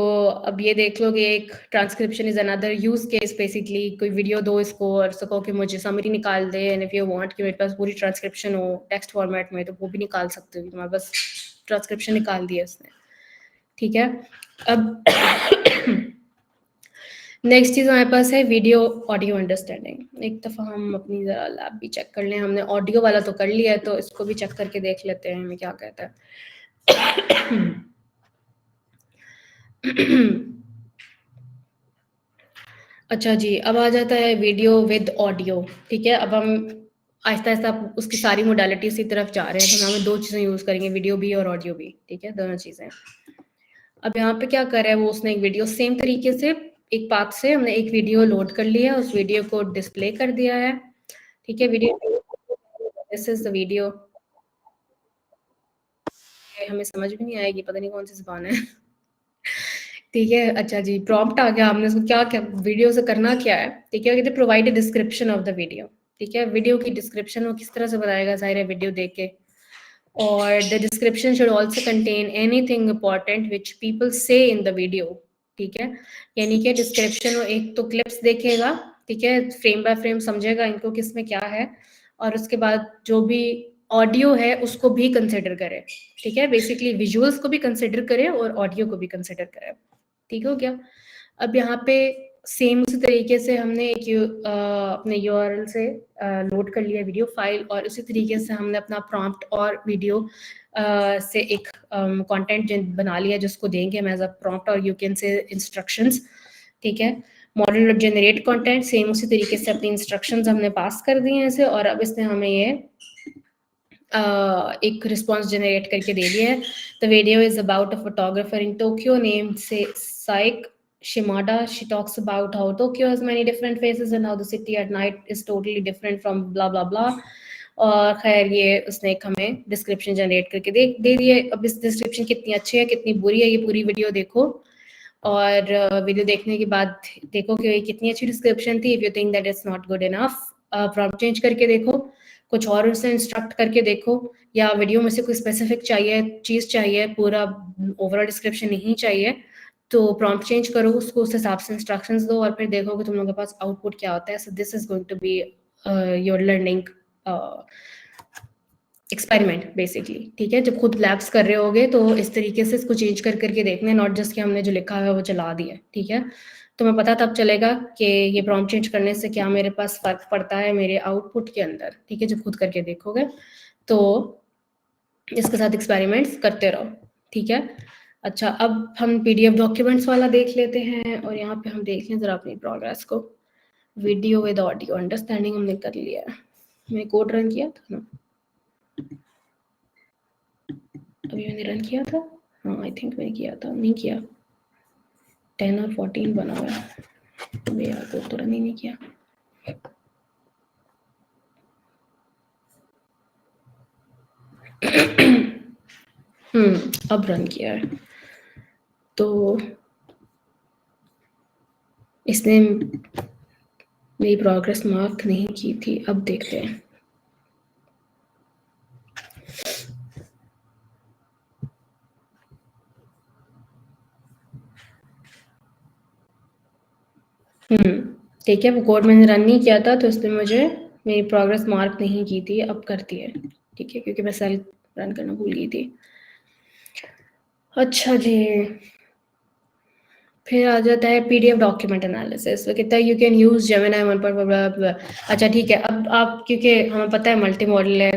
अब ये देख लो कि एक transcription is another use case, basically कोई वीडियो दो इसको और सको कि मुझे समरी निकाल दे, एंड इफ यू वांट कि मेरे पास पूरी ट्रांसक्रिप्शन हो टेक्स्ट फॉर्मेट में, तो वो भी निकाल सकते हो, तुम्हारे पास ट्रांसक्रिप्शन निकाल दिया इसने, ठीक है। अब नेक्स्ट चीज हमारे पास है वीडियो ऑडियो अंडरस्टैंडिंग। एक दफा हम अपनी जरा लैब भी चेक कर लें, हमने ऑडियो वाला तो कर लिया है, तो इसको भी चेक करके देख लेते हैं हमें क्या कहता है। अच्छा जी, अब आ जाता है वीडियो विद ऑडियो, ठीक है। अब हम आहिस्ता आहिस्ता उसकी सारी मोडालिटीज की तरफ जा रहे हैं, तो हमें 2 चीजें यूज करेंगे, वीडियो भी और ऑडियो भी, ठीक है, दोनों चीजें। अब यहाँ पे क्या कर रहा है वो, उसने एक वीडियो सेम तरीके से एक पाथ से हमने एक वीडियो लोड कर लिया, उस वीडियो को डिस्प्ले कर दिया है, ठीक है। Video, this is the video, हमें समझ भी नहीं आएगी, पता नहीं कौन सी जुबान है। ठीक है, अच्छा जी, प्रॉम्प्ट आ गया, हमने उसको क्या क्या वीडियो से करना क्या है, ठीक है। कहते provide a description of the video, ठीक है। वीडियो की डिस्क्रिप्शन वो किस तरह से बताएगा, जाहिर है वीडियो देख के। और the description should also contain anything important which people से इन द वीडियो, ठीक है। यानी कि डिस्क्रिप्शन वो एक तो क्लिप्स देखेगा, ठीक है, फ्रेम बाय फ्रेम समझेगा इनको किसमें क्या है, और उसके बाद जो भी ऑडियो है उसको भी कंसिडर करे, ठीक है। बेसिकली विजुअल्स को भी कंसिडर करे और ऑडियो को भी कंसिडर करे, ठीक हो गया। अब यहाँ पे सेम उसी तरीके से हमने एक अपने URL से लोड कर लिया वीडियो फाइल, और उसी तरीके से हमने अपना प्रॉम्प्ट और वीडियो से एक कंटेंट बना लिया जिसको देंगे हम एज अ प्रॉम्प्ट, और यू कैन से इंस्ट्रक्शंस, ठीक है। मॉडल जनरेट कंटेंट, सेम उसी तरीके से अपनी इंस्ट्रक्शंस हमने पास कर दी हैं इसे, और अब इसने हमें ये एक रिस्पॉन्स जनरेट करके दे दिया है। The video is about a photographer in Tokyo named Saik Shimada. She talks about how Tokyo has many different faces and how the city at night is totally different from blah blah blah. और खैर ये उसने एक हमें description generate करके दे दी है। अब इस डिस्क्रिप्शन कितनी अच्छी है कितनी बुरी है, ये पूरी वीडियो देखो, और वीडियो देखने के बाद देखो कि कितनी अच्छी डिस्क्रिप्शन थी। If you think that it's not good enough, prompt change करके देखो, कुछ और उससे इंस्ट्रक्ट करके देखो, या वीडियो में से कोई स्पेसिफिक चीज़ चाहिए, पूरा ओवरऑल डिस्क्रिप्शन नहीं चाहिए, तो प्रॉम्प्ट चेंज करो उसको, उस हिसाब से इंस्ट्रक्शंस दो, और फिर देखो कि तुम लोगों के पास आउटपुट क्या होता है। So this is going to be your learning experiment basically, ठीक है। जब खुद लैब्स कर रहे होगे तो इस तरीके से इसको चेंज करके देखना है, नॉट जस्ट कि हमने जो लिखा है वो चला दिया, ठीक है। तो मैं पता तब चलेगा कि ये प्रॉम्प्ट चेंज करने से क्या मेरे पास फर्क पड़ता है मेरे आउटपुट के अंदर, ठीक है। जब खुद करके देखोगे तो इसके साथ एक्सपेरिमेंट्स करते रहो, ठीक है। अच्छा, अब हम PDF डॉक्यूमेंट्स वाला देख लेते हैं, और यहाँ पे हम देख लें जरा अपनी प्रोग्रेस को। वीडियो विद ऑडियो अंडरस्टैंडिंग हमने कर लिया है, मैंने कोड रन किया था ना, अभी मैंने रन किया था, हाँ आई थिंक मैंने किया था, नहीं किया, 10 और 14 बना हुआ है, अबे यार वो तो रन ही नहीं किया। अब रन किया है। तो इसने मेरी प्रोग्रेस मार्क नहीं की थी, अब देखते हैं। ठीक है, वो कोड मैंने रन नहीं किया था तो इसने मुझे मेरी प्रोग्रेस मार्क नहीं की थी, अब करती है। ठीक है, क्योंकि मैं सेल रन करना भूल गई थी। अच्छा जी, फिर आ जाता है पीडीएफ डॉक्यूमेंट एनालिसिस। वो कहता है यू कैन यूज जेमिनी 1.1। अच्छा ठीक है, अब आप, क्योंकि हमें पता है मल्टी मॉडल है,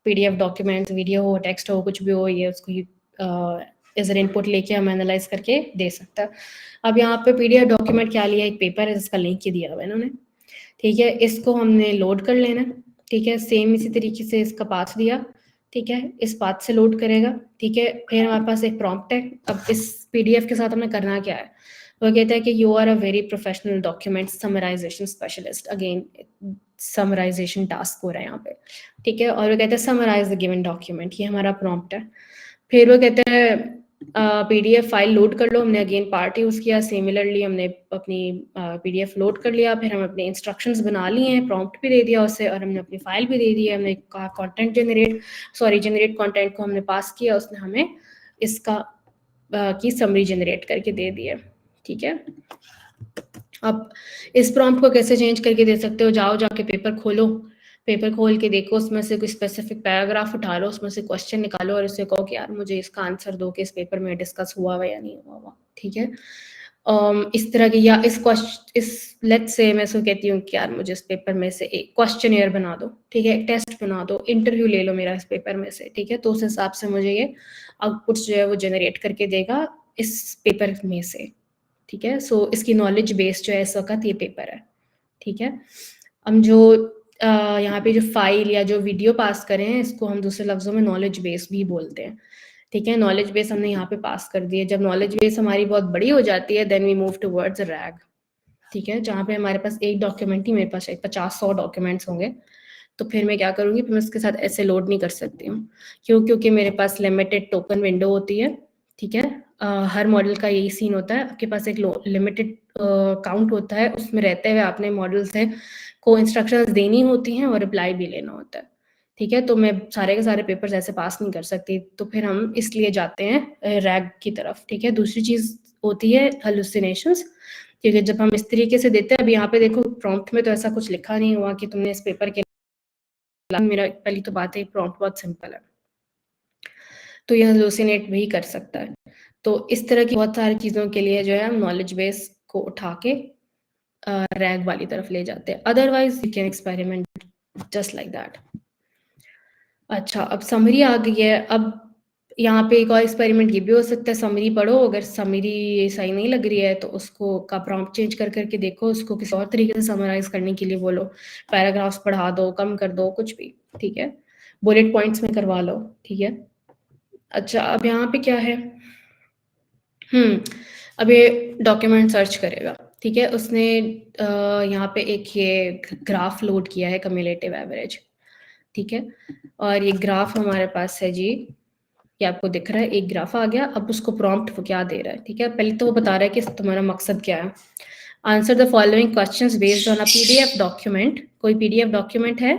पीडीएफ डॉक्यूमेंट, वीडियो हो, टेक्स्ट हो, कुछ भी हो, ये उसको एज एन इनपुट लेके हम एनालाइज करके दे सकता है। अब यहाँ पे पीडीएफ डॉक्यूमेंट क्या लिया, एक पेपर है जिसका लिंक ही दिया हुआ है इन्होंने। ठीक है, इसको हमने लोड कर लेना। ठीक है, सेम इसी तरीके से इसका पाथ दिया। ठीक है, इस पाथ से लोड करेगा। ठीक है, फिर हमारे पास एक प्रॉम्प्ट है। अब इस पीडीएफ के साथ हमें करना क्या है, वो कहता है कि you are a very professional document summarization specialist. Again summarization task हो रहा है यहाँ पे। ठीक है, और वो कहता है समराइज द गिवन डॉक्यूमेंट, ये हमारा प्रॉम्प्ट है। फिर वो कहता है पीडीएफ फाइल लोड कर लो। हमने अगेन पार्ट यूज किया, सिमिलरली हमने अपनी पीडीएफ लोड कर लिया। फिर हम अपने इंस्ट्रक्शंस बना लिए हैं, प्रॉम्प्ट भी दे दिया उससे, और हमने अपनी फाइल भी दे दी है। हमने कहा कंटेंट जनरेट कंटेंट को हमने पास किया, उसने हमें इसका की समरी जनरेट करके दे दी है। ठीक है, अब इस प्रॉम्प्ट को कैसे चेंज करके दे सकते हो, जाओ जाके पेपर खोलो, पेपर खोल के देखो, उसमें से कोई स्पेसिफिक पैराग्राफ उठा लो, उसमें से क्वेश्चन निकालो और उससे कहो कि यार मुझे इसका आंसर दो कि इस पेपर में डिस्कस हुआ हुआ या नहीं हुआ हुआ। ठीक है, इस तरह की, या इस लेट्स से मैं इसको कहती हूँ कि यार मुझे इस पेपर में से एक क्वेश्चनियर बना दो। ठीक है, टेस्ट बना दो, इंटरव्यू ले लो मेरा इस पेपर में से। ठीक है, तो उस हिसाब से मुझे ये आउटपुट्स जो है वो जनरेट करके देगा इस पेपर में से। ठीक है, सो इसकी नॉलेज बेस जो है इस वक्त ये पेपर है। ठीक है, हम जो यहाँ पे जो फाइल या जो वीडियो पास करें हैं, इसको हम दूसरे लफ्जों में नॉलेज बेस भी बोलते हैं। ठीक है, नॉलेज बेस हमने यहाँ पे पास कर दी है। जब नॉलेज बेस हमारी बहुत बड़ी हो जाती है, then we move towards RAG. ठीक है, जहाँ पे हमारे पास एक डॉक्यूमेंट ही, मेरे पास 50-100 डॉक्यूमेंट्स होंगे, तो फिर मैं क्या करूँगी, फिर मैं उसके साथ ऐसे लोड नहीं कर सकती हूँ। क्यों? क्योंकि मेरे पास लिमिटेड टोकन विंडो होती है। ठीक है, हर मॉडल का यही सीन होता है, आपके पास एक लिमिटेड काउंट होता है, उसमें रहते हुए आपने मॉडल से को इंस्ट्रक्शंस देनी होती हैं और रिप्लाई भी लेना होता है। ठीक है, तो मैं सारे के सारे पेपर्स ऐसे पास नहीं कर सकती, तो फिर हम इसलिए जाते हैं रैग की तरफ। ठीक है, दूसरी चीज़ होती है हेलुसिनेशंस, क्योंकि जब हम इस तरीके से देते हैं, अब यहाँ पे देखो प्रॉम्प्ट में तो ऐसा कुछ लिखा नहीं हुआ कि तुमने इस पेपर के, मेरा पहली तो बात है प्रॉम्प्ट बहुत सिंपल है, तो यह हेलुसिनेट भी कर सकता है। तो इस तरह की बहुत सारी चीज़ों के लिए जो है हम नॉलेज बेस को उठा के रैग वाली तरफ ले जाते हैं। Otherwise you can experiment just like that. अच्छा, अब समरी आ गई है। अब यहाँ पे एक और एक्सपेरिमेंट ये भी हो सकता है, समरी पढ़ो, अगर समरी सही नहीं लग रही है तो उसको का प्रॉम्प्ट चेंज कर करके देखो, उसको किसी और तरीके से समराइज करने के लिए बोलो, पैराग्राफ्स बढ़ा दो, कम कर दो, कुछ भी। ठीक है, बुलेट पॉइंट्स में करवा लो। ठीक है, अच्छा अब यहाँ पे क्या है, अब ये डॉक्यूमेंट सर्च करेगा। ठीक है, उसने यहाँ पे एक ये ग्राफ लोड किया है, कम्युलेटिव एवरेज। ठीक है, और ये ग्राफ हमारे पास है जी, ये आपको दिख रहा है, एक ग्राफ आ गया। अब उसको प्रॉम्प्ट वो क्या दे रहा है। ठीक है, पहले तो वो बता रहा है कि तुम्हारा मकसद क्या है। Answer the following questions based on a PDF document, कोई पीडीएफ डॉक्यूमेंट है।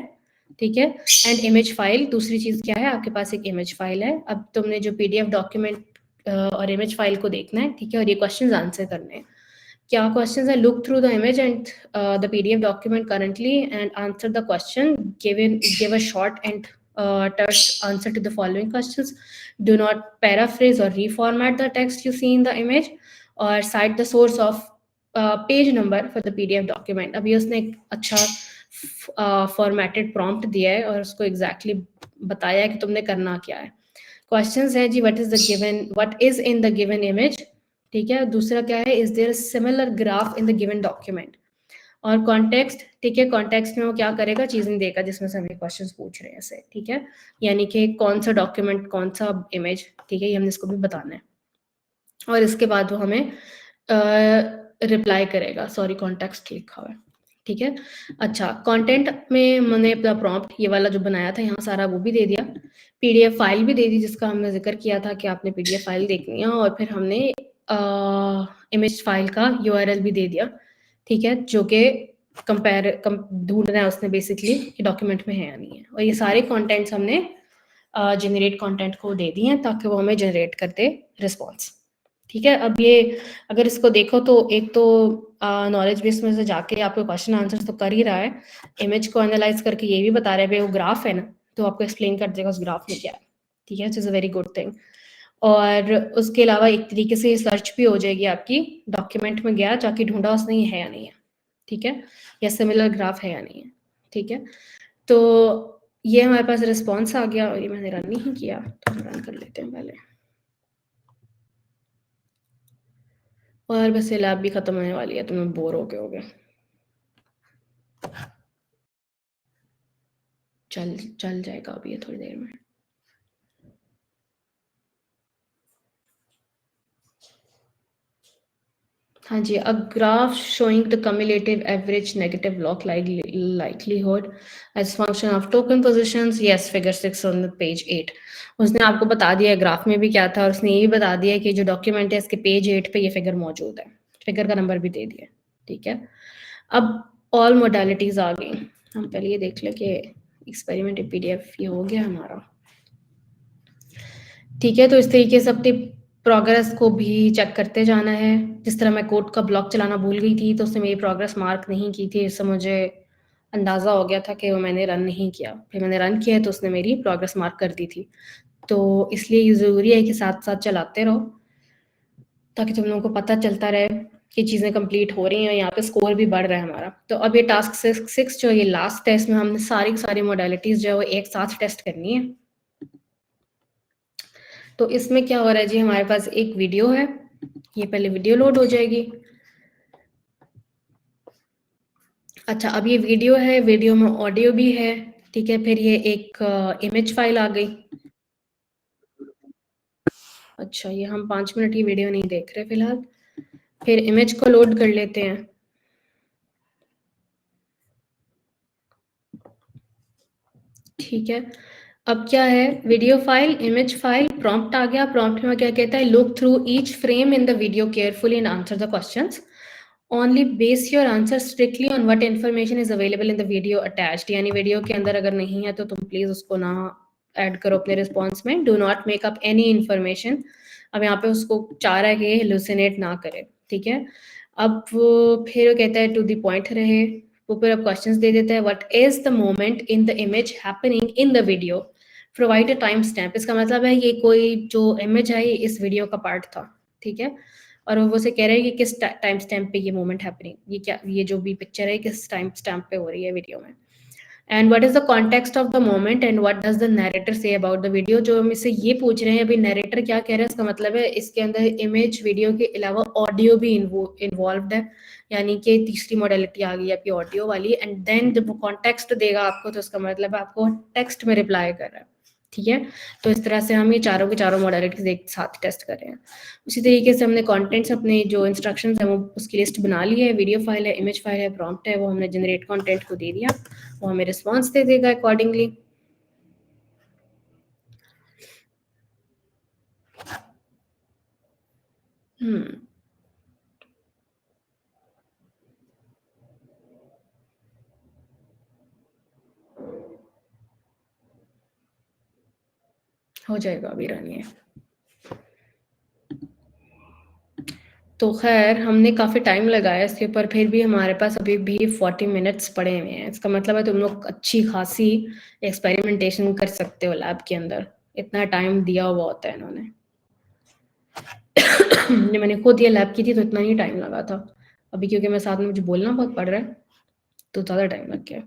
ठीक है, एंड इमेज फाइल, दूसरी चीज क्या है, आपके पास एक इमेज फाइल है। अब तुमने जो पीडीएफ डॉक्यूमेंट और इमेज फाइल को देखना है। ठीक है, और ये क्वेश्चंस आंसर करने हैं। क्या क्वेश्चंस है, look through the image and the PDF document currently and answer the question, give a short and terse answer to the following questions. Do not paraphrase or reformat the text you see in the image, or cite the source of page number for the PDF document. अभी उसने एक अच्छा formatted prompt दिया है और उसको exactly बताया है कि तुमने करना क्या है। क्वेश्चंस है जी, what is in the given image. ठीक है, दूसरा क्या है, is there similar graph in the given document. और कॉन्टेक्स्ट, ठीक है, कॉन्टेक्स्ट में वो क्या करेगा, चीजें देगा जिसमें से हमें क्वेश्चंस पूछ रहे हैं ऐसे। ठीक है, यानी कि कौन सा डॉक्यूमेंट, कौन सा इमेज। ठीक है, ये हमने इसको भी बताना है। और इसके बाद वो हमें रिप्लाई करेगा। सॉरी, कॉन्टेक्स्ट लिखा हुआ है, ठीक है। अच्छा, कंटेंट में मैंने अपना प्रॉम्प्ट ये वाला जो बनाया था यहाँ सारा वो भी दे दिया, पीडीएफ फाइल भी दे दी जिसका हमने जिक्र किया था कि आपने पीडीएफ फाइल देखनी है, और फिर हमने इमेज फाइल का यूआरएल भी दे दिया, ठीक है, जो कि ढूंढना है उसने बेसिकली कि डॉक्यूमेंट में है या नहीं है। और ये सारे कंटेंट्स हमने जनरेट कंटेंट को दे दिए हैं ताकि वो हमें जनरेट कर दे रिस्पॉन्स, ठीक है। अब ये अगर इसको देखो तो एक तो नॉलेज बेस में से जाके आपको क्वेश्चन आंसर तो कर ही रहा है, इमेज को एनालाइज करके ये भी बता रहे हैं वो ग्राफ है ना, तो आपको एक्सप्लेन कर देगा उस ग्राफ में क्या है, ठीक है, is a very good thing. और उसके अलावा एक तरीके से सर्च भी हो जाएगी आपकी, डॉक्यूमेंट में गया जाके ढूंढा उसने ये है या नहीं है, ठीक है, या सिमिलर ग्राफ है या नहीं है, ठीक है। तो ये हमारे पास रिस्पॉन्स आ गया, और ये मैंने रन नहीं किया तो रन कर लेते हैं पहले। और बस ये लैब भी खत्म होने वाली है, तुम्हें बोर हो गए होगे। चल जाएगा अभी ये थोड़ी देर में। हाँ जी, a graph showing the cumulative average negative log likelihood as function of token positions. Yes, figure 6 on the page 8. उसने आपको बता दिया ग्राफ में भी क्या था, और उसने ये भी बता दिया कि जो डॉक्यूमेंट है इसके पेज 8 पे ये फिगर मौजूद है, फिगर का नंबर भी दे दिया, ठीक है। अब ऑल मोडालिटीज आ गई, हम पहले ये देख लें कि एक्सपेरिमेंट पीडीएफ ये हो गया हमारा, ठीक है। तो इस तरीके से अपनी प्रोग्रेस को भी चेक करते जाना है। जिस तरह मैं कोड का ब्लॉक चलाना भूल गई थी तो उसने मेरी प्रोग्रेस मार्क नहीं की थी, इससे मुझे अंदाज़ा हो गया था कि वो मैंने रन नहीं किया, फिर मैंने रन किया तो उसने मेरी प्रोग्रेस मार्क कर दी थी। तो इसलिए ये ज़रूरी है कि साथ साथ चलाते रहो ताकि तुम लोगों को पता चलता रहे कि चीज़ें कंप्लीट हो रही हैं, यहाँ पे स्कोर भी बढ़ रहा है हमारा। तो अब ये टास्क 6 जो ये लास्ट टेस्ट में हमने सारी मोडालिटीज़ जो है वो एक साथ टेस्ट करनी है। तो इसमें क्या हो रहा है जी, हमारे पास एक वीडियो है, ये पहले वीडियो लोड हो जाएगी। अच्छा, अब ये वीडियो है, वीडियो में ऑडियो भी है, ठीक है। फिर ये एक इमेज फाइल आ गई। अच्छा, ये हम 5 मिनट की वीडियो नहीं देख रहे फिलहाल। फिर इमेज को लोड कर लेते हैं, ठीक है। अब क्या है, video file, image file, prompt आ गया। प्रॉम्प्ट में क्या कहता है, look through each frame in the video carefully and answer the questions. Only base your answer strictly on what information is available in the video attached, यानी video के अंदर अगर नहीं है तो तुम प्लीज उसको ना ऐड करो अपने रिस्पॉन्स में। Do not make up any information. अब यहाँ पे उसको चाह रहा है कि हेलुसिनेट ना करे, ठीक है। अब वो फिर कहता है टू द पॉइंट रहे, वो फिर अब क्वेश्चंस दे देता है। What is the moment in the image happening in the video, provide a time stamp. इसका मतलब है ये कोई जो इमेज है ये इस वीडियो का पार्ट था, ठीक है। और वो से कह रहे हैं कि किस टाइम स्टैम्प पे ये मोमेंट हैपनिंग, ये क्या, ये जो भी पिक्चर है किस टाइम स्टैम्प पे हो रही है वीडियो में। And what is the context of the moment and what does the narrator say about the video. जो हम इससे ये पूछ रहे हैं अभी नैरेटर क्या कह रहा है, इसका मतलब है इसके अंदर इमेज वीडियो के अलावा ऑडियो भी इन्वॉल्व है, यानी कि तीसरी मॉडलिटी आ गई आपकी ऑडियो वाली। एंड देन जब वो कॉन्टेक्स्ट देगा आपको तो इसका मतलब है आपको टेक्स्ट में रिप्लाई कर रहा है, ठीक है। तो इस तरह से हम ये चारों के चारों मॉडलिटीज एक साथ टेस्ट कर रहे हैं। उसी तरीके से हमने कंटेंट्स, अपने जो इंस्ट्रक्शंस हैं वो उसकी लिस्ट बना ली है। वीडियो फाइल है, इमेज फाइल है, प्रॉम्प्ट है, वो हमने जनरेट कंटेंट को दे दिया, वो हमें रिस्पॉन्स दे देगा अकॉर्डिंगली। हो जाएगा अभी रन ये। तो खैर हमने काफ़ी टाइम लगाया इसके ऊपर, फिर भी हमारे पास अभी भी 40 मिनट्स पड़े हुए हैं। इसका मतलब है तुम लोग अच्छी खासी एक्सपेरिमेंटेशन कर सकते हो लैब के अंदर, इतना टाइम दिया हुआ होता है इन्होंने। जब मैंने खुद ये लैब की थी तो इतना ही टाइम लगा था, अभी क्योंकि मैं साथ में मुझे बोलना बहुत पड़ रहा है तो ज़्यादा टाइम लग गया।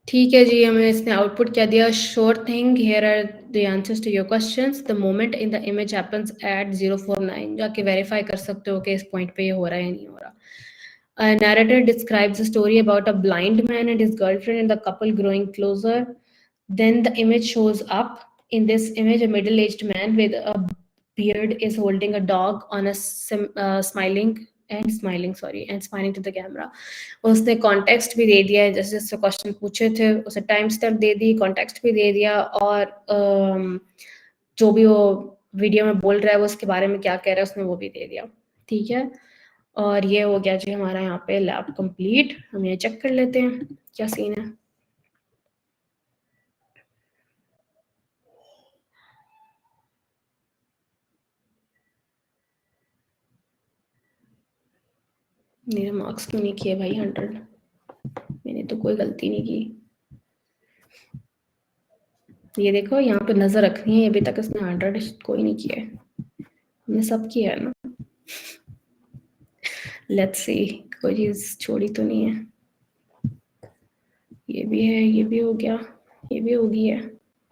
ठीक है जी, हमें इसने आउटपुट क्या दिया, sure thing here are the answers to your questions. The moment in the image happens at 049, जाके वेरीफाई कर सकते हो कि इस पॉइंट पे ये हो रहा है या नहीं हो रहा। A narrator describes a story about a blind man and his girlfriend and the couple growing closer. Then the image shows up. In this image, a middle-aged man with a beard is holding a dog on a smiling to the camera. उसने context भी दे दिया है, जैसे जैसे question पूछे थे उसे time stamp दे दी, context भी दे दिया, और जो भी वो वीडियो में बोल रहा है वो उसके बारे में क्या कह रहा है उसने वो भी दे दिया। ठीक है, और ये हो गया जी हमारा यहाँ पे लैब कंप्लीट। हम ये चेक कर लेते हैं क्या सीन है। मेरे मार्क्स क्यों नहीं किए भाई 100? मैंने तो कोई गलती नहीं की। ये देखो यहाँ पे नजर रखनी है, अभी तक इसने 100 कोई नहीं किया है, हमने सब किया है ना। लेट्स सी कोई चीज छोड़ी तो नहीं है। ये भी है, ये भी हो गया, ये भी हो गई है।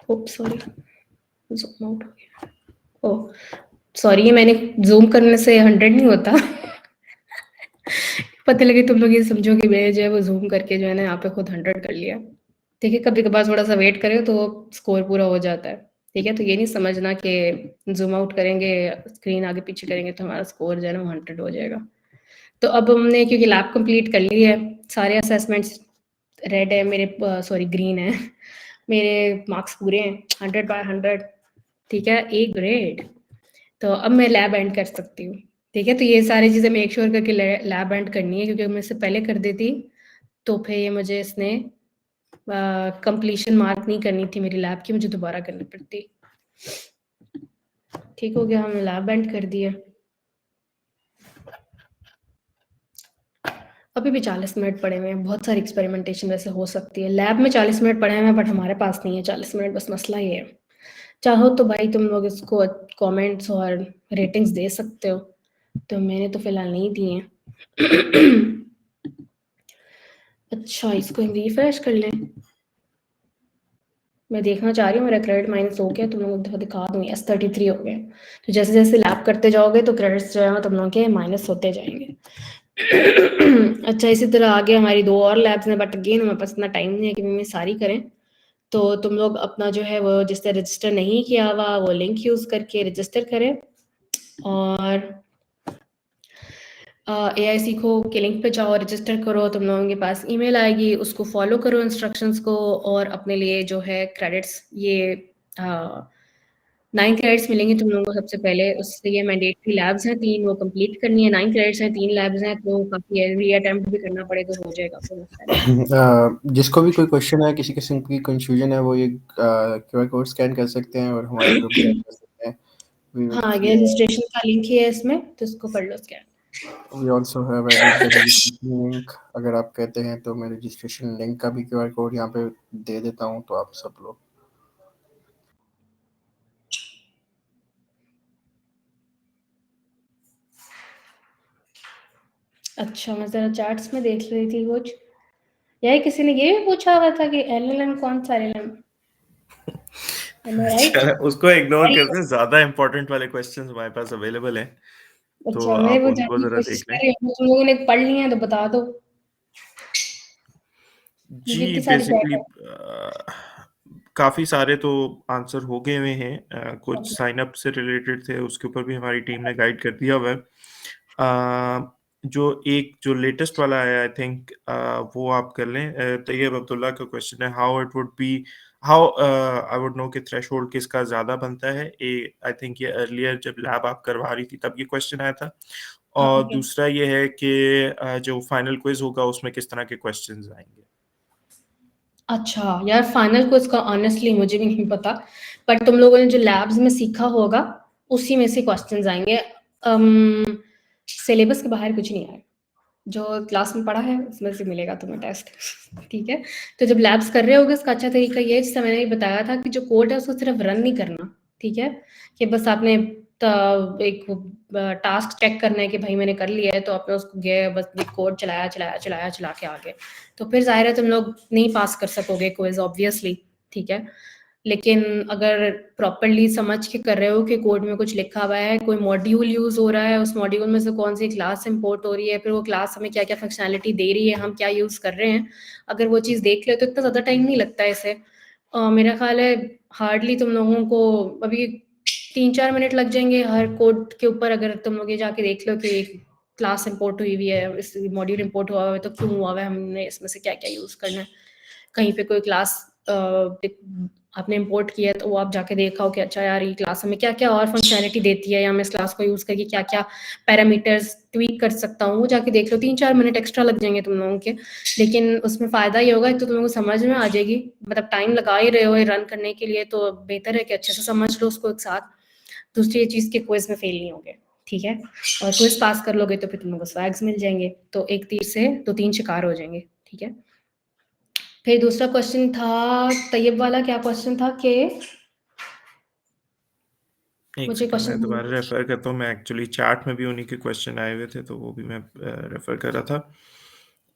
ओप सॉरी, ज़ूम आउट हो गया। ओह सॉरी, ये मैंने जूम करने से 100 नहीं होता। पता लगे तुम लोग ये समझो कि मैं जो है वो जूम करके जो है ना यहाँ पे खुद 100 कर लिया। ठीक है, कभी कभार थोड़ा सा वेट करें तो स्कोर पूरा हो जाता है। ठीक है, तो ये नहीं समझना कि जूम आउट करेंगे, स्क्रीन आगे पीछे करेंगे तो हमारा स्कोर जो है ना 100 हो जाएगा। तो अब हमने क्योंकि लैब कंप्लीट कर ली है, सारे असेसमेंट्स रेड है मेरे, सॉरी ग्रीन है, मेरे मार्क्स पूरे हैं 100/100। ठीक है, ए ग्रेड। तो अब मैं लैब एंड कर सकती हूँ। ठीक है, तो ये सारी चीज़ें मेक श्योर करके लैब एंड करनी है, क्योंकि मैं इससे पहले कर देती तो फिर ये मुझे इसने कंप्लीशन मार्क नहीं करनी थी मेरी लैब की, मुझे दोबारा करनी पड़ती। ठीक हो गया, हमने लैब एंड कर दिया। अभी भी 40 मिनट पड़े हुए हैं, बहुत सारी एक्सपेरिमेंटेशन वैसे हो सकती है। लैब में 40 मिनट पड़े हुए हैं, बट हमारे पास नहीं है 40 मिनट, बस मसला ये है। चाहो तो भाई तुम लोग इसको कमेंट्स और रेटिंग्स दे सकते हो, तो मैंने तो फिलहाल नहीं दिए हैं। अच्छा, इसको हम रिफ्रेश कर लें। मैं देखना चाह रही हूँ मेरा क्रेडिट माइनस हो गया, तुम लोगों को दिखा दूंगी। S33 हो गए। तो जैसे जैसे लैब करते जाओगे तो क्रेडिट्स जो है तुम लोगों के माइनस होते जाएंगे। अच्छा, इसी तरह आगे हमारी 2 और लैब्स हैं, बट अगेन हमारे पास इतना टाइम नहीं है कि मैं सारी करें। तो तुम लोग अपना जो है वो जिससे रजिस्टर नहीं किया हुआ वो लिंक यूज़ करके रजिस्टर करें, और AI सीखो के लिंक पे जाओ, रजिस्टर करो, तुम लोगों के पास ईमेल आएगी, उसको फॉलो करो इंस्ट्रक्शंस को, और अपने लिए जो है क्रेडिट्स ये 9 क्रेडिट्स मिलेंगे तुम लोगों को सबसे पहले। उससे ये मैंडेटरी लैब्स हैं 3, वो कंप्लीट करनी है। 9 क्रेडिट्स हैं, 3 लैब्स हैं, तो काफ़ी है, रीअटेम्प्ट भी करना पड़े तो हो जाएगा, कोई मसला नहीं। जिसको भी कोई क्वेश्चन है, किसी किस्म की कंफ्यूजन है, वो ये QR कोड स्कैन कर सकते हैं और हमारे ग्रुप में कर सकते हैं। हाँ, ये रजिस्ट्रेशन का लिंक ही है इसमें, तो इसको कर लो scan. We also have added the registration link। अगर आप कहते हैं तो मैं रजिस्ट्रेशन लिंक का भी QR कोड यहाँ पे दे देता हूँ, तो आप सब लोग अच्छा, मैं ज़रा चार्ट्स में देख रही थी कुछ। यार किसी ने ये भी पूछा हुआ था कि LLM कौन सा LLM? अच्छा, उसको इग्नोर करते हैं, ज्यादा इंपॉर्टेंट वाले क्वेश्चंस हमारे पास अवेलेबल हैं, तो अच्छा, मैं आप वो उनको जानने की जरा कोशिश देख कर लें। रही हूँ, तुम लोगों ने पढ़ लिए हैं तो बता दो। जी, कितनी सारी बेसिकली चैट काफी सारे तो आंसर हो गए हुए हैं। कुछ है। साइन अप से रिलेटेड थे, उसके ऊपर भी हमारी टीम ने गाइड कर दिया हुआ है। जो लेटेस्ट वाला है, आई थिंक वो आप कर लें। तैयब अब्दुल्ला का क्वेश्चन है, हाउ आई वुड नो कि थ्रेशोल्ड किसका ज्यादा बनता है। आई थिंक ये अर्लियर जब लैब आप करवा रही थी तब ये क्वेश्चन आया था। हाँ, और ओके। दूसरा ये है कि जो फाइनल क्विज होगा उसमें किस तरह के क्वेश्चंस आएंगे। अच्छा यार, फाइनल क्विज का ऑनेस्टली मुझे भी नहीं पता, बट तुम लोगों ने जो लैब्स में सीखा होगा उसी में से क्वेश्चंस आएंगे। सिलेबस के बाहर कुछ नहीं आएगा, जो क्लास में पढ़ा है उसमें से मिलेगा तुम्हें टेस्ट। ठीक है, तो जब लैब्स कर रहे होगे इसका अच्छा तरीका ये है, जैसे मैंने भी बताया था कि जो कोड है उसको सिर्फ रन नहीं करना। ठीक है, कि बस आपने एक टास्क चेक करना है कि भाई मैंने कर लिया है, तो आपने उसको गए बस कोड चलाया चलाया चलाया चला के आगे, तो फिर जाहिर है तुम लोग नहीं पास कर सकोगे क्विज ऑब्वियसली। ठीक है, लेकिन अगर प्रॉपरली समझ के कर रहे हो कि कोड में कुछ लिखा हुआ है, कोई मॉड्यूल यूज हो रहा है, उस मॉड्यूल में से कौन सी क्लास इंपोर्ट हो रही है, फिर वो क्लास हमें क्या क्या फंक्शनैलिटी दे रही है, हम क्या यूज कर रहे हैं, अगर वो चीज़ देख ले तो इतना ज़्यादा टाइम नहीं लगता है इसे। मेरा ख्याल है हार्डली तुम लोगों को अभी 3-4 मिनट लग जाएंगे हर कोड के ऊपर। अगर तुम लोग ये जाके देख लो कि क्लास इंपोर्ट हुई हुई है, इस मॉड्यूल इंपोर्ट हुआ हुआ है, तो क्यों हुआ हुआ है, हमने इसमें से क्या क्या यूज़ करना है। कहीं पे कोई क्लास आपने इंपोर्ट किया है तो वो आप जाके देखा कि अच्छा यार ये क्लास हमें क्या क्या और फंक्शनैलिटी देती है, या मैं इस क्लास को यूज़ करके क्या क्या पैरामीटर्स ट्वीक कर सकता हूँ, वो जाके देख लो। 3-4 मिनट एक्स्ट्रा लग जाएंगे तुम लोगों के, लेकिन उसमें फ़ायदा ये होगा तो तुम लोगों को समझ में आ जाएगी। मतलब टाइम लगा ही रहे हो ये रन करने के लिए, तो बेहतर है कि अच्छे से समझ लो उसको एक साथ। दूसरी चीज़ के क्विज में फेल नहीं होगे, ठीक है। और क्विज पास कर लोगे तो फिर तुम लोग को स्वैग्स मिल जाएंगे, तो एक तीर से 2-3 शिकार हो जाएंगे, ठीक है। फिर दूसरा क्वेश्चन था तैयब वाला, क्या क्वेश्चन था कि एक मुझे सेकंड मैं क्वेश्चन दोबारा रेफर करता हूँ। मैं एक्चुअली चैट में भी उन्हीं के क्वेश्चन आए हुए थे तो वो भी मैं रेफर कर रहा था।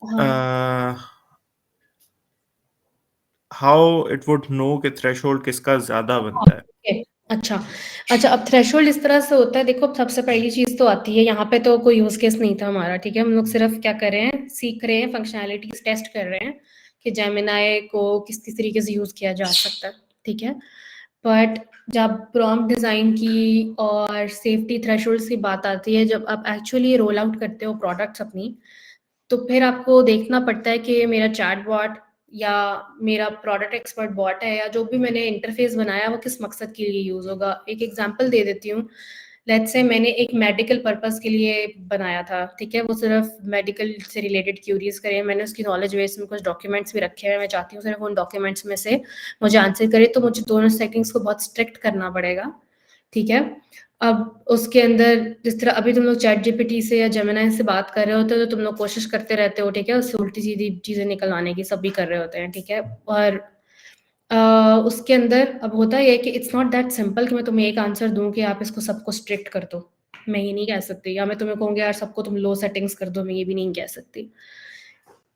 हाँ हाउ इट वुड नो कि थ्रेशोल्ड किसका ज्यादा बनता है। ओके, अच्छा अच्छा। अब थ्रेशोल्ड इस तरह से होता है, देखो सबसे पहली चीज़ तो आती है, यहाँ पे तो कोई यूज़ केस नहीं था हमारा, ठीक है। हम लोग सिर्फ क्या कर रहे हैं, सीख रहे हैं, फंक्शनैलिटीज टेस्ट कर रहे हैं कि जेमिनाई को किस किस तरीके से यूज़ किया जा सकता है, ठीक है। बट जब प्रॉम्प्ट डिज़ाइन की और सेफ्टी थ्रेशोल्ड्स की बात आती है, जब आप एक्चुअली रोल आउट करते हो प्रोडक्ट्स अपनी, तो फिर आपको देखना पड़ता है कि मेरा चैट बॉट या मेरा प्रोडक्ट एक्सपर्ट बॉट है या जो भी मैंने इंटरफेस बनाया वो किस मकसद के लिए यूज़ होगा। एक एग्जांपल दे देती हूँ। लेट्स से मैंने एक मेडिकल पर्पस के लिए बनाया था, ठीक है। वो सिर्फ मेडिकल से रिलेटेड क्यूरीज करे, मैंने उसकी नॉलेज बेस में कुछ डॉक्यूमेंट्स भी रखे हैं। मैं चाहती हूँ सिर्फ उन डॉक्यूमेंट्स में से मुझे आंसर करे, तो मुझे दोनों सेटिंग्स को बहुत स्ट्रिक्ट करना पड़ेगा, ठीक है। अब उसके अंदर जिस तरह अभी तुम लोग चैट जीपीटी से या जेमिनी से बात कर रहे होते हो, तो तुम लोग कोशिश करते रहते हो, ठीक है, उससे उल्टी सीधी चीज़ें निकलवाने की सभी कर रहे होते हैं, ठीक है। और उसके अंदर अब होता ये है कि इट्स नॉट दैट सिंपल कि मैं तुम्हें एक आंसर दूं कि आप इसको सबको स्ट्रिक्ट कर दो। मैं ये नहीं कह सकती, या मैं तुम्हें कहूँगी यार सबको तुम लो सेटिंग्स कर दो, मैं ये भी नहीं कह सकती।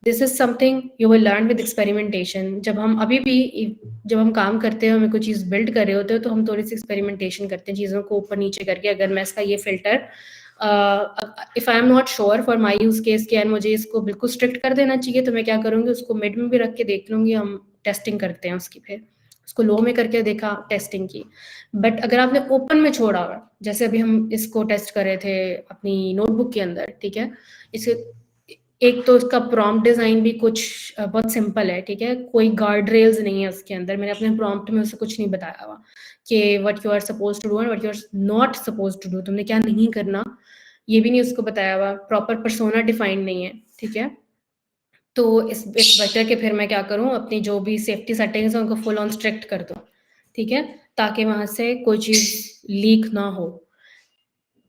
This is something you will learn with experimentation. जब हम अभी भी जब हम काम करते हैं, हमें कोई चीज़ बिल्ड कर रहे होते हो, तो हम थोड़ी सी एक्सपेरिमेंटेशन करते हैं चीज़ों को ऊपर नीचे करके। अगर मैं इसका ये filter if I am not sure for my use case के एंड मुझे इसको बिल्कुल स्ट्रिक्ट कर देना चाहिए, तो मैं क्या करूँगी, उसको मिड में भी रख के देख लूँगी। हम टेस्टिंग करते हैं उसकी, फिर उसको लो में करके देखा, टेस्टिंग की। बट अगर आपने ओपन में छोड़ा हुआ, जैसे अभी हम इसको टेस्ट कर रहे थे अपनी नोटबुक के अंदर, ठीक है। इसे एक तो उसका प्रॉम्प्ट डिजाइन भी कुछ बहुत सिंपल है, ठीक है। कोई गार्ड रेल्स नहीं है उसके अंदर। मैंने अपने प्रॉम्प्ट में उसे कुछ नहीं बताया हुआ कि what you are suppose to do and what you are not suppose to do, तुमने क्या नहीं करना, ये भी नहीं उसको बताया हुआ। प्रॉपर पर्सोना डिफाइंड नहीं है, ठीक है। तो इस बेटर के फिर मैं क्या करूँ, अपनी जो भी सेफ्टी सेटिंग्स है उनको फुल ऑन स्ट्रिक्ट कर दूँ, ठीक है, ताकि वहां से कोई चीज लीक ना हो।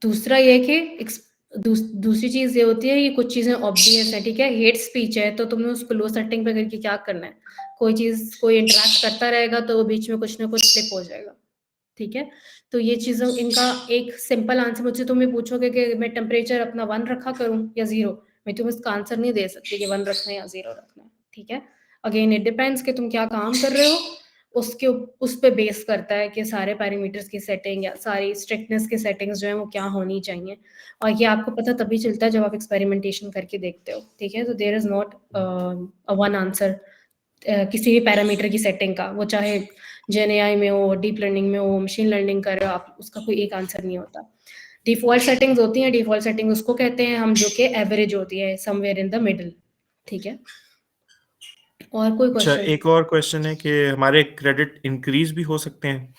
दूसरा ये कि दूसरी चीज ये होती है कि कुछ चीजें ऑब्वियस है, ठीक है। हेट स्पीच है तो तुमने उसको लो सेटिंग पे करके क्या करना है, कोई चीज कोई इंटरेक्ट करता रहेगा तो वो बीच में कुछ ना कुछ स्लिप हो जाएगा, ठीक है। तो ये चीज़ों इनका एक सिंपल आंसर, मुझसे तुम ये पूछोगे कि मैं टेम्परेचर अपना 1 रखा करूं या 0, मैं तुम्हें इसका आंसर नहीं दे सकती कि 1 रखना है या 0 रखना है, ठीक है। अगेन इट डिपेंड्स कि तुम क्या काम कर रहे हो, उस पे बेस करता है कि सारे पैरामीटर्स की सेटिंग या सारी स्ट्रिक्टनेस की सेटिंग्स जो है वो क्या होनी चाहिए। और ये आपको पता तभी चलता है जब आप एक्सपेरिमेंटेशन करके देखते हो, ठीक है। तो there is not a one answer किसी भी पैरामीटर की सेटिंग का, वो चाहे जेन एआई में हो, डीप लर्निंग में हो, मशीन लर्निंग कर रहे हो आप, उसका कोई एक आंसर नहीं होता। डिफॉल्ट सेटिंग्स होती हैं, डिफॉल्ट सेटिंग उसको कहते हैं हम, जो कि एवरेज होती है, समवेयर इन द मिडल, ठीक है। और कोई अच्छा, क्वेश्चन? एक और क्वेश्चन है कि हमारे क्रेडिट इंक्रीज भी हो सकते हैं।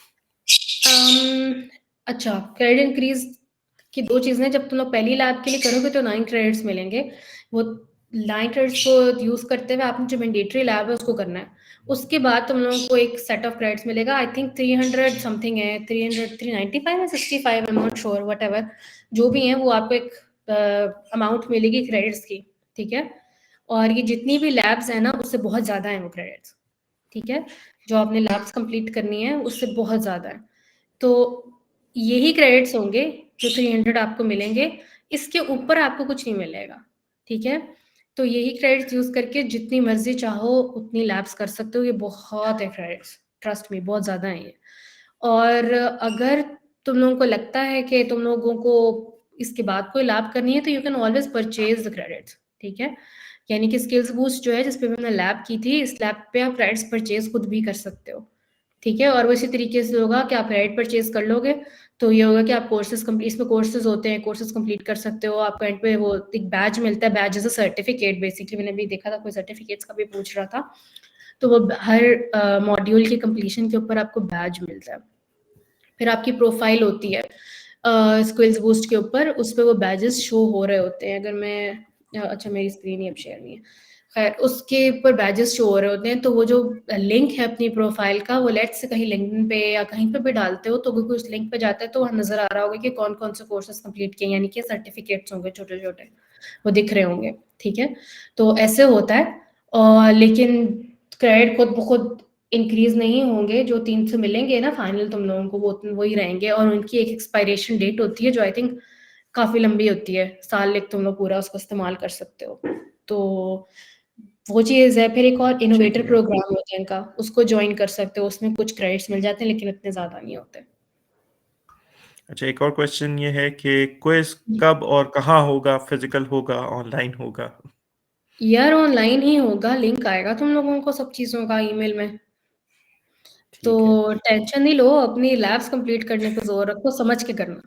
अच्छा, क्रेडिट इंक्रीज की दो चीज़ें हैं। जब तुम लोग पहली लैब के लिए करोगे तो 9 क्रेडिट्स मिलेंगे। वो 9 क्रेडिट्स को यूज़ करते हुए आपने जो मैंडेटरी लैब है उसको करना है। उसके बाद तुम लोगों को एक सेट ऑफ क्रेडिट्स मिलेगा, आई थिंक 300 समथिंग है, 300 395 है, 65 I am not sure, whatever जो भी है, वो आपको एक अमाउंट मिलेगी क्रेडिट्स की, ठीक है। और ये जितनी भी लैब्स है ना उससे बहुत ज़्यादा है वो क्रेडिट्स, ठीक है। जो आपने लैब्स कंप्लीट करनी है उससे बहुत ज़्यादा है। तो यही क्रेडिट्स होंगे जो 300 आपको मिलेंगे, इसके ऊपर आपको कुछ नहीं मिलेगा, ठीक है। तो यही क्रेडिट्स यूज़ करके जितनी मर्जी चाहो उतनी लैब्स कर सकते हो। ये बहुत है क्रेडिट्स, ट्रस्ट मी, बहुत ज़्यादा है ये। और अगर तुम लोगों को लगता है कि तुम लोगों को इसके बाद कोई लैब करनी है, तो you can always purchase the credits, ठीक है। यानी कि स्किल्स बूस्ट जो है जिस पे मैंने लैब की थी, इस लैब पे आप क्रेडिट्स परचेज खुद भी कर सकते हो, ठीक है। और वो इसी तरीके से होगा कि आप क्रेडिट परचेज कर लोगे तो ये होगा कि आप कोर्सेज कंप्लीट, इसमें कोर्सेज होते हैं, कोर्सेज कंप्लीट कर सकते हो। आपको एंड पे वो एक बैज मिलता है, badge is a certificate basically. मैंने भी देखा था कोई सर्टिफिकेट्स का भी पूछ रहा था, तो वो हर मॉड्यूल के कंप्लीशन के ऊपर आपको बैज मिलता है। फिर आपकी प्रोफाइल होती है स्किल्स बूस्ट के ऊपर, उस पर वो बैजेस शो हो रहे होते हैं। अगर मैं अच्छा मेरी स्क्रीन ही अब शेयर नहीं है, खैर उसके ऊपर बैजेस शो हो रहे होते हैं। तो वो जो लिंक है अपनी प्रोफाइल का, वो लेट्स से कहीं लिंक्डइन पे या कहीं पे भी डालते हो तो कोई उस लिंक पे जाता है तो वहाँ नजर आ रहा होगा कि कौन कौन से कोर्सेज कंप्लीट किए, यानी कि सर्टिफिकेट्स होंगे छोटे छोटे, वो दिख रहे होंगे। ठीक है, तो ऐसे होता है। और लेकिन क्रेडिट खुद ब खुद इंक्रीज नहीं होंगे, जो 3 से मिलेंगे ना फाइनल तुम लोगों को, वो वही रहेंगे। और उनकी एक एक्सपायरेशन डेट होती है जो आई थिंक काफी लंबी होती है, साल एक तुम लोग पूरा उसको इस्तेमाल कर सकते हो। तो वो चीज है। फिर एक और इनोवेटर ठीक है। प्रोग्राम होता है इनका, उसको ज्वाइन कर सकते हो, उसमें कुछ क्रेडिट्स मिल जाते हैं लेकिन इतने ज्यादा नहीं होते। अच्छा, एक और क्वेश्चन ये है कि क्विज कब और कहाँ होगा? फिजिकल होगा, ऑनलाइन होगा? यार ऑनलाइन ही होगा, लिंक आएगा तुम लोगों को सब चीजों का ईमेल में। तो ठीक है। टेंशन नहीं लो, अपनी लैब्स कंप्लीट करने पे जोर रखो, समझ के करना।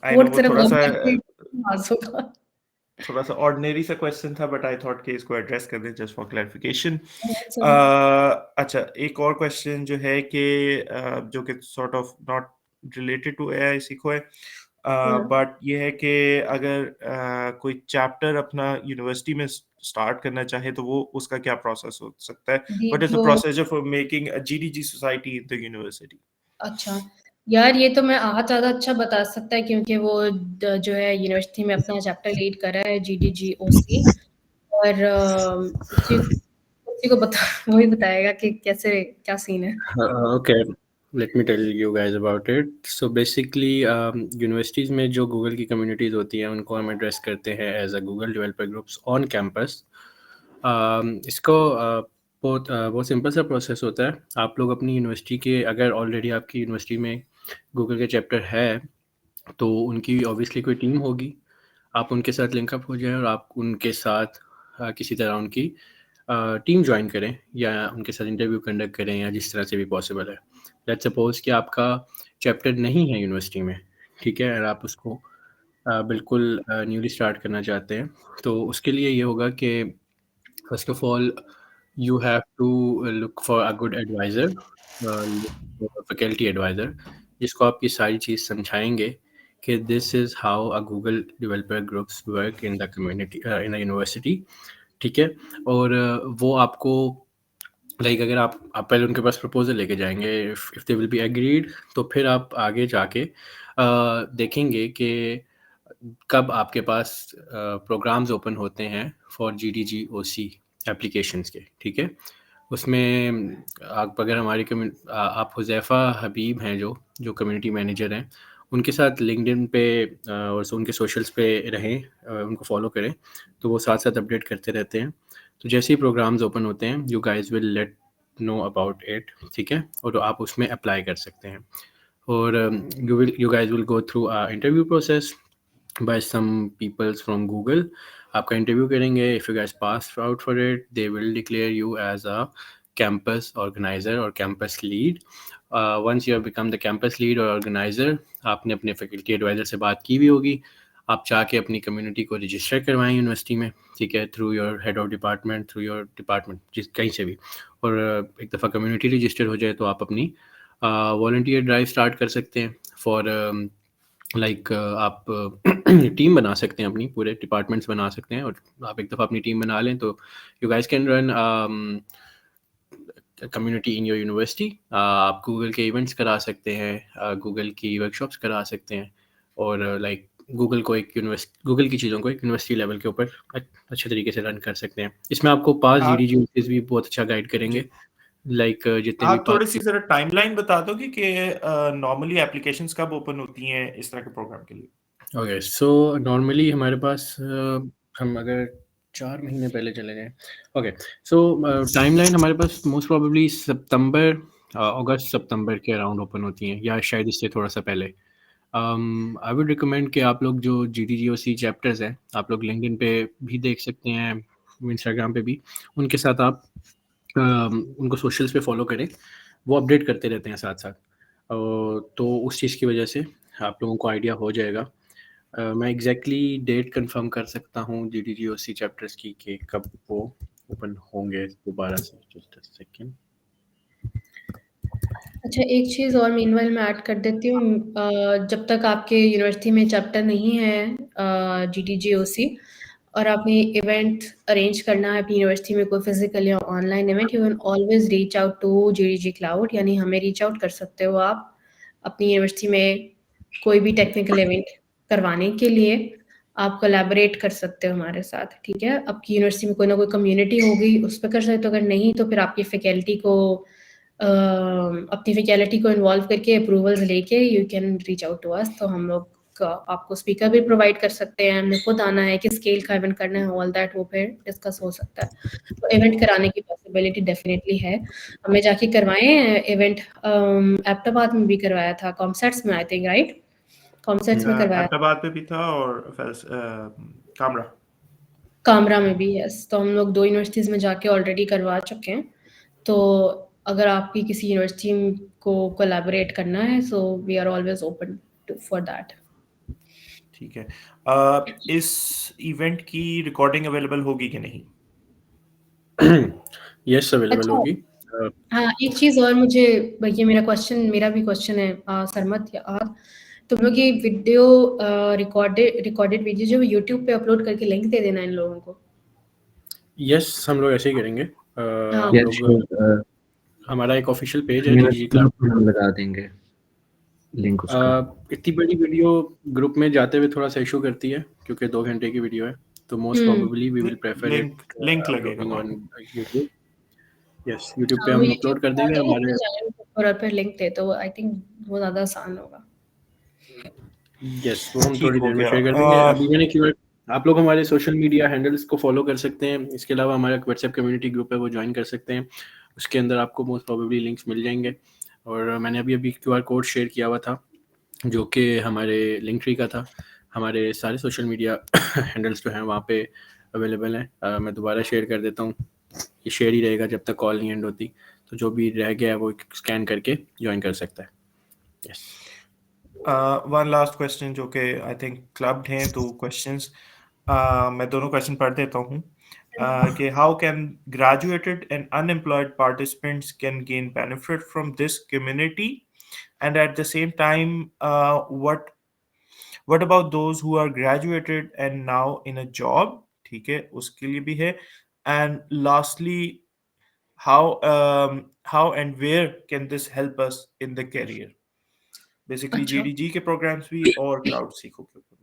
आई नो कोड वो सिर्फ थोड़ा सा पास होगा। थोड़ा सा ऑर्डिनरी सा क्वेश्चन था, बट आई थॉट कि इसको एड्रेस कर दें जस्ट फॉर क्लैरिफिकेशन। अच्छा, एक और क्वेश्चन जो है कि जो कि sort of not related to AI सीखो है, बट ये है कि अगर कोई चैप्टर अपना यूनिवर्सिटी में स्टार्ट करना चाहे तो वो उसका क्या प्रोसेस हो सकता है? ये व्हाट इज द जो procedure for making a GDG society in the university? अच्छा यार, ये तो मैं आज ज़्यादा अच्छा बता सकता है क्योंकि वो जो है यूनिवर्सिटी में अपना चैप्टर लीड कर रहा है GDGOC। और उसी उसी को बता वही बताएगा कि कैसे क्या सीन है। Okay, let me tell you guys about it. So basically, universities में जो गूगल की कम्युनिटीज़ होती हैं उनको हम एड्रेस करते हैं as a Google developer groups on campus. इसको बहुत सिंपल सा प्रोसेस होता है। आप लोग अपनी यूनिवर्सिटी के, अगर ऑलरेडी आपकी यूनिवर्सिटी में गूगल के चैप्टर है तो उनकी ऑब्वियसली कोई टीम होगी, आप उनके साथ लिंकअप हो जाएं और आप उनके साथ किसी तरह उनकी टीम ज्वाइन करें या उनके साथ इंटरव्यू कंडक्ट करें या जिस तरह से भी पॉसिबल है। लेट्स सपोज कि आपका चैप्टर नहीं है यूनिवर्सिटी में, ठीक है, और आप उसको बिल्कुल न्यूली स्टार्ट करना चाहते हैं, तो उसके लिए ये होगा कि first of all you have to look for a good advisor, look for a faculty advisor जिसको आप ये सारी चीज़ समझाएंगे कि this is how a Google developer groups work in the community, in a university, ठीक है। और वो आपको लाइक अगर आप पहले उनके पास प्रपोजल लेके जाएंगे, if they will be agreed, तो फिर आप आगे जाके देखेंगे कि कब आपके पास प्रोग्राम्स ओपन होते हैं फॉर GDGOC एप्लीकेशंस के, ठीक है। उसमें आप अगर आप हुज़ैफ़ा हबीब हैं जो कम्युनिटी मैनेजर हैं, उनके साथ लिंक्डइन पे और उनके सोशल्स पे रहें, उनको फॉलो करें, तो वो साथ साथ अपडेट करते रहते हैं। तो जैसे ही प्रोग्राम्स ओपन होते हैं you guys will let know about it, ठीक है, और आप उसमें अप्लाई कर सकते हैं। और you guys will go through a interview process by some peoples from Google। आपका इंटरव्यू करेंगे, if you guys pass out for it they will declare you as a campus organizer or campus lead। once you have become the campus lead or organizer, आपने अपने faculty adviser से बात की भी होगी, आप जाके अपनी कम्युनिटी को रजिस्टर करवाएं यूनिवर्सिटी में, ठीक है, through your head of department, through your department, जिस कहीं से भी। और एक दफ़ा कम्युनिटी रजिस्टर हो जाए तो आप अपनी वॉलंटियर ड्राइव स्टार्ट कर सकते हैं फॉर लाइक आप टीम बना सकते हैं, अपनी पूरे डिपार्टमेंट्स बना सकते हैं, और आप एक दफ़ा अपनी टीम बना लें तो you guys can run community in your university. आप गूगल के इवेंट्स करा सकते हैं, गूगल की वर्कशॉप्स करा सकते हैं, और लाइक गूगल की चीज़ों को एक यूनिवर्सिटी लेवल के ऊपर अच्छे तरीके से रन कर सकते हैं। इसमें आपको पास आप GDG भी बहुत अच्छा गाइड करेंगे, जी, लाइक जितने भी आप थोड़ी पास। सी जरा टाइमलाइन बता दोगे कि नॉर्मली एप्लीकेशंस कब ओपन होती हैं इस तरह के प्रोग्राम के लिए? ओके, सो नॉर्मली हमारे पास हम अगर 4 महीने पहले चले जाएँ, ओके, सो टाइमलाइन हमारे पास मोस्ट प्रोबेबली अगस्त सितंबर के अराउंड ओपन होती हैं, या शायद इससे थोड़ा-सा पहले। आई वुड रिकमेंड कि आप लोग जो GDGOC चैप्टर्स हैं, आप लोग लिंक्डइन पे भी देख सकते हैं, इंस्टाग्राम पे भी, उनके साथ आप उनको सोशल्स पे फॉलो करें। वो अपडेट करते रहते हैं साथ साथ। तो उस चीज़ की वजह से आप लोगों को आइडिया हो जाएगा। मैं एग्जैक्टली डेट कंफर्म कर सकता हूँ GDGOC चैप्टर्स की कि कब वो ओपन होंगे दोबारा से। Just a second. अच्छा, एक चीज़ और मीनवाइल मैं ऐड कर देती हूँ। जब तक आपके यूनिवर्सिटी में चैप्टर नहीं है GDGOC और आपने इवेंट अरेंज करना है अपनी यूनिवर्सिटी में, कोई फिजिकल या online event, you can always reach out to GDG cloud, यानी हमें रीच आउट कर सकते हो आप अपनी यूनिवर्सिटी में कोई भी टेक्निकल इवेंट करवाने के लिए। आप कोलैबोरेट कर सकते हो हमारे साथ, ठीक है? आपकी यूनिवर्सिटी में कोई ना कोई कम्युनिटी होगी, उस पर कर सकते हो। अगर नहीं तो फिर आपकी फैकल्टी को अपनी फैकल्टी को इन्वॉल्व करके अप्रूवल्स लेके you can reach out to us. तो हम लोग आपको स्पीकर भी प्रोवाइड कर सकते हैं, हमने खुद आना है, किस स्केल का इवेंट करना है, ऑल दैट वो फिर डिस्कस हो सकता है। तो इवेंट कराने की पॉसिबिलिटी डेफिनेटली है। हमें जाके करवाए हैं इवेंट, एबटाबाद में भी करवाया था, कॉमसेट्स में आई थिंक, राइट? कॉमसेट्स में करवाया था, अहमदाबाद पे भी था और कामरा कामरा में भी, यस। तो हम लोग 2 यूनिवर्सिटीज़ में जाके ऑलरेडी करवा चुके हैं। तो अगर आपकी किसी यूनिवर्सिटी को कोलैबोरेट करना है, so we are always open for that. ठीक है। इस इवेंट की रिकॉर्डिंग अवेलेबल होगी कि नहीं? यस, अवेलेबल अच्छा, होगी। हाँ, एक चीज़ और मुझे, ये मेरा भी क्वेश्चन है सरमत यार, तुम लोग ये वीडियो रिकॉर्डेड वीडियो जो यूट्यूब पे अपलोड करके लिंक दे देना इन लोगों को। यस, हम लोग ऐसे ही करेंगे। हाँ। हम लोग हमारा एक ऑफिशियल पेज है GDG क्लाउड, हम लगा देंगे लिंक उसका। इतनी बड़ी वीडियो ग्रुप में जाते हुए थोड़ा सा इशू करती है क्योंकि 2 घंटे की वीडियो है, तो most probably we will prefer link लगेगा अपलोडिंग वहाँ। On YouTube. यस, यूट्यूब पे हाँ, वो हम यूट्यूब अपलोड कर देंगे हमारे। चैनल पर और फिर लिंक दे तो आई थिंक वो ज़्यादा आसान होगा। यस, वो हम ठीक थोड़ी हो देर में गया। शेयर कर देंगे। अभी मैंने क्यों, आप लोग हमारे सोशल मीडिया हैंडल्स को फॉलो कर सकते हैं। इसके अलावा हमारा व्हाट्सएप कम्युनिटी ग्रुप है, वो ज्वाइन कर सकते हैं। उसके अंदर आपको मोस्ट प्रोबेबली लिंक्स मिल जाएंगे। और मैंने अभी QR कोड शेयर किया हुआ था जो कि हमारे लिंक ट्री का था। हमारे सारे सोशल मीडिया हैंडल्स जो हैं वहाँ पे अवेलेबल हैं। मैं दोबारा शेयर कर देता हूँ, ये शेयर ही रहेगा जब तक कॉल नहीं एंड होती। तो जो भी रह गया है वो स्कैन करके ज्वाइन कर सकता है। यस। वन लास्ट क्वेश्चन जो कि आई थिंक क्लब्ड हैं, 2 क्वेश्चंस। मैं दोनों क्वेश्चन पढ़ देता हूँ कि how can graduated and unemployed participants can gain benefit from this community and at the same time what about those who are graduated and now in a job, ठीक है, उसके लिए भी है। And lastly how and where can this help us in the career? Basically अच्छा। GDG के programmes भी और क्लाउड सीखो के ऊपर भी।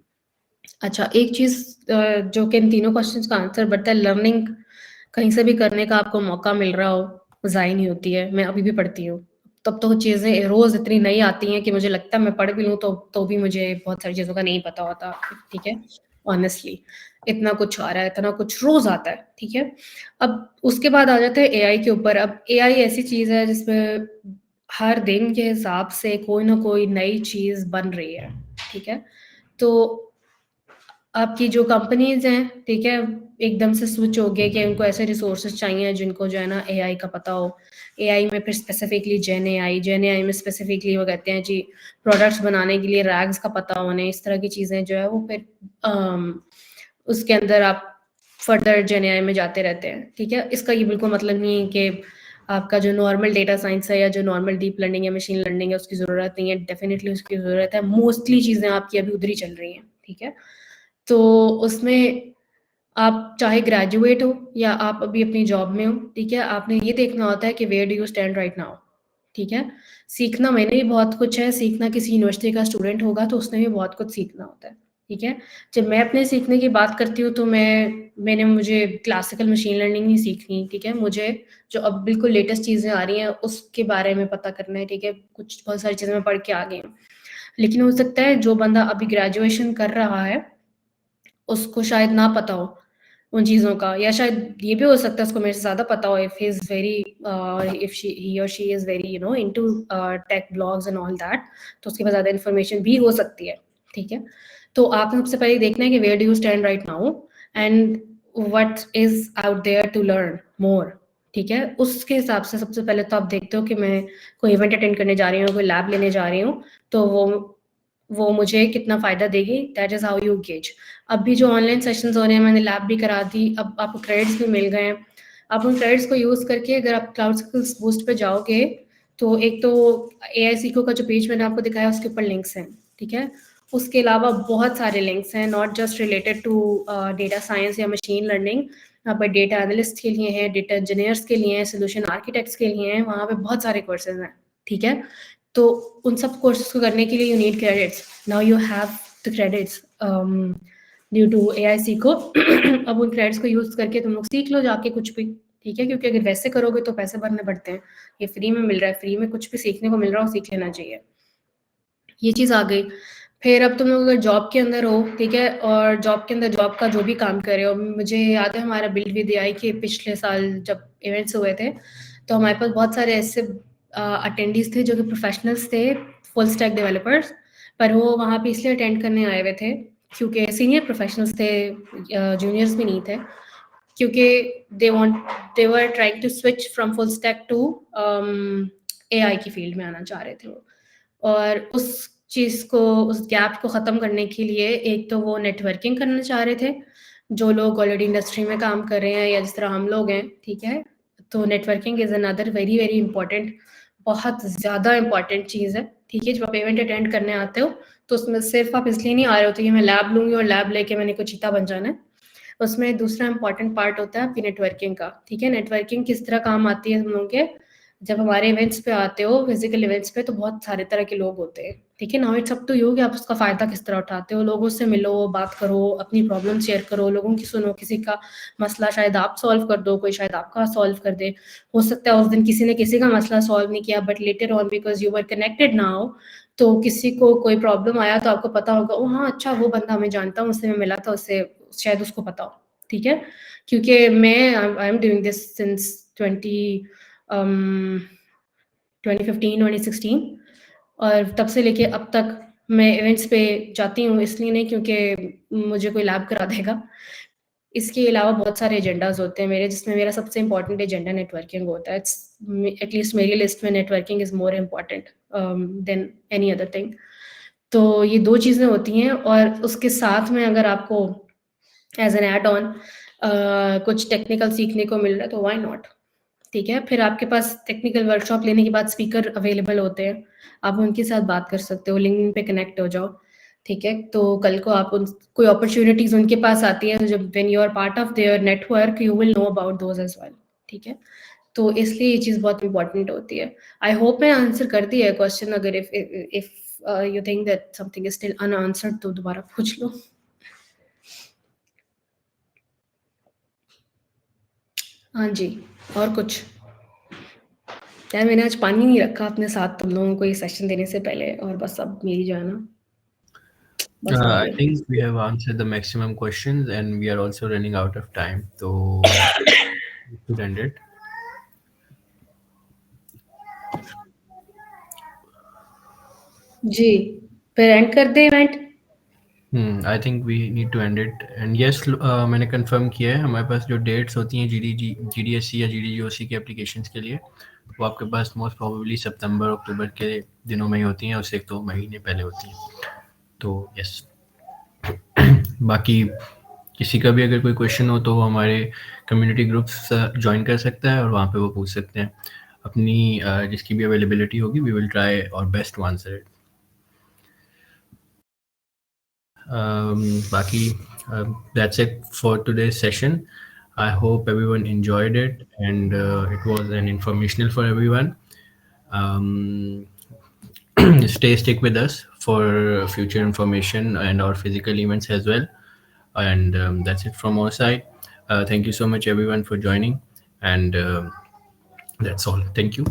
अच्छा, एक चीज़ जो कि इन तीनों क्वेश्चंस का आंसर बनता है, लर्निंग कहीं से भी करने का आपको मौका मिल रहा हो, ज़ाया नहीं होती है। मैं अभी भी पढ़ती हूँ, तब तो चीज़ें रोज़ इतनी नई आती हैं कि मुझे लगता है मैं पढ़ भी लूँ तो भी मुझे बहुत सारी चीज़ों का नहीं पता होता, ठीक है? ऑनेस्टली, इतना कुछ आ रहा है, इतना कुछ रोज़ आता है, ठीक है? अब उसके बाद आ जाते हैं AI के ऊपर। अब AI ऐसी चीज़ है जिसमें हर दिन के हिसाब से कोई ना कोई नई चीज़ बन रही है, ठीक है? तो आपकी जो कंपनीज़ हैं, ठीक है, एकदम से स्विच हो गए कि उनको ऐसे रिसोर्सेज़ चाहिए जिनको जो है ना AI का पता हो। AI में फिर स्पेसिफिकली जेन AI में स्पेसिफिकली वो कहते हैं जी प्रोडक्ट्स बनाने के लिए रैग्स का पता होने, इस तरह की चीज़ें जो है वो फिर उसके अंदर आप फर्दर जेन AI में जाते रहते हैं, ठीक है? इसका ये बिल्कुल मतलब नहीं है कि आपका जो नॉर्मल डेटा साइंस है या जो नॉर्मल डीप लर्निंग या मशीन लर्निंग है उसकी ज़रूरत नहीं है, डेफिनिटली उसकी ज़रूरत है। मोस्टली चीज़ें आपकी अभी उधर ही चल रही हैं, ठीक है? तो उसमें आप चाहे ग्रेजुएट हो या आप अभी अपनी जॉब में हो, ठीक है? आपने ये देखना होता है कि where do you stand right now, ठीक है? सीखना मैंने भी बहुत कुछ है, सीखना किसी यूनिवर्सिटी का स्टूडेंट होगा तो उसने भी बहुत कुछ सीखना होता है, ठीक है? जब मैं अपने सीखने की बात करती हूँ तो मुझे क्लासिकल मशीन लर्निंग नहीं सीखनी, ठीक है? मुझे जो अब बिल्कुल लेटेस्ट चीज़ें आ रही हैं उसके बारे में पता करना है, ठीक है? बहुत सारी चीज़ें मैं पढ़ के आ गई हूँ। लेकिन हो सकता है जो बंदा अभी ग्रेजुएशन कर रहा है उसको शायद ना पता हो उन चीज़ों का, या शायद ये भी हो सकता है उसको मेरे से ज़्यादा पता हो इफ ही और she is very into tech blogs and all that, तो उसके पास ज़्यादा इन्फॉर्मेशन भी हो सकती है, ठीक है? तो आपने सबसे पहले देखना है कि where do you stand right now and what is out there to learn more, ठीक है? उसके हिसाब से सबसे पहले तो आप देखते हो कि मैं कोई इवेंट अटेंड करने जा रही हूँ, कोई लैब लेने जा रही हूँ, तो वो मुझे कितना फ़ायदा देगी, that is how you gauge. अब भी जो ऑनलाइन सेशंस हो रहे हैं, मैंने लैब भी करा दी, अब आपको क्रेडिट्स भी मिल गए हैं। आप उन क्रेडिट्स को यूज़ करके अगर आप क्लाउड स्किल्स बूस्ट पे जाओगे, तो एक तो एआई सीखो का जो पेज मैंने आपको दिखाया उसके ऊपर लिंक्स हैं, ठीक है? उसके अलावा बहुत सारे लिंक्स हैं, not just related to data science या मशीन लर्निंग, पर डेटा एनालिस्ट के लिए हैं, डेटा इंजीनियर्स के लिए हैं, सोल्यूशन आर्किटेक्ट्स के लिए हैं, वहाँ पे बहुत सारे कोर्सेज हैं, ठीक है? तो उन सब कोर्सेज को करने के लिए you need credits. Now you have the credits due to AI सीखो। अब उन क्रेडिट्स को यूज़ करके तुम लोग सीख लो जाके कुछ भी, ठीक है? क्योंकि अगर वैसे करोगे तो पैसे भरने पड़ते हैं, ये फ्री में मिल रहा है, फ्री में कुछ भी सीखने को मिल रहा हो सीख लेना चाहिए। ये चीज़ आ गई। फिर अब तुम लोग अगर जॉब के अंदर हो, ठीक है, और जॉब के अंदर जॉब का जो भी काम कर रहे हो, मुझे याद है हमारा बिल्ड विद एआई के पिछले साल जब इवेंट्स हुए थे, तो हमारे पास बहुत सारे ऐसे अटेंडीज थे जो कि प्रोफेशनल्स थे, फुल स्टैक डेवलपर्स, पर वो वहाँ पे इसलिए अटेंड करने आए हुए थे क्योंकि सीनियर प्रोफेशनल्स थे, जूनियर्स भी नहीं थे, क्योंकि they were trying to switch from full stack to AI की फील्ड में आना चाह रहे थे वो। और उस चीज़ को, उस गैप को ख़त्म करने के लिए एक तो वो नेटवर्किंग करना चाह रहे थे, जो लोग ऑलरेडी इंडस्ट्री में काम कर रहे हैं या जिस तरह हम लोग हैं, ठीक है? तो networking is another very very important, बहुत ज़्यादा इंपॉर्टेंट चीज़ है, ठीक है? जब आप इवेंट अटेंड करने आते हो तो उसमें सिर्फ आप इसलिए नहीं आ रहे होते कि मैं लैब लूँगी और लैब लेके मैंने कोई चीता बन जाना है। उसमें दूसरा इंपॉर्टेंट पार्ट होता है आपकी नेटवर्किंग का, ठीक है? नेटवर्किंग किस तरह काम आती है हम लोगों के, जब हमारे इवेंट्स पे आते हो, फिजिकल इवेंट्स पे, तो बहुत सारे तरह के लोग होते हैं, ठीक है? Now it's up to you कि आप उसका फ़ायदा किस तरह उठाते हो। लोगों से मिलो, बात करो, अपनी प्रॉब्लम शेयर करो, लोगों की सुनो, किसी का मसला शायद आप सॉल्व कर दो, कोई शायद आपका सॉल्व कर दे। हो सकता है उस दिन किसी ने किसी का मसला सॉल्व नहीं किया, but later on because you were connected now, तो किसी को कोई प्रॉब्लम आया तो आपको पता होगा, ओह हाँ, अच्छा वो बंदा मैं जानता हूँ, उससे मैं मिला था, उससे शायद उसको पता हो, ठीक है? क्योंकि मैं I am doing this since 2015-2016, और तब से लेके अब तक मैं इवेंट्स पे जाती हूँ, इसलिए नहीं क्योंकि मुझे कोई लैब करा देगा। इसके अलावा बहुत सारे एजेंडाज़ होते हैं मेरे, जिसमें मेरा सबसे इम्पोर्टेंट एजेंडा नेटवर्किंग होता है। एटलीस्ट मेरी लिस्ट में networking is more important then any other thing. तो ये 2 चीज़ें होती हैं, और उसके साथ में अगर आपको एज़ एन ऐड ऑन कुछ टेक्निकल सीखने को मिल रहा है तो व्हाई नॉट, ठीक है? फिर आपके पास टेक्निकल वर्कशॉप लेने के बाद स्पीकर अवेलेबल होते हैं, आप उनके साथ बात कर सकते हो, लिंक्डइन पे कनेक्ट हो जाओ, ठीक है? तो कल को आप उन कोई अपॉर्च्युनिटीज़ उनके पास आती है, तो जब when you are part of their network you will know about those as well, ठीक है? तो इसलिए ये चीज़ बहुत इम्पोर्टेंट होती है। आई होप मैं आंसर कर दी है क्वेश्चन। अगर if you think that something is still unanswered तो दोबारा पूछ लो। हाँ जी, और कुछ? यार मैंने आज पानी नहीं रखा अपने साथ तुम लोगों को ये सेशन देने से पहले, और बस अब मेरी जो है ना, बस हो I गया। think we have answered the maximum questions and we are also running out of time. So we should end it. जी, फिर एंड कर दे event. I think we need to end it. And yes, मैंने confirm किया है, हमारे पास जो dates होती हैं GDSC या GDGOC के एप्लीकेशंस के लिए, वो आपके पास मोस्ट प्रोबेबली सितंबर अक्टूबर के दिनों में ही होती हैं, उससे 1-2 महीने पहले होती हैं। तो यस, बाकी किसी का भी अगर कोई क्वेश्चन हो तो वो हमारे कम्युनिटी ग्रुप्स ज्वाइन कर सकता है और वहाँ पे वो पूछ सकते हैं। अपनी जिसकी भी अवेलेबिलिटी होगी, we will try our best to answer it. Baki, that's it for today's session. I hope everyone enjoyed it and it was an informational for everyone. Stick with us for future information and our physical events as well. And that's it from our side. Thank you so much everyone for joining, and that's all. Thank you.